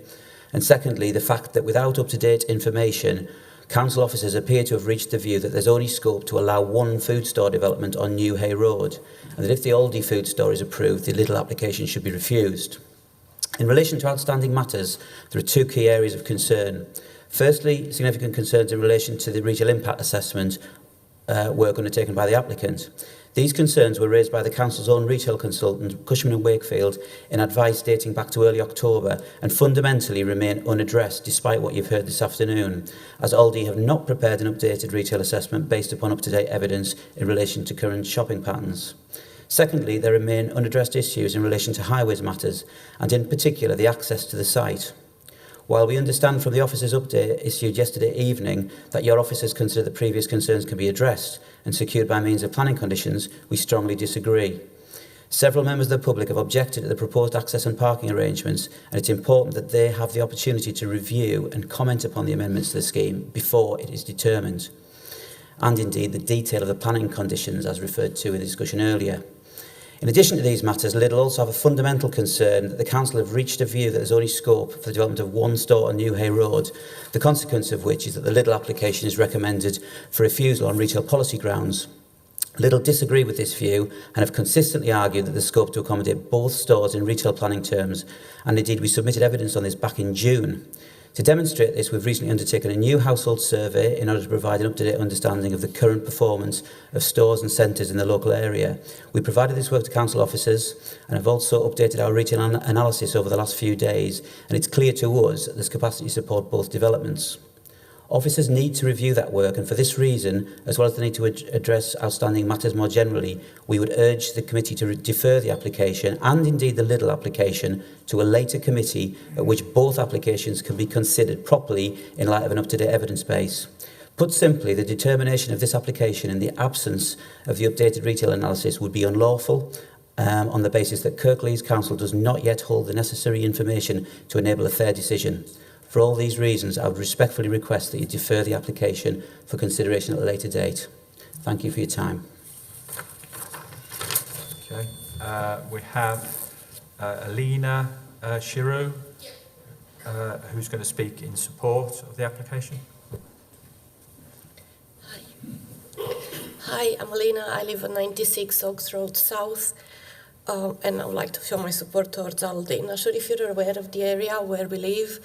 And secondly, the fact that without up-to-date information, Council officers appear to have reached the view that there's only scope to allow 1 food store development on New Hay Road, and that if the Aldi food store is approved, the Lidl application should be refused. In relation to outstanding matters, there are 2 key areas of concern. Firstly, significant concerns in relation to the retail impact assessment work undertaken by the applicant. These concerns were raised by the Council's own retail consultant, Cushman & Wakefield, in advice dating back to early October, and fundamentally remain unaddressed despite what you've heard this afternoon, as Aldi have not prepared an updated retail assessment based upon up-to-date evidence in relation to current shopping patterns. Secondly, there remain unaddressed issues in relation to highways matters, and in particular the access to the site. While we understand from the officer's update issued yesterday evening that your officers consider the previous concerns can be addressed and secured by means of planning conditions, we strongly disagree. Several members of the public have objected to the proposed access and parking arrangements, and it's important that they have the opportunity to review and comment upon the amendments to the scheme before it is determined, and indeed the detail of the planning conditions as referred to in the discussion earlier. In addition to these matters, Lidl also have a fundamental concern that the Council have reached a view that there's only scope for the development of 1 store on New Hay Road, the consequence of which is that the Lidl application is recommended for refusal on retail policy grounds. Lidl disagree with this view and have consistently argued that there's scope to accommodate both stores in retail planning terms, and indeed we submitted evidence on this back in June. To demonstrate this, we've recently undertaken a new household survey in order to provide an up-to-date understanding of the current performance of stores and centres in the local area. We provided this work to council officers and have also updated our retail analysis over the last few days, and it's clear to us that there's capacity to support both developments. Officers need to review that work, and for this reason, as well as the need to address outstanding matters more generally, we would urge the committee to defer the application, and indeed the Lidl application, to a later committee at which both applications can be considered properly in light of an up-to-date evidence base. Put simply, the determination of this application in the absence of the updated retail analysis would be unlawful on the basis that Kirklees Council does not yet hold the necessary information to enable a fair decision. For all these reasons, I would respectfully request that you defer the application for consideration at a later date. Thank you for your time. Okay. We have Alina Shiro, who's going to speak in support of the application. Hi, I'm Alina. I live at 96 Oaks Road South, and I would like to show my support towards Aldi. Not sure if you're aware of the area where we live.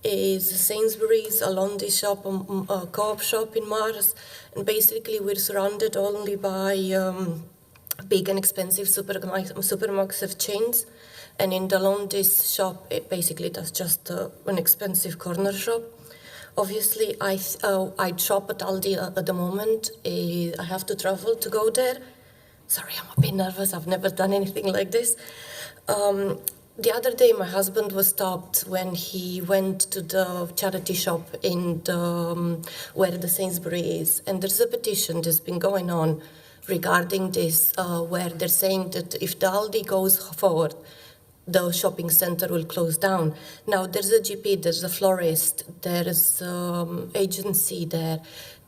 Is Sainsbury's, a Londi shop, a Co-op shop in Mars, and basically we're surrounded only by big and expensive supermarket chains, and in the Londi's shop, that's just an expensive corner shop. Obviously, I shop at Aldi at the moment. I have to travel to go there. Sorry, I'm a bit nervous. I've never done anything like this. The other day, my husband was stopped when he went to the charity shop in where the Sainsbury is. And there's a petition that's been going on regarding this, where they're saying that if the Aldi goes forward, the shopping centre will close down. Now, there's a GP, there's a florist, there's agency there.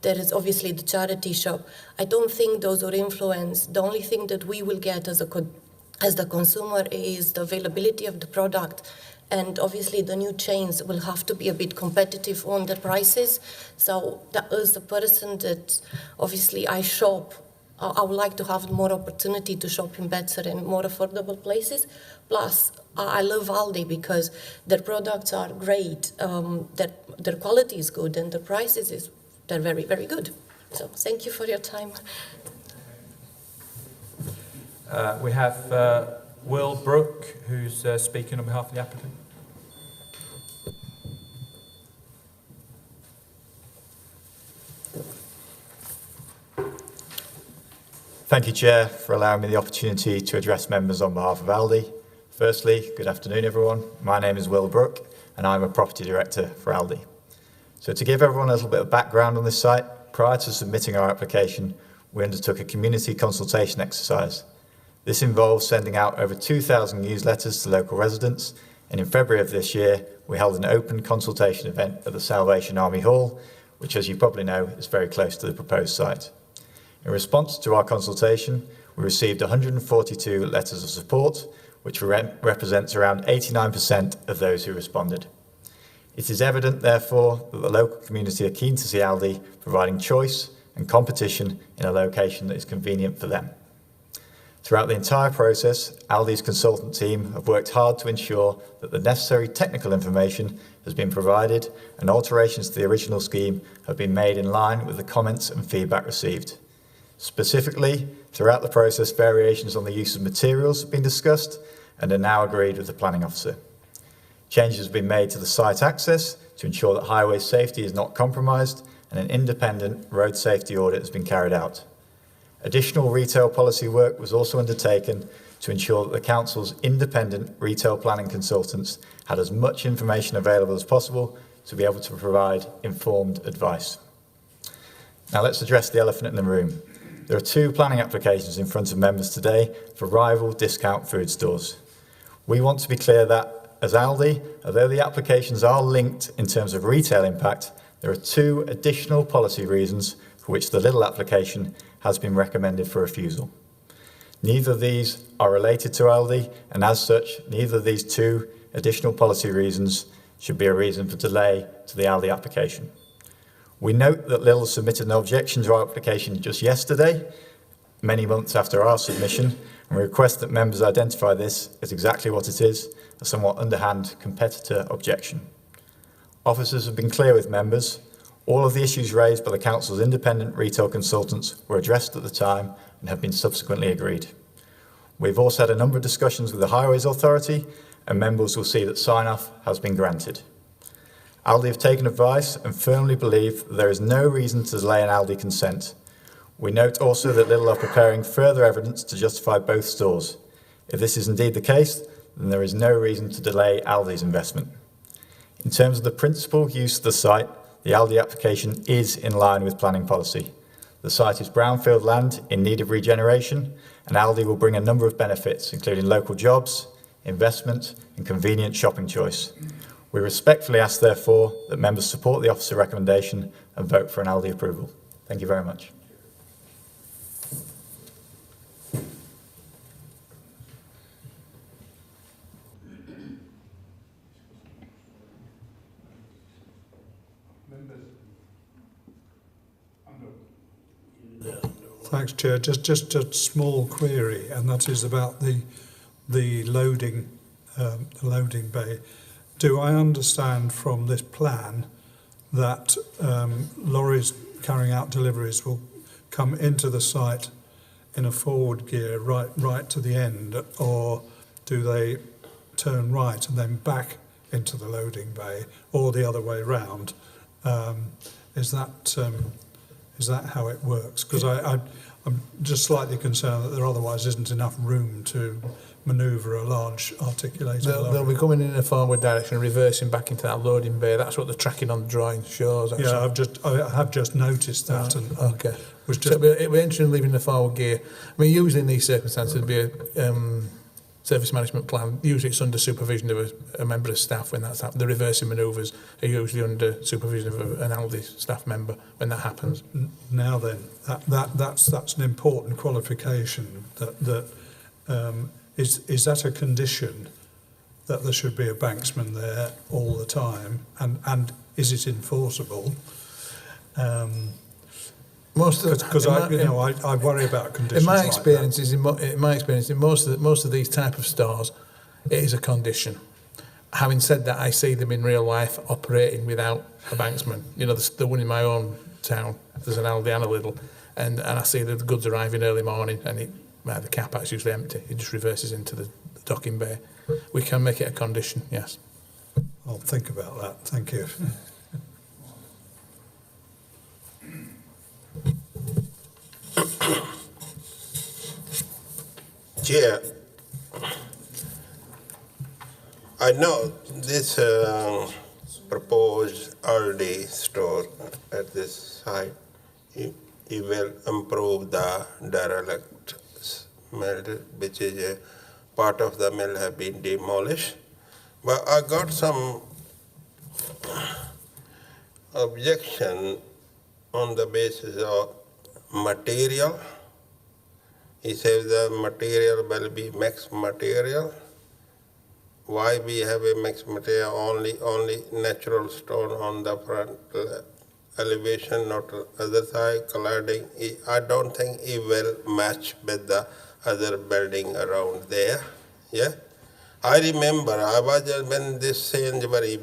There is obviously the charity shop. I don't think those are influenced. The only thing that we will get as the consumer is the availability of the product, and obviously the new chains will have to be a bit competitive on the prices. So that as a person that obviously I shop, I would like to have more opportunity to shop in better and more affordable places. Plus, I love Aldi because their products are great, their quality is good, and the prices they're very, very good. So thank you for your time. We have Will Brooke, who's speaking on behalf of the applicant. Thank you, Chair, for allowing me the opportunity to address members on behalf of Aldi. Firstly, good afternoon, everyone. My name is Will Brooke, and I'm a Property Director for Aldi. So to give everyone a little bit of background on this site, prior to submitting our application, we undertook a community consultation exercise. This involves sending out over 2,000 newsletters to local residents, and in February of this year, we held an open consultation event at the Salvation Army Hall, which, as you probably know, is very close to the proposed site. In response to our consultation, we received 142 letters of support, which represents around 89% of those who responded. It is evident, therefore, that the local community are keen to see Aldi providing choice and competition in a location that is convenient for them. Throughout the entire process, Aldi's consultant team have worked hard to ensure that the necessary technical information has been provided and alterations to the original scheme have been made in line with the comments and feedback received. Specifically, throughout the process, variations on the use of materials have been discussed and are now agreed with the planning officer. Changes have been made to the site access to ensure that highway safety is not compromised, and an independent road safety audit has been carried out. Additional retail policy work was also undertaken to ensure that the Council's independent retail planning consultants had as much information available as possible to be able to provide informed advice. Now let's address the elephant in the room. There are two planning applications in front of members today for rival discount food stores. We want to be clear that, as Aldi, although the applications are linked in terms of retail impact, there are two additional policy reasons for which the Lidl application has been recommended for refusal. Neither of these are related to Aldi, and as such, neither of these two additional policy reasons should be a reason for delay to the Aldi application. We note that Lidl submitted an objection to our application just yesterday, many months after our submission, and we request that members identify this as exactly what it is, a somewhat underhand competitor objection. Officers have been clear with members. All of the issues raised by the Council's independent retail consultants were addressed at the time and have been subsequently agreed. We've also had a number of discussions with the Highways Authority, and members will see that sign-off has been granted. Aldi have taken advice and firmly believe that there is no reason to delay an Aldi consent. We note also that Lidl are preparing further evidence to justify both stores. If this is indeed the case, then there is no reason to delay Aldi's investment. In terms of the principal use of the site, the Aldi application is in line with planning policy. The site is brownfield land in need of regeneration, and Aldi will bring a number of benefits, including local jobs, investment, and convenient shopping choice. We respectfully ask, therefore, that members support the officer recommendation and vote for an Aldi approval. Thank you very much. Thanks, Chair. Just a small query, and that is about the loading bay. Do I understand from this plan that lorries carrying out deliveries will come into the site in a forward gear right to the end, or do they turn right and then back into the loading bay, or the other way round? Is that how it works? Because I'm just slightly concerned that there otherwise isn't enough room to manoeuvre a large articulated lorry. They'll be coming in a forward direction and reversing back into that loading bay. That's what the tracking on the drawing shows. Actually. Yeah, I have just noticed that. And okay. Was just So it'll be entering and leaving the forward gear. I mean, usually in these circumstances, there'll be a service management plan. Usually it's under supervision of a member of staff when that's happened. The reversing manoeuvres are usually under supervision of an Aldi staff member when that happens. Now then, that's an important qualification. Is that a condition that there should be a banksman there all the time, and is it enforceable? Because I worry about conditions. In my like experience, that. in my experience, in most of these type of stores, it is a condition. Having said that, I see them in real life operating without a banksman. You know, the one in my own town, there's an Aldi and a Lidl, and I see the goods arriving early morning, and the car park's usually empty. It just reverses into the docking bay. We can make it a condition, yes. I'll think about that. Thank you. Chair, I know this proposed Aldi store at this site, it will improve the derelict mill, which is a part of the mill have been demolished. But I got some objection on the basis of material. He says the material will be mixed material. Why we have a mixed material, only natural stone on the front elevation, not other side cladding? I don't think it will match with the other building around there. Yeah, I remember I was when this Sainsbury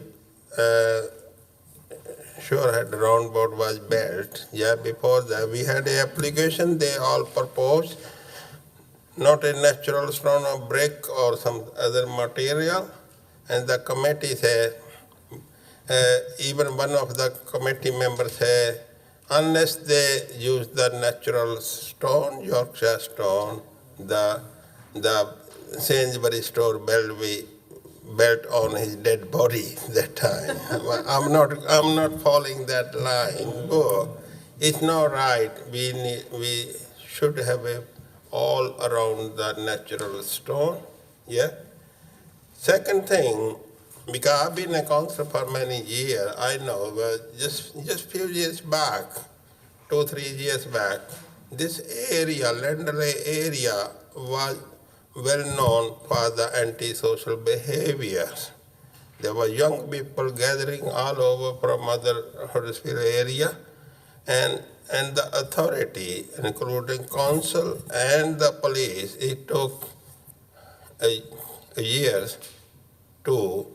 Shorehead roundabout was built. Yeah, before that we had an application. They all proposed not a natural stone or brick or some other material, and the committee said, even one of the committee members said, unless they use the natural stone, Yorkshire stone, the Sainsbury store will be built on his dead body that time. I'm not following that line. Oh, it's not right. We should have a all around the natural stone. Yeah. Second thing, because I've been a councillor for many years, I know, but just few years back, 2-3 years back, this area, Lendley area, was well known for the antisocial behaviors. There were young people gathering all over from other Huddersfield area, and and the authority, including council and the police, it took a years to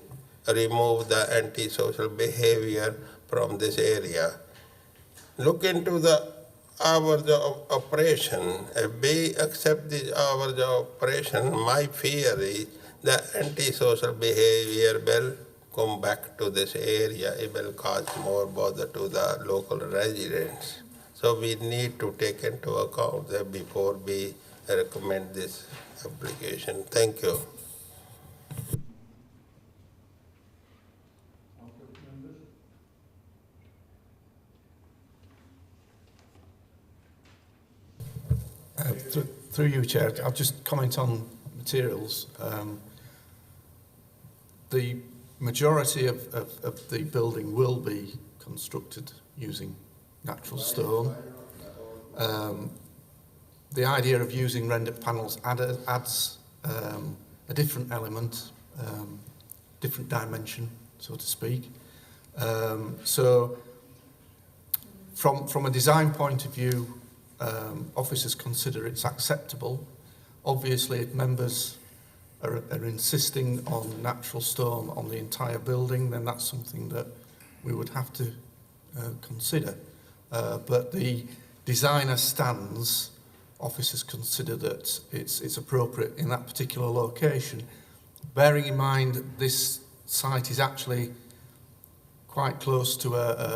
remove the antisocial behavior from this area. Look into the hours of operation. If we accept these hours of operation, my fear is the antisocial behavior will come back to this area. It will cause more bother to the local residents. So we need to take into account that before we recommend this application. Thank you. Through you, Chair, I'll just comment on materials. The majority of the building will be constructed using natural stone. The idea of using rendered panels adds a different element, different dimension, so to speak. So from a design point of view, officers consider it's acceptable. Obviously, if members are insisting on natural stone on the entire building, then that's something that we would have to consider. But the design as stands, officers consider that it's appropriate in that particular location. Bearing in mind this site is actually quite close to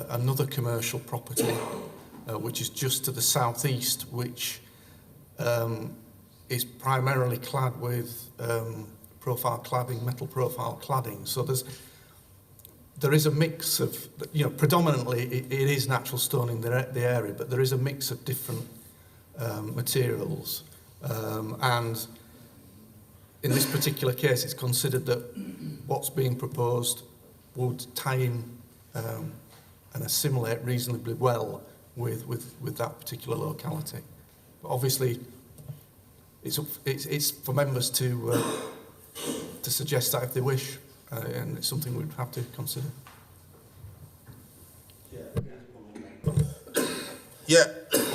another commercial property, which is just to the southeast, which is primarily clad with profile cladding, metal profile cladding. So there is a mix of, predominantly it is natural stone in the area, but there is a mix of different materials. And in this particular case, it's considered that what's being proposed would tie in and assimilate reasonably well with that particular locality. But obviously, it's for members to suggest that if they wish, and it's something we'd have to consider. Yeah,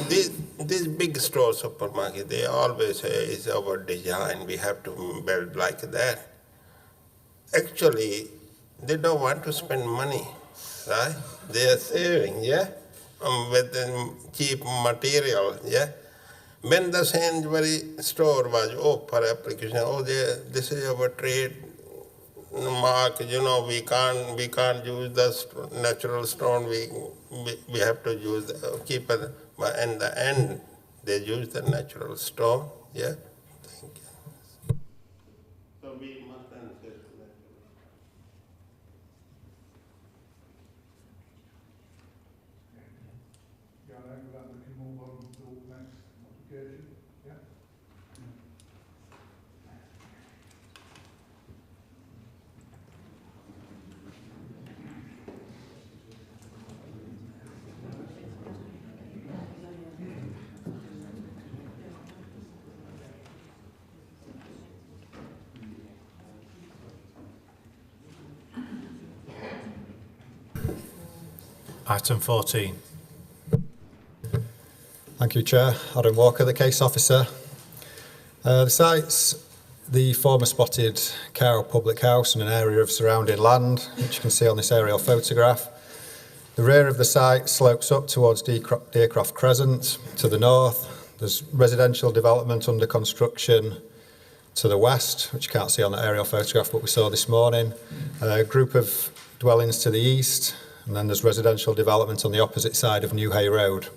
these big store supermarket, they always say it's our design, we have to build like that. Actually, they don't want to spend money, right? They are saving, yeah, with the cheap material, yeah. When the Sainsbury store was open for application, this is our trade mark, we can't use the natural stone, we have to use, keep it, but in the end, they use the natural stone, yeah. Thank you. So we must answer to that. Item 14. Thank you, Chair. Adam Walker, the case officer. The site's the former Spotted Cow public house and an area of surrounding land, which you can see on this aerial photograph. The rear of the site slopes up towards Deercroft Crescent to the north. There's residential development under construction to the west, which you can't see on the aerial photograph, but we saw this morning. A group of dwellings to the east, and then there's residential development on the opposite side of New Hay Road.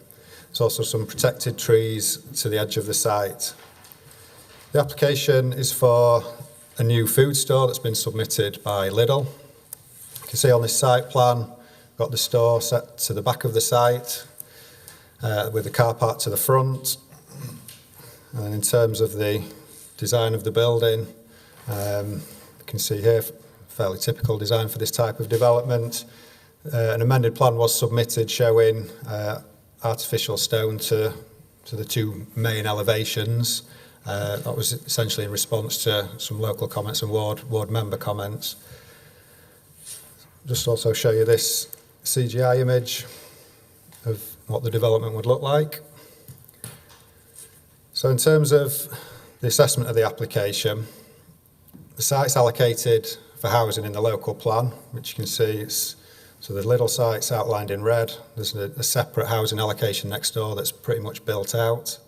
There's also some protected trees to the edge of the site. The application is for a new food store that's been submitted by Lidl. You can see on this site plan, got the store set to the back of the site with the car park to the front. And in terms of the design of the building, you can see here, fairly typical design for this type of development. An amended plan was submitted showing artificial stone to the two main elevations. That was essentially in response to some local comments and ward member comments. Just also show you this CGI image. of what the development would look like. So in terms of the assessment of the application, the site's allocated for housing in the local plan, which you can see so the Lidl site's outlined in red. There's a separate housing allocation next door that's pretty much built out.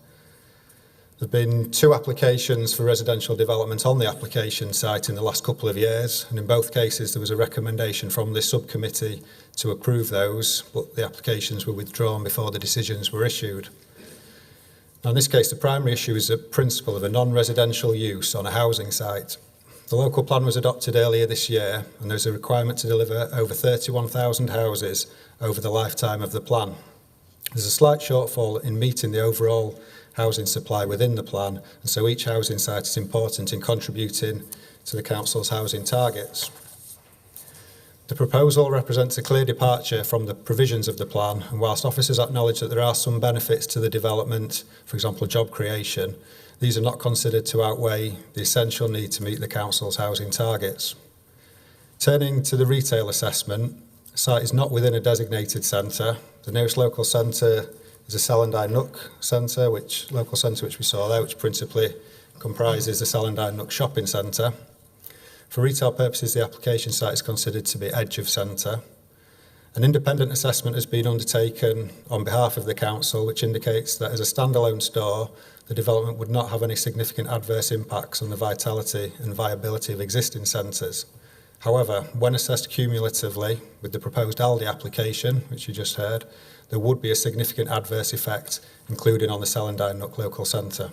There have been 2 applications for residential development on the application site in the last couple of years, and in both cases there was a recommendation from this subcommittee to approve those, but the applications were withdrawn before the decisions were issued. Now in this case, the primary issue is the principle of a non-residential use on a housing site. The local plan was adopted earlier this year, and there's a requirement to deliver over 31,000 houses over the lifetime of the plan. There's a slight shortfall in meeting the overall housing supply within the plan, and so each housing site is important in contributing to the council's housing targets. The proposal represents a clear departure from the provisions of the plan, and whilst officers acknowledge that there are some benefits to the development, for example job creation, these are not considered to outweigh the essential need to meet the council's housing targets. Turning to the retail assessment, the site is not within a designated centre. The nearest local centre is a Sallandine Nook centre, which we saw there, which principally comprises the Sallandine Nook shopping centre. For retail purposes, the application site is considered to be edge of centre. An independent assessment has been undertaken on behalf of the council, which indicates that as a standalone store, the development would not have any significant adverse impacts on the vitality and viability of existing centres. However, when assessed cumulatively with the proposed Aldi application, which you just heard, there would be a significant adverse effect, including on the Sallandine Nook local centre.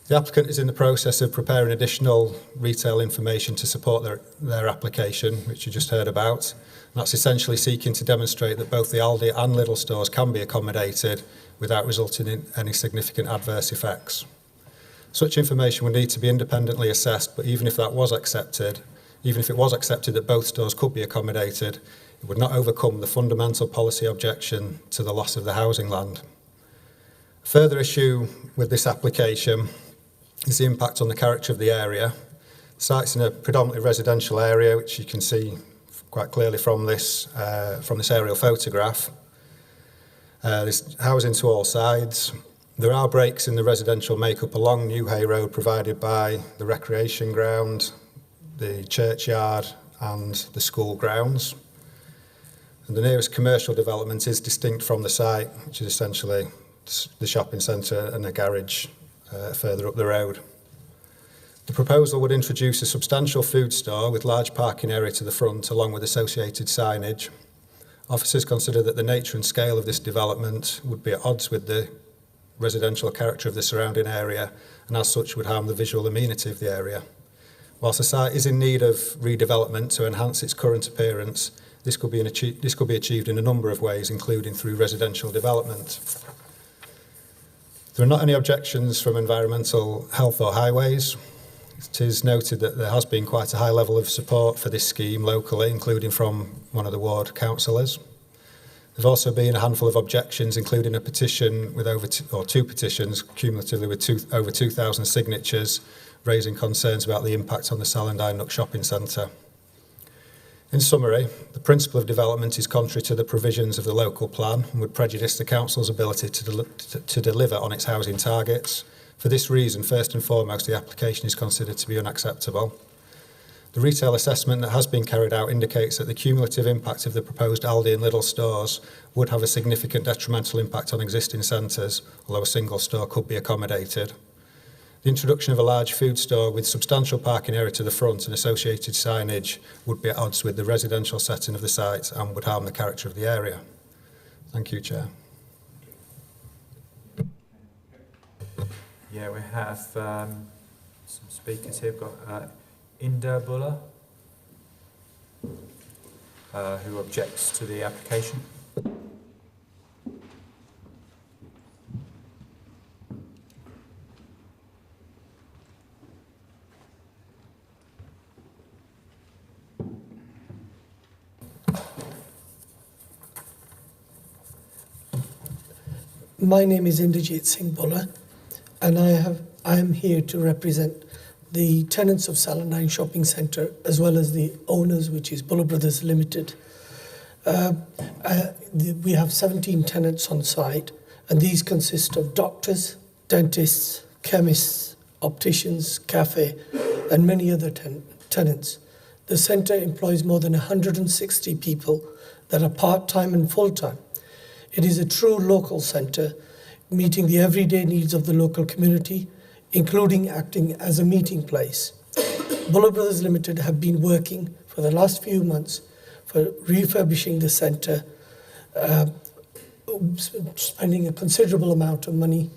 The applicant is in the process of preparing additional retail information to support their application, which you just heard about. And that's essentially seeking to demonstrate that both the Aldi and Lidl stores can be accommodated without resulting in any significant adverse effects. Such information would need to be independently assessed, but even if it was accepted that both stores could be accommodated, it would not overcome the fundamental policy objection to the loss of the housing land. A further issue with this application is the impact on the character of the area. The site's in a predominantly residential area, which you can see quite clearly from this aerial photograph. There's housing to all sides. There are breaks in the residential makeup along New Hay Road provided by the recreation ground, the churchyard and the school grounds. And the nearest commercial development is distinct from the site, which is essentially the shopping centre and a garage further up the road. The proposal would introduce a substantial food store with large parking area to the front along with associated signage. Officers consider that the nature and scale of this development would be at odds with the residential character of the surrounding area and as such would harm the visual amenity of the area. Whilst the site is in need of redevelopment to enhance its current appearance, this could be achieved in a number of ways, including through residential development. There are not any objections from Environmental Health or Highways. It is noted that there has been quite a high level of support for this scheme locally, including from one of the ward councillors. There have also been a handful of objections, including a petition with two petitions, cumulatively with over 2,000 signatures, raising concerns about the impact on the Sallandine Nook shopping centre. In summary, the principle of development is contrary to the provisions of the local plan and would prejudice the council's ability to deliver on its housing targets. For this reason, first and foremost, the application is considered to be unacceptable. The retail assessment that has been carried out indicates that the cumulative impact of the proposed Aldi and Lidl stores would have a significant detrimental impact on existing centres, although a single store could be accommodated. The introduction of a large food store with substantial parking area to the front and associated signage would be at odds with the residential setting of the site and would harm the character of the area. Thank you, Chair. Yeah, we have some speakers here. We've got Inder Buller, who objects to the application. My name is Inderjit Singh Buller, and I am here to represent the tenants of Sallandine Shopping Centre as well as the owners, which is Buller Brothers Limited. We have 17 tenants on site, and these consist of doctors, dentists, chemists, opticians, cafe, and many other tenants. The centre employs more than 160 people that are part-time and full-time. It is a true local centre, meeting the everyday needs of the local community, including acting as a meeting place. Buller Brothers Limited have been working for the last few months for refurbishing the centre, spending a considerable amount of money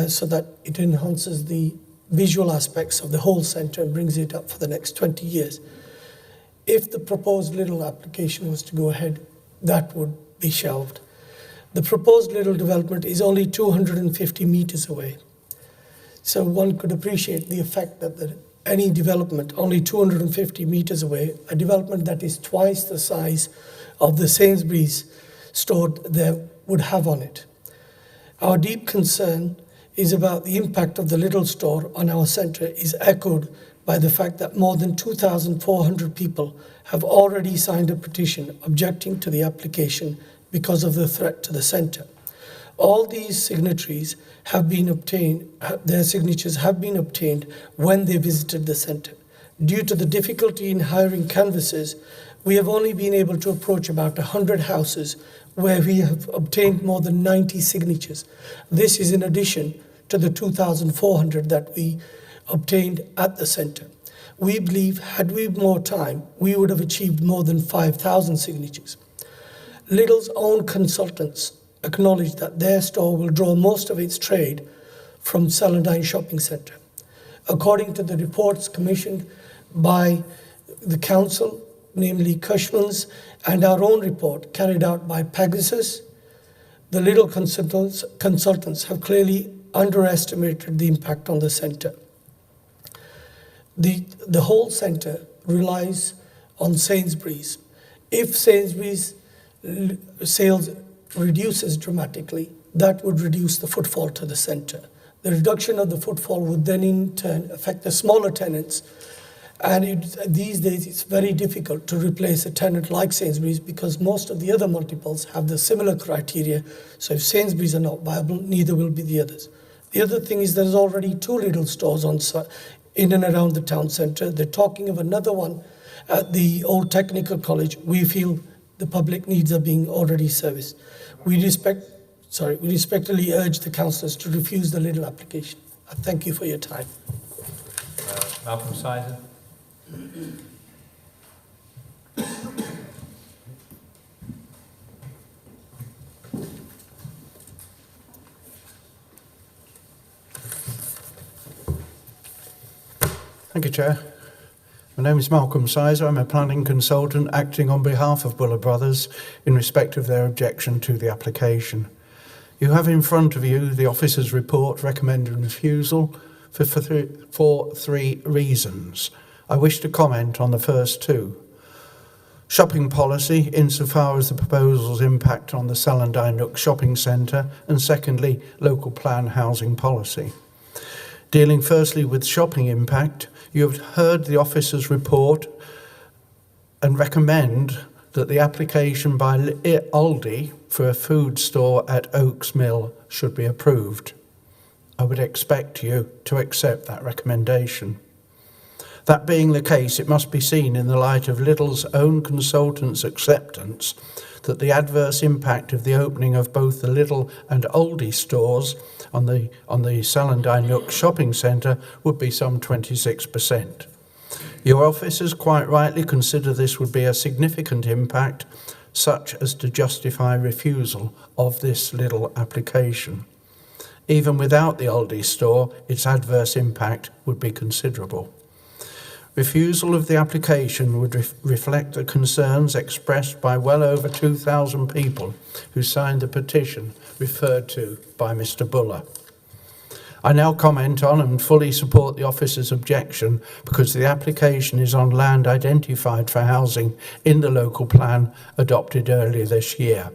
so that it enhances the visual aspects of the whole centre and brings it up for the next 20 years. If the proposed Lidl application was to go ahead, that would be shelved. The proposed Lidl development is only 250 metres away. So one could appreciate the effect that any development only 250 metres away, a development that is twice the size of the Sainsbury's store there would have on it. Our deep concern is about the impact of the Lidl store on our centre is echoed by the fact that more than 2,400 people have already signed a petition objecting to the application because of the threat to the centre. All these signatories have been obtained, their signatures have been obtained when they visited the centre. Due to the difficulty in hiring canvassers, we have only been able to approach about 100 houses where we have obtained more than 90 signatures. This is in addition to the 2,400 that we obtained at the centre. We believe had we more time, we would have achieved more than 5,000 signatures. Lidl's own consultants acknowledge that their store will draw most of its trade from Celandine Shopping Centre. According to the reports commissioned by the council, namely Cushman's, and our own report carried out by Pegasus, the Lidl consultants have clearly underestimated the impact on the centre. The whole centre relies on Sainsbury's. If Sainsbury's sales reduces dramatically, that would reduce the footfall to the centre. The reduction of the footfall would then in turn affect the smaller tenants. And these days it's very difficult to replace a tenant like Sainsbury's because most of the other multiples have the similar criteria. So if Sainsbury's are not viable, neither will be the others. The other thing is there's already 2 Lidl stores on in and around the town centre. They're talking of another one at the old technical college. We feel the public needs are being already serviced. We respectfully urge the councillors to refuse the Lidl application. I thank you for your time. Malcolm Sizer. Thank you, Chair. My name is Malcolm Sizer. I'm a planning consultant acting on behalf of Buller Brothers in respect of their objection to the application. You have in front of you the officer's report recommending refusal for 3 reasons. I wish to comment on the first 2. Shopping policy, insofar as the proposal's impact on the Celandine Nook Shopping Centre, and secondly, local plan housing policy. Dealing firstly with shopping impact, you have heard the officer's report and recommend that the application by Aldi for a food store at Oaks Mill should be approved. I would expect you to accept that recommendation. That being the case, it must be seen in the light of Lidl's own consultant's acceptance that the adverse impact of the opening of both the Lidl and Aldi stores on the Celandine Nook Shopping Centre would be some 26%. Your officers quite rightly consider this would be a significant impact, such as to justify refusal of this Lidl application. Even without the Aldi store, its adverse impact would be considerable. Refusal of the application would reflect the concerns expressed by well over 2,000 people who signed the petition referred to by Mr. Buller. I now comment on and fully support the officer's objection because the application is on land identified for housing in the local plan adopted earlier this year.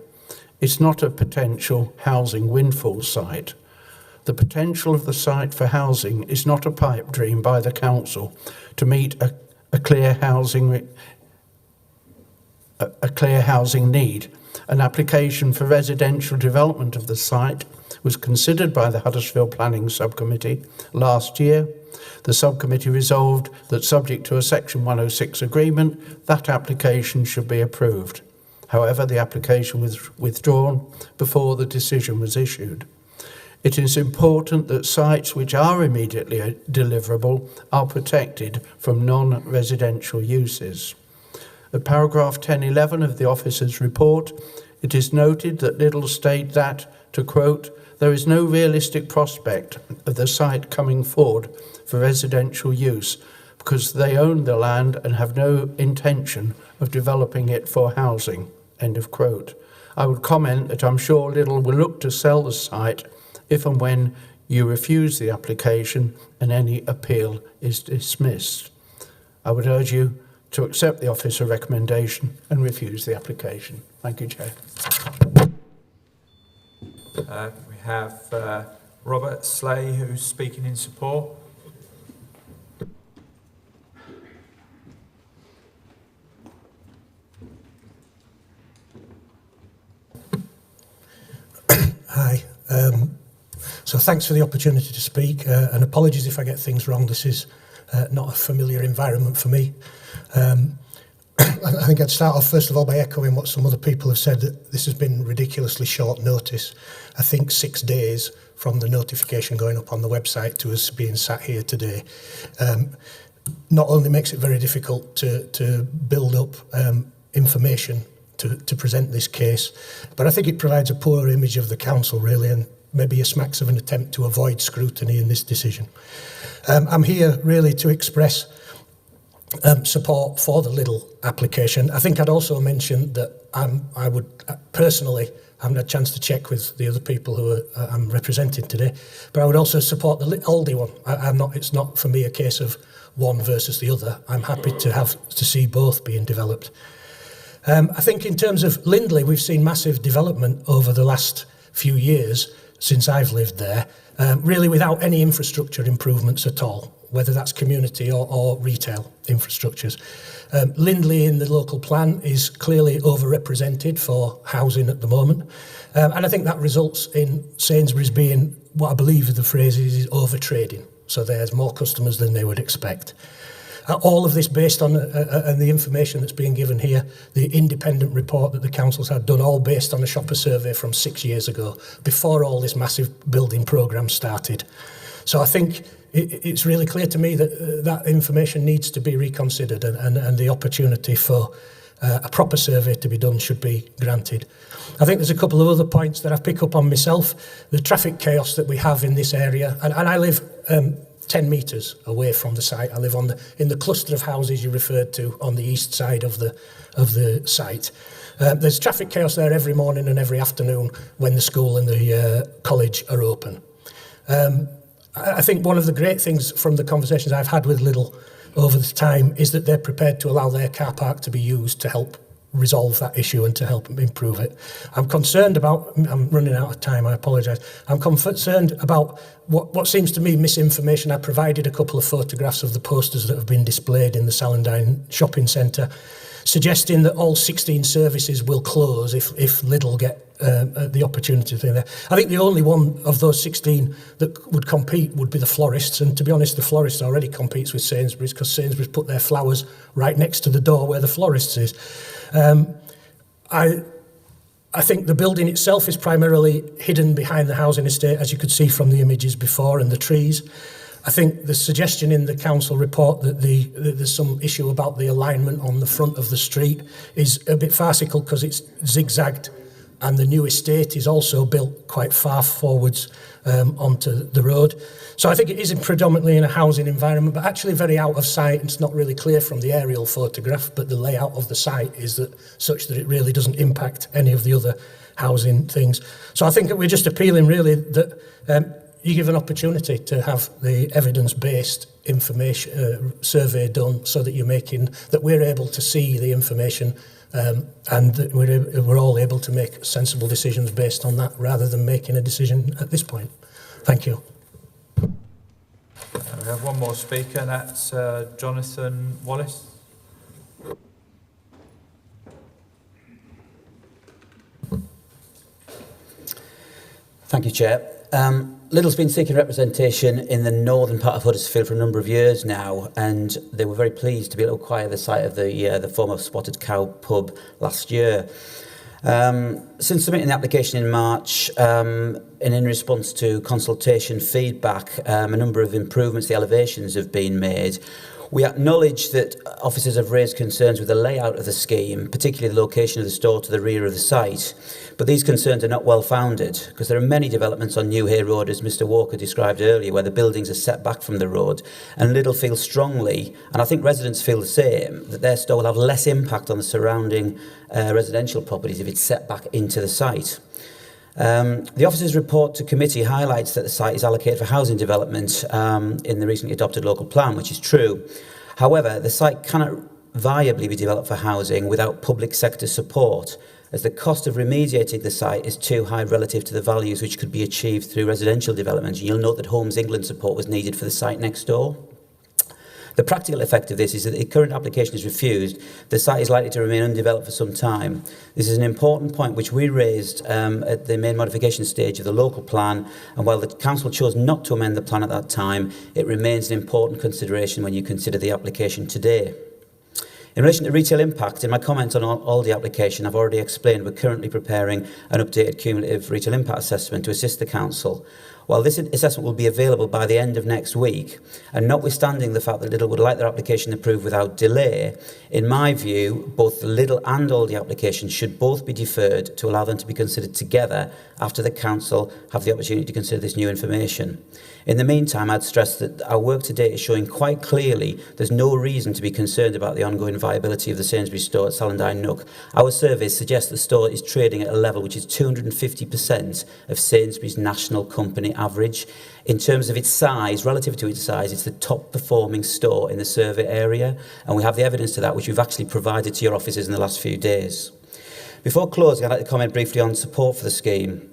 It's not a potential housing windfall site. The potential of the site for housing is not a pipe dream by the council to meet a clear housing a clear housing need. An application for residential development of the site was considered by the Huddersfield Planning Subcommittee last year. The subcommittee resolved that, subject to a Section 106 agreement, that application should be approved. However, the application was withdrawn before the decision was issued. It is important that sites which are immediately deliverable are protected from non-residential uses. At paragraph 1011 of the officer's report, it is noted that Lidl state that, to quote, "There is no realistic prospect of the site coming forward for residential use because they own the land and have no intention of developing it for housing," end of quote. I would comment that I'm sure Lidl will look to sell the site if and when you refuse the application and any appeal is dismissed. I would urge you to accept the officer recommendation and refuse the application. Thank you, Chair. We have Robert Slay, who's speaking in support. Hi. So thanks for the opportunity to speak, and apologies if I get things wrong. This is not a familiar environment for me. I think I'd start off first of all by echoing what some other people have said, that this has been ridiculously short notice. I think 6 days from the notification going up on the website to us being sat here today. Not only makes it very difficult to build up information to present this case, but I think it provides a poor image of the council really, and maybe a smacks of an attempt to avoid scrutiny in this decision. I'm here really to express support for the Lidl application. I think I'd also mention that I would personally, I haven't had a chance to check with the other people who I'm representing today, but I would also support the Aldi one. It's not for me a case of one versus the other. I'm happy to see both being developed. I think in terms of Lindley, we've seen massive development over the last few years since I've lived there, really without any infrastructure improvements at all, whether that's community or retail infrastructures. Lindley in the local plan is clearly overrepresented for housing at the moment. And I think that results in Sainsbury's being, what I believe the phrase is overtrading. So there's more customers than they would expect. All of this based on and the information that's being given here, the independent report that the council's had done, all based on a shopper survey from 6 years ago, before all this massive building programme started. So I think it's really clear to me that that information needs to be reconsidered, and the opportunity for a proper survey to be done should be granted. I think there's a couple of other points that I pick up on myself. The traffic chaos that we have in this area, and I live 10 metres away from the site. I live in the cluster of houses you referred to on the east side of the site. There's traffic chaos there every morning and every afternoon when the school and the college are open. I think one of the great things from the conversations I've had with Lidl over the time is that they're prepared to allow their car park to be used to help resolve that issue and to help improve it. I'm concerned about, I'm running out of time, I apologise. I'm concerned about what seems to me misinformation. I provided a couple of photographs of the posters that have been displayed in the Sallandine shopping centre, suggesting that all 16 services will close if Lidl get the opportunity to do that. I think the only one of those 16 that would compete would be the florists, and to be honest, the florist already competes with Sainsbury's because Sainsbury's put their flowers right next to the door where the florist is. I think the building itself is primarily hidden behind the housing estate, as you could see from the images before, and the trees. I think the suggestion in the council report that there's some issue about the alignment on the front of the street is a bit farcical because it's zigzagged, and the new estate is also built quite far forwards onto the road. So I think it is predominantly in a housing environment, but actually very out of sight. It's not really clear from the aerial photograph, but the layout of the site is such that it really doesn't impact any of the other housing things. So I think that we're just appealing really that you give an opportunity to have the evidence-based information survey done so that we're able to see the information and that we're all able to make sensible decisions based on that rather than making a decision at this point. Thank you. We have one more speaker, and that's Jonathan Wallace. Thank you, Chair. Lidl's been seeking representation in the northern part of Huddersfield for a number of years now, and they were very pleased to be able to acquire the site of the former Spotted Cow pub last year. Since submitting the application in March, and in response to consultation feedback, a number of improvements, the elevations have been made. We acknowledge that officers have raised concerns with the layout of the scheme, particularly the location of the store to the rear of the site. But these concerns are not well founded, because there are many developments on New Hay Road, as Mr Walker described earlier, where the buildings are set back from the road. And Lidl feels strongly, and I think residents feel the same, that their store will have less impact on the surrounding residential properties if it's set back into the site. The officer's report to committee highlights that the site is allocated for housing development in the recently adopted local plan, which is true. However, the site cannot viably be developed for housing without public sector support, as the cost of remediating the site is too high relative to the values which could be achieved through residential development. And you'll note that Homes England support was needed for the site next door. The practical effect of this is that if the current application is refused, the site is likely to remain undeveloped for some time. This is an important point which we raised at the main modification stage of the local plan, and while the council chose not to amend the plan at that time, it remains an important consideration when you consider the application today. In relation to retail impact, in my comments on all the application, I've already explained we're currently preparing an updated cumulative retail impact assessment to assist the council. While this assessment will be available by the end of next week, and notwithstanding the fact that Lidl would like their application approved without delay, in my view, both the Lidl and Aldi applications should both be deferred to allow them to be considered together after the council have the opportunity to consider this new information. In the meantime, I'd stress that our work to date is showing quite clearly there's no reason to be concerned about the ongoing viability of the Sainsbury's store at Sallandine Nook. Our surveys suggest the store is trading at a level which is 250% of Sainsbury's national company average. In terms of its size, relative to its size, it's the top performing store in the survey area, and we have the evidence to that, which we've actually provided to your offices in the last few days. Before closing, I'd like to comment briefly on support for the scheme.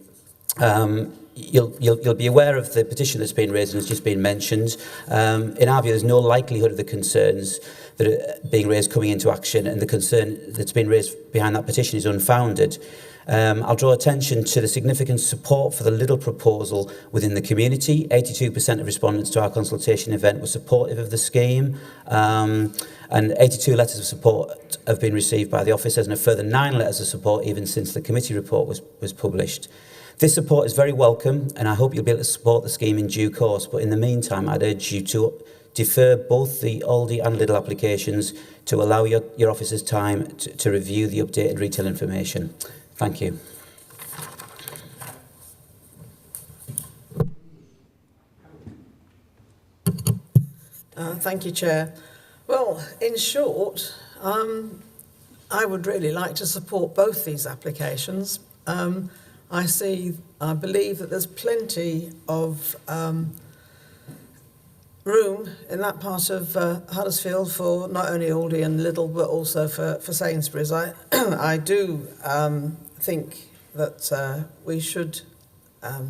You'll be aware of the petition that's been raised and has just been mentioned. In our view, there's no likelihood of the concerns that are being raised coming into action, and the concern that's been raised behind that petition is unfounded. I'll draw attention to the significant support for the Lidl proposal within the community. 82% of respondents to our consultation event were supportive of the scheme, and 82 letters of support have been received by the officers, and a further 9 letters of support even since the committee report was published. This support is very welcome, and I hope you'll be able to support the scheme in due course, but in the meantime, I'd urge you to defer both the Aldi and Lidl applications to allow your officers time to review the updated retail information. Thank you. Thank you, Chair. Well, in short, I would really like to support both these applications. I believe that there's plenty of room in that part of Huddersfield for not only Aldi and Lidl, but also for Sainsbury's. I do think that we should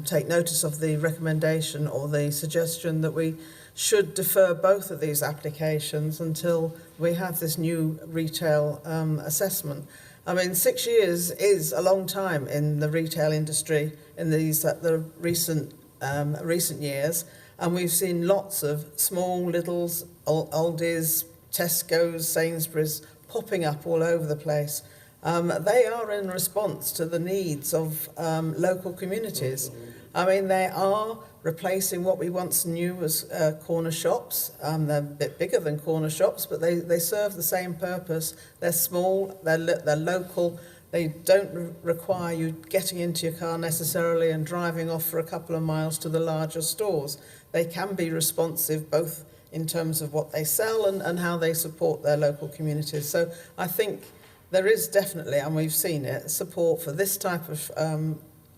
take notice of the recommendation or the suggestion that we should defer both of these applications until we have this new retail assessment. I mean, 6 years is a long time in the retail industry in the recent years, and we've seen lots of small Lidls, Aldis, Tesco's, Sainsbury's popping up all over the place. They are in response to the needs of local communities. I mean, they are replacing what we once knew as corner shops. They're a bit bigger than corner shops, but they serve the same purpose. They're small, they're local, they don't require you getting into your car necessarily and driving off for a couple of miles to the larger stores. They can be responsive both in terms of what they sell and how they support their local communities. So I think there is definitely, and we've seen it, support for this type of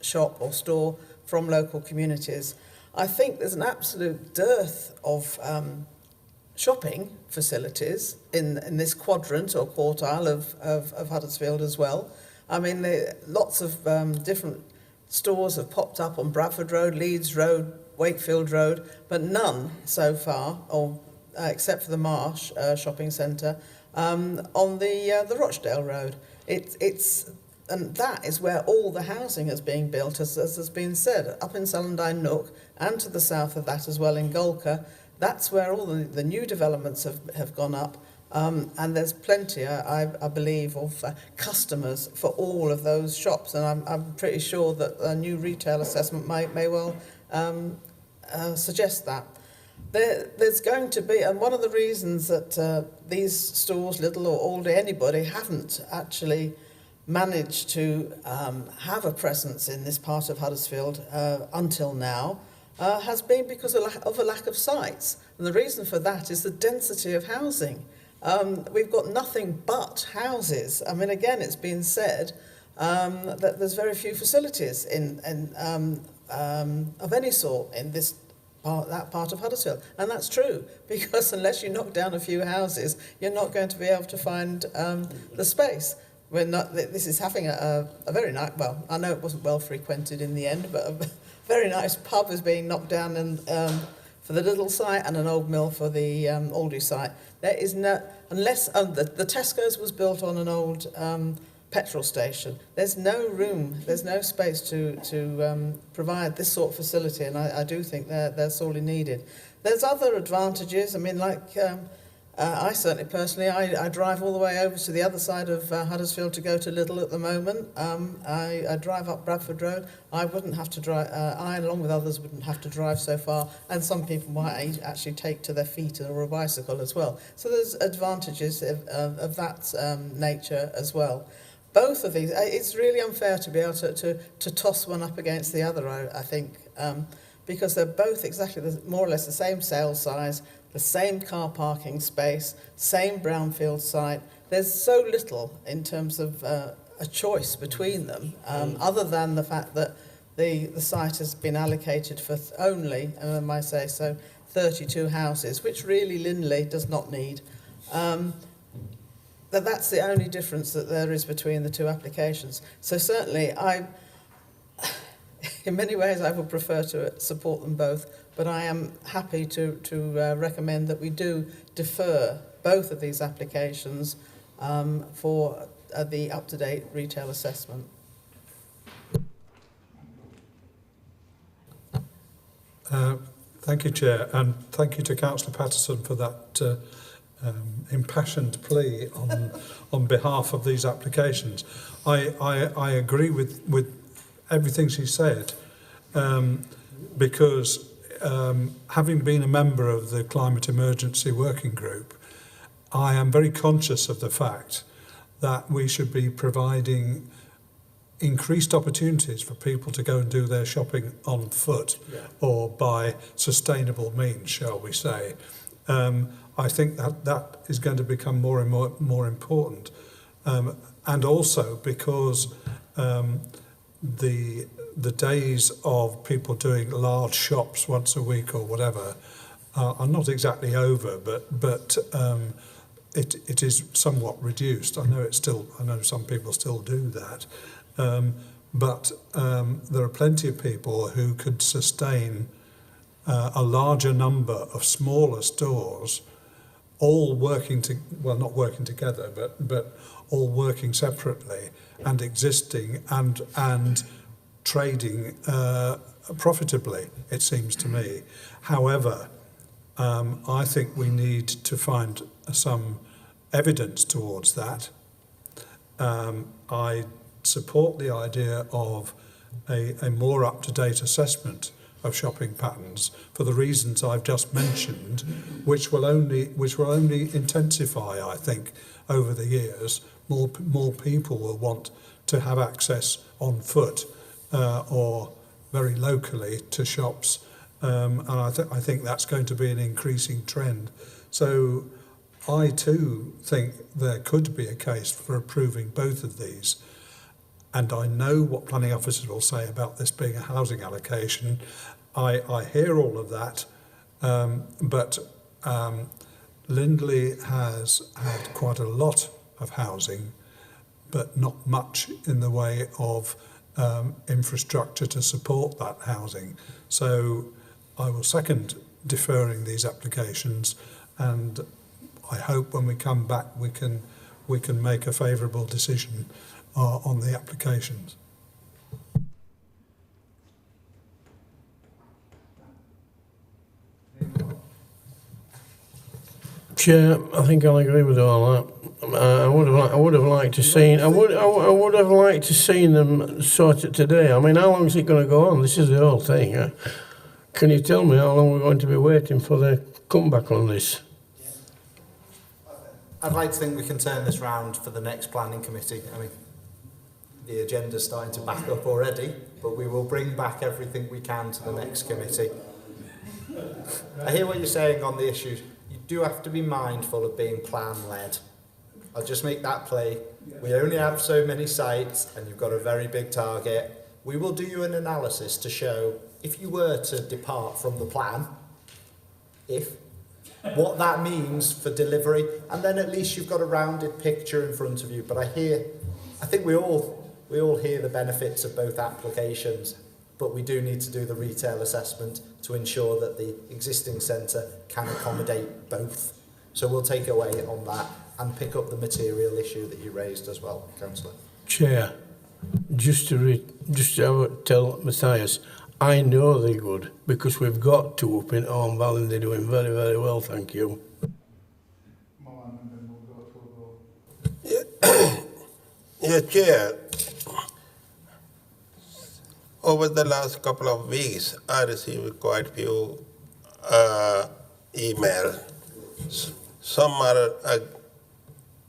shop or store from local communities. I think there's an absolute dearth of shopping facilities in this quadrant or quartile of Huddersfield as well. I mean, lots of different stores have popped up on Bradford Road, Leeds Road, Wakefield Road, but none so far, or except for the Marsh shopping centre, on the Rochdale Road. It's that is where all the housing is being built, as has been said, up in Celandine Nook and to the south of that as well in Golka. That's where all the new developments have gone up. And there's plenty, I believe, of customers for all of those shops. And I'm pretty sure that a new retail assessment may well suggest that. There's going to be, and one of the reasons that these stores, Lidl or Aldi, anybody, haven't actually managed to have a presence in this part of Huddersfield until now has been because of a lack of sites. And the reason for that is the density of housing. We've got nothing but houses. I mean, again, it's been said that there's very few facilities of any sort in that part of Huddersfield. And that's true, because unless you knock down a few houses, you're not going to be able to find the space. This is having a very nice, well, I know it wasn't well frequented in the end, but a very nice pub is being knocked down for the Lidl site and an old mill for the Aldi site. There is no, unless the Tesco's was built on an old petrol station, there's no room, there's no space to provide this sort of facility, and I do think they're sorely needed. There's other advantages. I mean, like I certainly personally, I drive all the way over to the other side of Huddersfield to go to Lidl at the moment. I drive up Bradford Road. I wouldn't have to drive, I along with others wouldn't have to drive so far, and some people might actually take to their feet or a bicycle as well. So there's advantages of that nature as well. Both of these, it's really unfair to be able to toss one up against the other, I think, because they're both exactly more or less the same sales size, the same car parking space, same brownfield site. There's so little in terms of a choice between them, other than the fact that the site has been allocated for only, and I might say so, 32 houses, which really Lindley does not need. That's the only difference that there is between the two applications. So certainly, in many ways, I would prefer to support them both, but I am happy to recommend that we do defer both of these applications for the up-to-date retail assessment. Thank you, Chair, and thank you to Councillor Patterson for that impassioned plea on behalf of these applications. I agree with everything she said, because having been a member of the Climate Emergency Working Group, I am very conscious of the fact that we should be providing increased opportunities for people to go and do their shopping on foot, or by sustainable means, shall we say. I think that is going to become more and more important, and also because the days of people doing large shops once a week or whatever are not exactly over, but it is somewhat reduced. I know some people still do that, but there are plenty of people who could sustain a larger number of smaller stores, all working not working together, but all working separately and existing and trading profitably, it seems to me. However, I think we need to find some evidence towards that. I support the idea of a more up-to-date assessment of shopping patterns for the reasons I've just mentioned, which will only intensify, I think, over the years. More people will want to have access on foot or very locally to shops, and I think that's going to be an increasing trend. So I too think there could be a case for approving both of these. And I know what planning officers will say about this being a housing allocation. I hear all of that, but Lindley has had quite a lot of housing, but not much in the way of infrastructure to support that housing. So I will second deferring these applications, and I hope when we come back we can we can make a favourable decision on the applications. Chair, I think I'll agree with all that. I would have liked to seen them sort it today. I mean, how long is it going to go on? This is the whole thing. Can you tell me how long we're going to be waiting for the comeback on this? I'd like to think we can turn this round for the next planning committee. I mean, the agenda's starting to back up already, but we will bring back everything we can to the next committee. I hear what you're saying on the issues. You do have to be mindful of being plan-led. I'll just make that play. We only have so many sites and you've got a very big target. We will do you an analysis to show if you were to depart from the plan, what that means for delivery, and then at least you've got a rounded picture in front of you. But I think we all hear the benefits of both applications, but we do need to do the retail assessment to ensure that the existing centre can accommodate both. So we'll take away on that and pick up the material issue that you raised as well, Councillor. Chair, just to tell Matthias, I know they're good because we've got two up in Orme Valley and they're doing very, very well, thank you. Yeah, Chair. Over the last couple of weeks, I received quite a few emails. Some are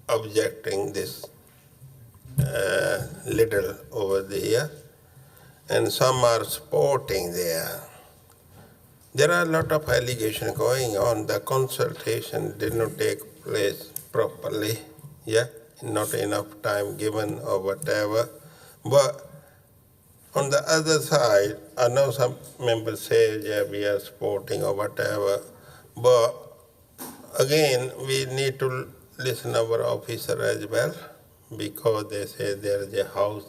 objecting this little over there, and some are supporting there. There are a lot of allegations going on. The consultation did not take place properly, not enough time given or whatever. But on the other side, I know some members say, we are supporting or whatever, but again, we need to listen to our officer as well, because they say there is a house,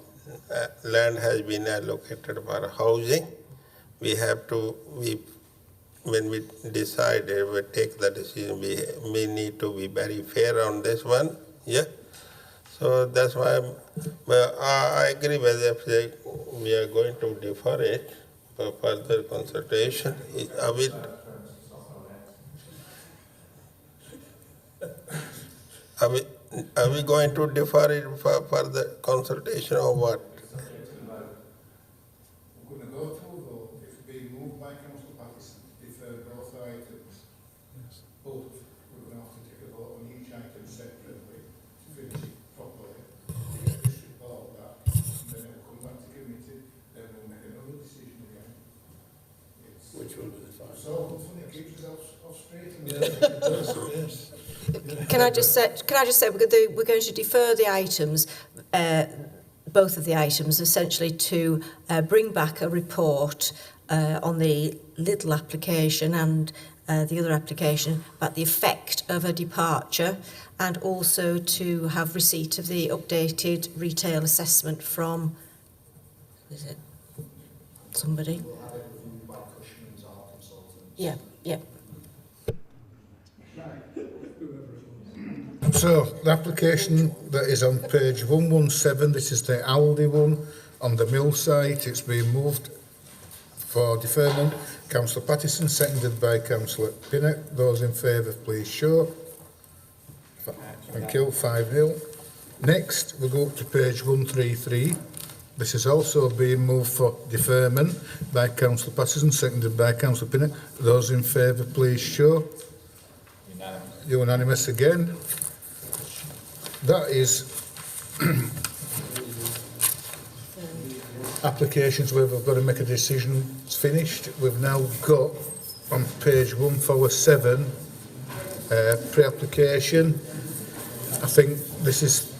land has been allocated for housing. We have to, when we decided, we take the decision, we need to be very fair on this one, So that's why I agree with if we are going to defer it for further consultation. Are we going to defer it for further consultation or what? We're going to go through though, it's being moved by Councillor Pattison to defer both items. Yes. But we're going to have to take a vote on each item separately to finish it properly. To get this report back, and then it will come back to committee, then we'll make another decision again. Which one was the final? So, it keeps us off straight. Yes. Can I just say we're going to defer the items, both of the items, essentially to bring back a report on the Lidl application and the other application about the effect of a departure, and also to have receipt of the updated retail assessment from, is it somebody? Yeah. So, the application that is on page 117, this is the Aldi one on the mill site. It's been moved for deferment. Councillor Pattison, seconded by Councillor Pinnock. Those in favour, please show. Thank you, 5-0. Next, we go up to page 133. This is also being moved for deferment by Councillor Pattison, seconded by Councillor Pinnock. Those in favour, please show. Unanimous again. That is applications where we've got to make a decision. It's finished. We've now got on page 147 pre-application. I think this is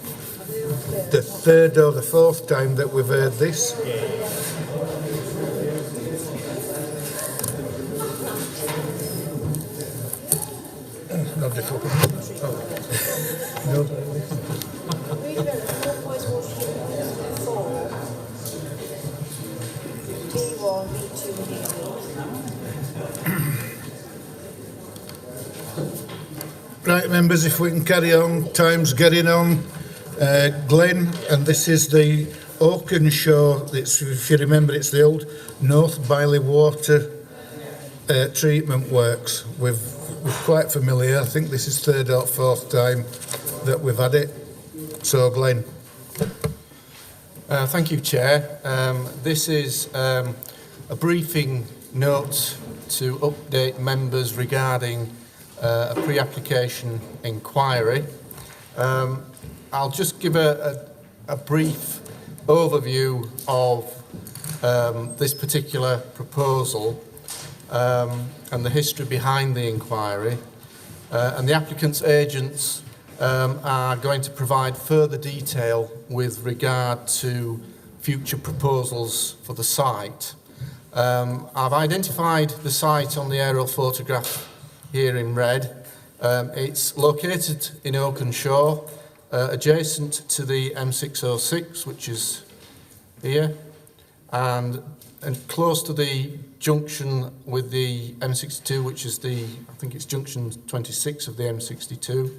the third or the fourth time that we've heard this. No difficult. No. Right, members, if we can carry on, time's getting on. Glen, and this is the Oakenshaw, if you remember, it's the old North Biley Water treatment works. We're quite familiar. I think this is third or fourth time that we've had it. So, Glen. Thank you, Chair. This is a briefing note to update members regarding a pre-application inquiry. I'll just give a brief overview of this particular proposal and the history behind the inquiry. And the applicant's agents are going to provide further detail with regard to future proposals for the site. I've identified the site on the aerial photograph here in red. It's located in Oakenshaw, adjacent to the M606, which is here, and close to the junction with the M62, which is I think it's junction 26 of the M62.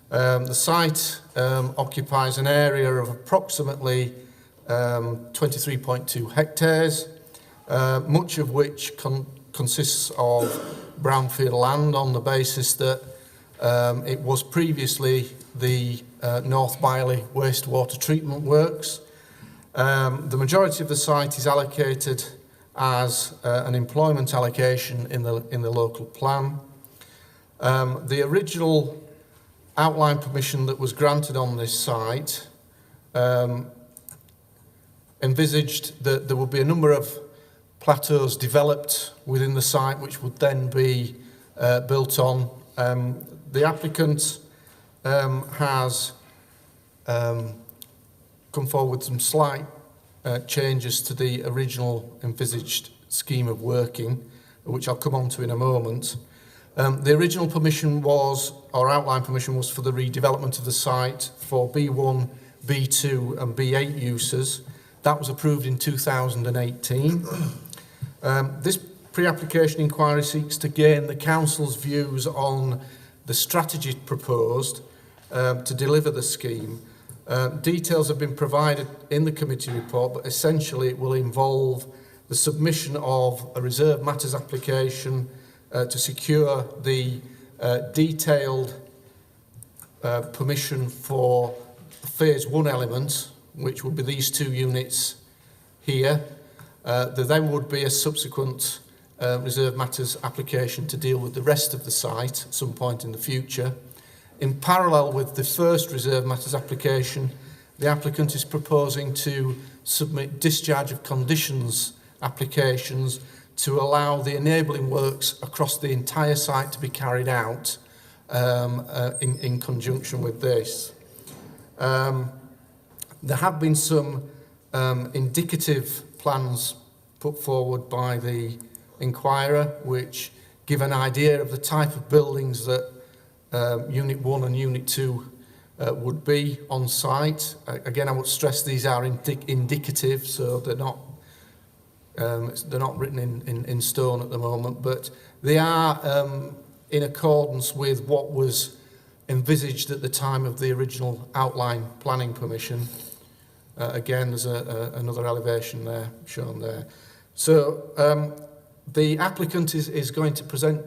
The site occupies an area of approximately 23.2 hectares, much of which consists of brownfield land on the basis that it was previously the North Biley wastewater treatment works. The majority of the site is allocated as an employment allocation in the local plan. The original outline permission that was granted on this site envisaged that there would be a number of plateaus developed within the site which would then be built on. The applicant has come forward with some slight changes to the original envisaged scheme of working, which I'll come on to in a moment. The original permission was, or outline permission was, for the redevelopment of the site for B1, B2 and B8 uses. That was approved in 2018. This pre-application inquiry seeks to gain the council's views on the strategy proposed to deliver the scheme. Details have been provided in the committee report, but essentially it will involve the submission of a reserve matters application to secure the detailed permission for phase 1 element, which would be these 2 units here. There then would be a subsequent reserve matters application to deal with the rest of the site at some point in the future. In parallel with the first reserve matters application, the applicant is proposing to submit discharge of conditions applications to allow the enabling works across the entire site to be carried out in conjunction with this. There have been some indicative plans put forward by the inquirer which give an idea of the type of buildings that Unit 1 and Unit 2 would be on site. Again, I would stress these are indicative, so they're not written in stone at the moment, but they are in accordance with what was envisaged at the time of the original outline planning permission. Again, there's another elevation there shown there. So the applicant is going to present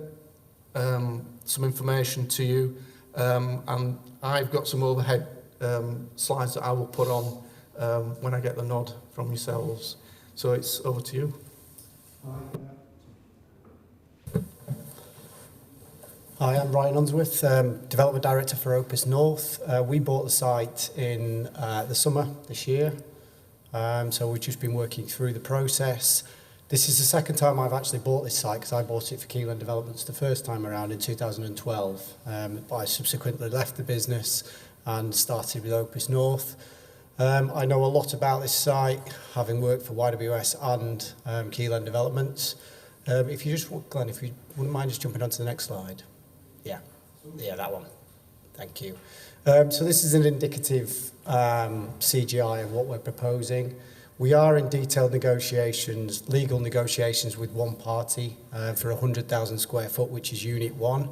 some information to you, and I've got some overhead slides that I will put on when I get the nod from yourselves. So it's over to you. Hi, I'm Ryan Unsworth, Development Director for Opus North. We bought the site in the summer this year, so we've just been working through the process. This is the second time I've actually bought this site because I bought it for Keyland Developments the first time around in 2012. But I subsequently left the business and started with Opus North. I know a lot about this site, having worked for YWS and Keyland Developments. If you just, Glenn, if you wouldn't mind just jumping onto the next slide. Yeah, that one. Thank you. So this is an indicative CGI of what we're proposing. We are in detailed negotiations, legal negotiations with one party for 100,000 square foot, which is Unit 1.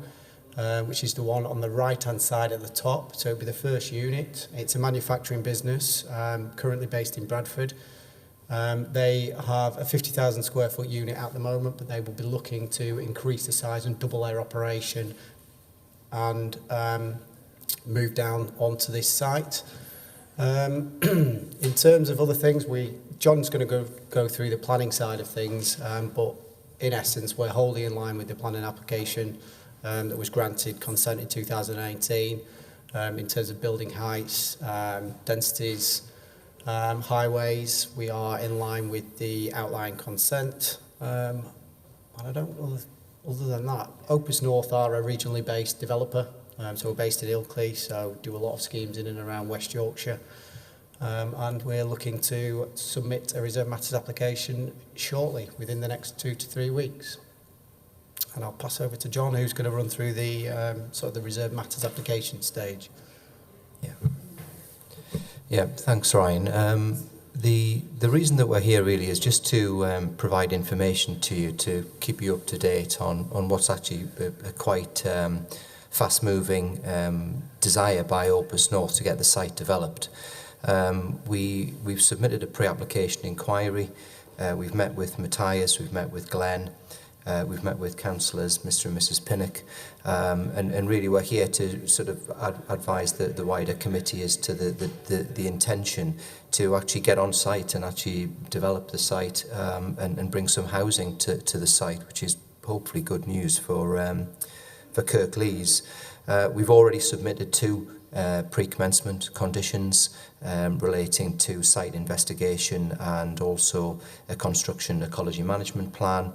which is the one on the right-hand side at the top. So it'll be the first unit. It's a manufacturing business, currently based in Bradford. They have a 50,000 square foot unit at the moment, but they will be looking to increase the size and double their operation and move down onto this site. In terms of other things, John's going to go through the planning side of things, but in essence, we're wholly in line with the planning application that was granted consent in 2018 in terms of building heights, densities, highways. We are in line with the outline consent. And I don't, other than that, Opus North are a regionally based developer. So we're based in Ilkley, so do a lot of schemes in and around West Yorkshire. And we're looking to submit a Reserve Matters application shortly, within the next 2 to 3 weeks. And I'll pass over to John, who's going to run through the sort of the Reserve Matters application stage. Yeah, thanks, Ryan. The reason that we're here really is just to provide information to you, to keep you up to date on what's actually a quite fast-moving desire by Opus North to get the site developed. We've submitted a pre-application inquiry. We've met with Matthias, we've met with Glenn, we've met with councillors, Mr and Mrs Pinnock, and really we're here to sort of advise the wider committee as to the intention to actually get on site and actually develop the site and bring some housing to the site, which is hopefully good news for Kirklees. We've already submitted 2 pre-commencement conditions relating to site investigation and also a construction ecology management plan.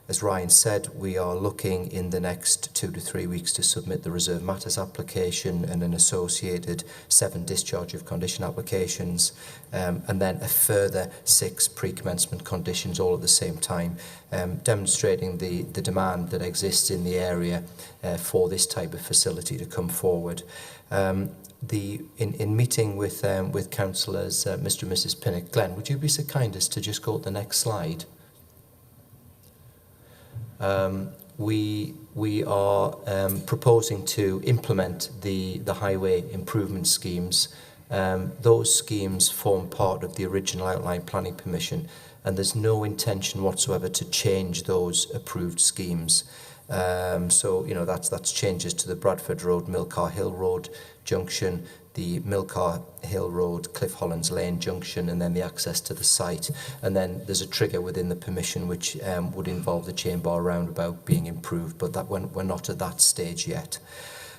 As Ryan said, we are looking in the next 2 to 3 weeks to submit the Reserve Matters application and an associated 7 discharge of condition applications, and then a further 6 pre-commencement conditions all at the same time, demonstrating the demand that exists in the area for this type of facility to come forward. In meeting with councillors, Mr and Mrs Pinnock, Glenn, would you be so kind as to just go to the next slide? We are proposing to implement the highway improvement schemes. Those schemes form part of the original outline planning permission, and there's no intention whatsoever to change those approved schemes. So, you know, that's changes to the Bradford Road, Milcar Hill Road junction, the Milcar Hill Road, Cliff Hollands Lane junction, and then the access to the site. And then there's a trigger within the permission which would involve the chain bar roundabout being improved, but that we're not at that stage yet.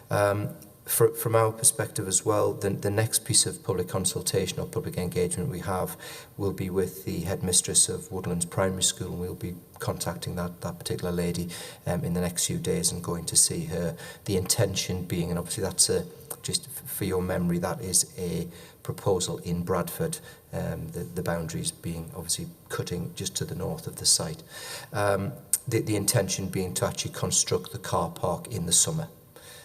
From our perspective as well, the next piece of public consultation or public engagement we have will be with the headmistress of Woodlands Primary School, and we'll be contacting that particular lady in the next few days and going to see her. The intention being, and obviously that's just for your memory, that is a proposal in Bradford, the boundaries being obviously cutting just to the north of the site. The intention being to actually construct the car park in the summer.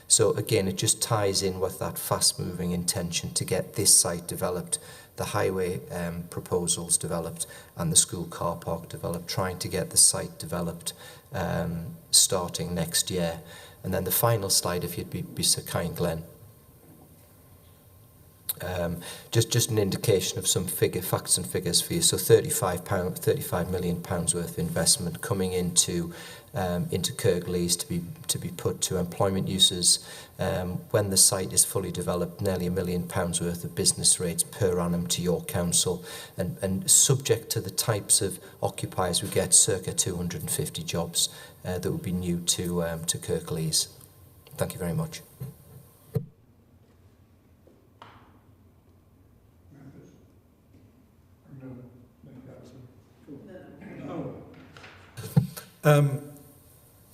So again, it just ties in with that fast-moving intention to get this site developed, the highway proposals developed, and the school car park developed, trying to get the site developed starting next year. And then the final slide, if you'd be so kind, Glenn. Just an indication of some facts and figures for you. So £35 million worth of investment coming into Kirklees to be put to employment uses. When the site is fully developed, nearly £1 million worth of business rates per annum to your council, and subject to the types of occupiers we get, circa 250 jobs that would be new to Kirklees. Thank you very much.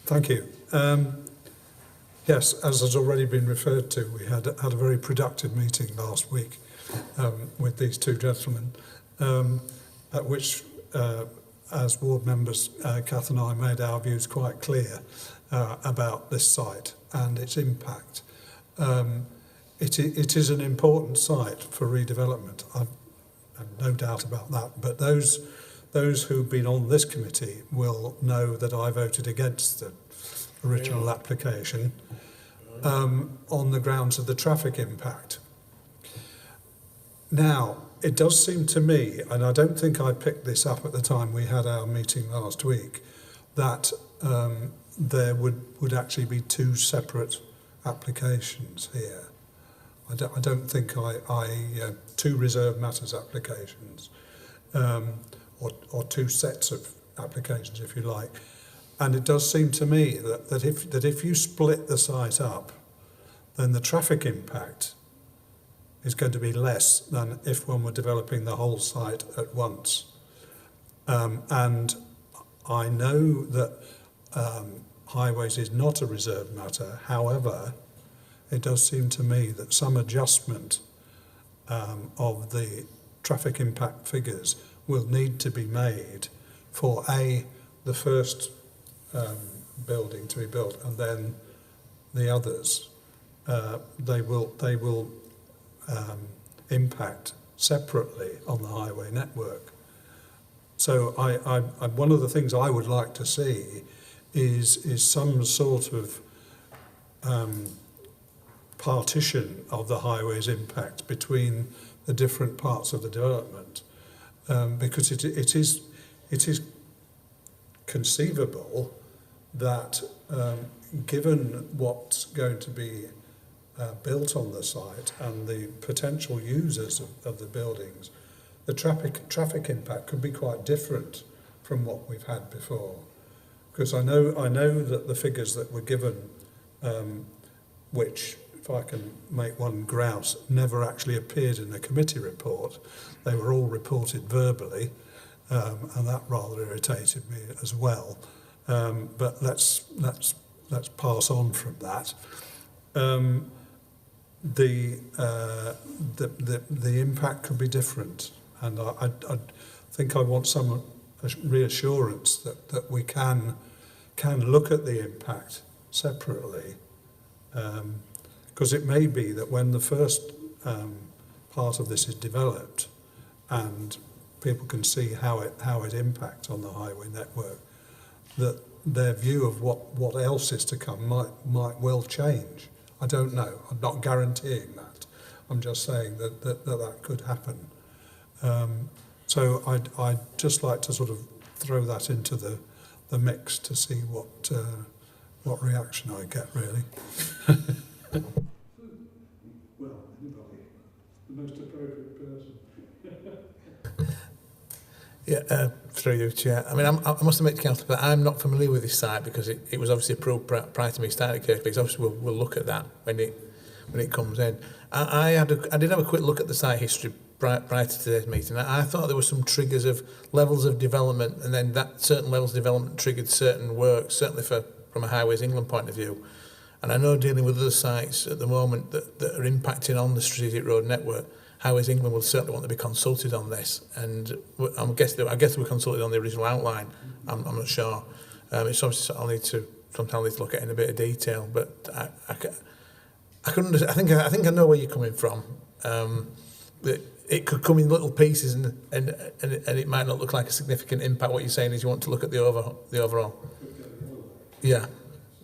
Thank you. Yes, as has already been referred to, we had a very productive meeting last week with these 2 gentlemen, at which, as ward members, Kath and I made our views quite clear about this site and its impact. It is an important site for redevelopment. I've no doubt about that, but those who've been on this committee will know that I voted against the original application. on the grounds of the traffic impact. Now, it does seem to me, and I don't think I picked this up at the time we had our meeting last week, that there would actually be two separate applications here. I don't think two reserved matters applications, or two sets of applications, if you like. And it does seem to me that if you split the site up, then the traffic impact is going to be less than if one were developing the whole site at once. And I know that highways is not a reserved matter. However, it does seem to me that some adjustment of the traffic impact figures will need to be made for the first building to be built, and then the others. They will impact separately on the highway network. So I one of the things I would like to see is some sort of partition of the highway's impact between the different parts of the development, because it is conceivable that given what's going to be built on the site and the potential users of the buildings, the traffic impact could be quite different from what we've had before. Because I know that the figures that were given, which, if I can make one grouse, never actually appeared in the committee report. They were all reported verbally, and that rather irritated me as well. But let's pass on from that. The impact could be different, and I think I want some reassurance that we can look at the impact separately, because it may be that when the first part of this is developed and people can see how it impacts on the highway network, that their view of what else is to come might well change. I don't know. I'm not guaranteeing that. I'm just saying that could happen. So I'd just like to sort of throw that into the mix to see what reaction I get, really. Well, anybody, the most appropriate person. Yeah, through you, Chair. I mean, I must admit, Councillor, that I'm not familiar with this site because it was obviously approved prior to me starting the case, because obviously we'll look at that when it comes in. I did have a quick look at the site history prior to today's meeting. I thought there were some triggers of levels of development, and then that certain levels of development triggered certain work, certainly from a Highways England point of view. And I know dealing with other sites at the moment that are impacting on the strategic road network, Highways England will certainly want to be consulted on this, and I guess they were consulted on the original outline. I'm not sure. It's obviously I'll need to look at it in a bit of detail, but I couldn't. I think I know where you're coming from. That it could come in little pieces, and it might not look like a significant impact. What you're saying is you want to look at the overall. Yeah,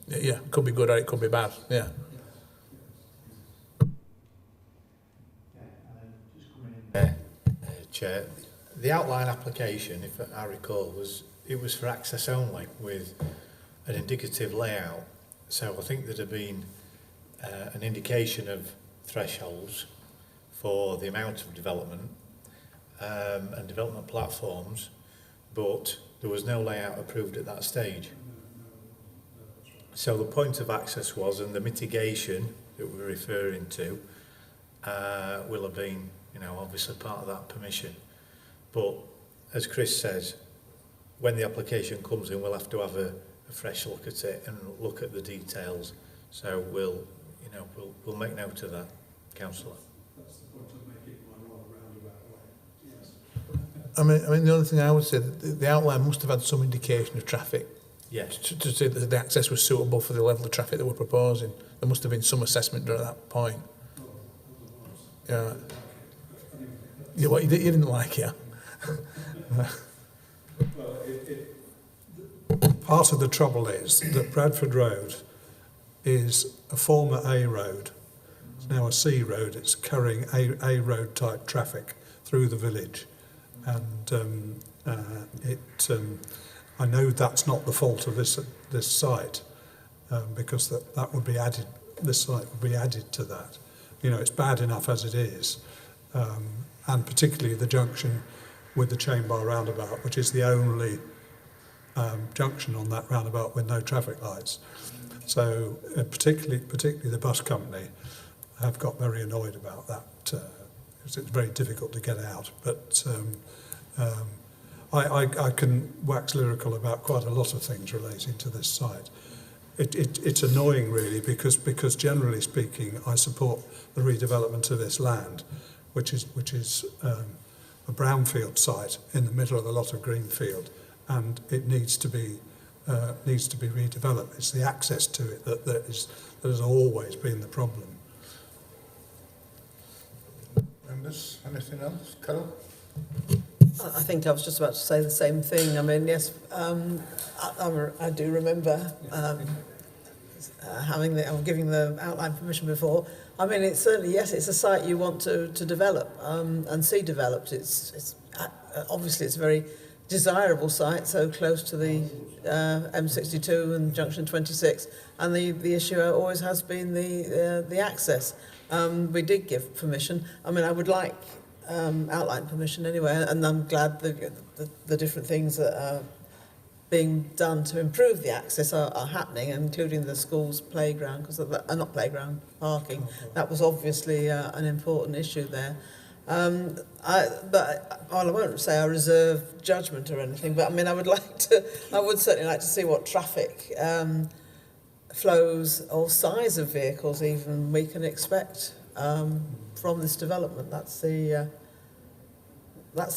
it could be good or it could be bad. Yeah. Chair, the outline application, if I recall, was for access only with an indicative layout. So I think there'd have been an indication of thresholds for the amount of development and development platforms, but there was no layout approved at that stage. So the point of access was, and the mitigation that we're referring to will have been, obviously part of that permission. But as Chris says, when the application comes in, we'll have to have a fresh look at it and look at the details. So we'll make note of that, Councillor. That's the point of making one roundabout way. Yes. I mean, the other thing I would say, the outline must have had some indication of traffic. Yes. To say that the access was suitable for the level of traffic that we're proposing. There must have been some assessment done at that point. Yeah. Yeah, what you didn't like, yeah. Part of the trouble is that Bradford Road is a former A road. It's now a C road. It's carrying A road type traffic through the village. And I know that's not the fault of this site, because that would be added, this site would be added to that. You know, it's bad enough as it is, and particularly the junction with the chain bar roundabout, which is the only junction on that roundabout with no traffic lights. So particularly the bus company have got very annoyed about that, because it's very difficult to get out. But I can wax lyrical about quite a lot of things relating to this site. It's annoying really, because generally speaking I support the redevelopment of this land, which is a brownfield site in the middle of a lot of greenfield, and it needs to be redeveloped. It's the access to it that has always been the problem. Members, anything else? Carol? I think I was just about to say the same thing. I mean, yes, I do remember giving the outline permission before. I mean, it's certainly, yes, it's a site you want to develop and see developed. It's obviously it's a very desirable site, so close to the M62 and Junction 26, and the issue always has been the access. We did give permission. I mean, I would like outline permission anyway, and I'm glad the different things that are being done to improve the access are happening, including the school's playground, because not playground, parking. That was obviously an important issue there. But I won't say I reserve judgment or anything, but I mean, I would certainly like to see what traffic flows or size of vehicles even we can expect from this development. That's the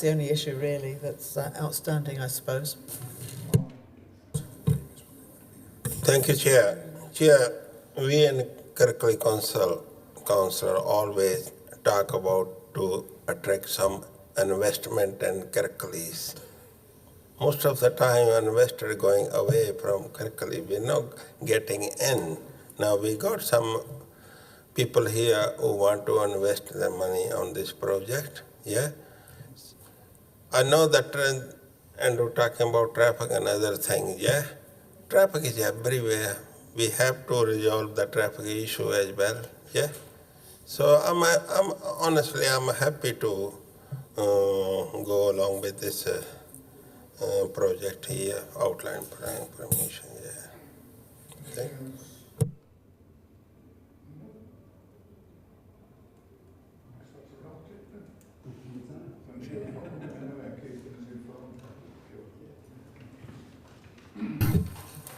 only issue really that's outstanding, I suppose. Thank you, Chair. Chair, we in Kirklees Council always talk about to attract some investment in Kirklees. Most of the time, investors going away from Kirklees. We're not getting in. Now we got some people here who want to invest their money on this project. Yeah, I know that, and we're talking about traffic and other things. Yeah, traffic is everywhere. We have to resolve the traffic issue as well. Yeah. So I'm honestly happy to go along with this project here, outline planning permission. Yeah. Thank you.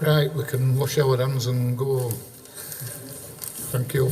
Right, we can wash our hands and go home. Thank you.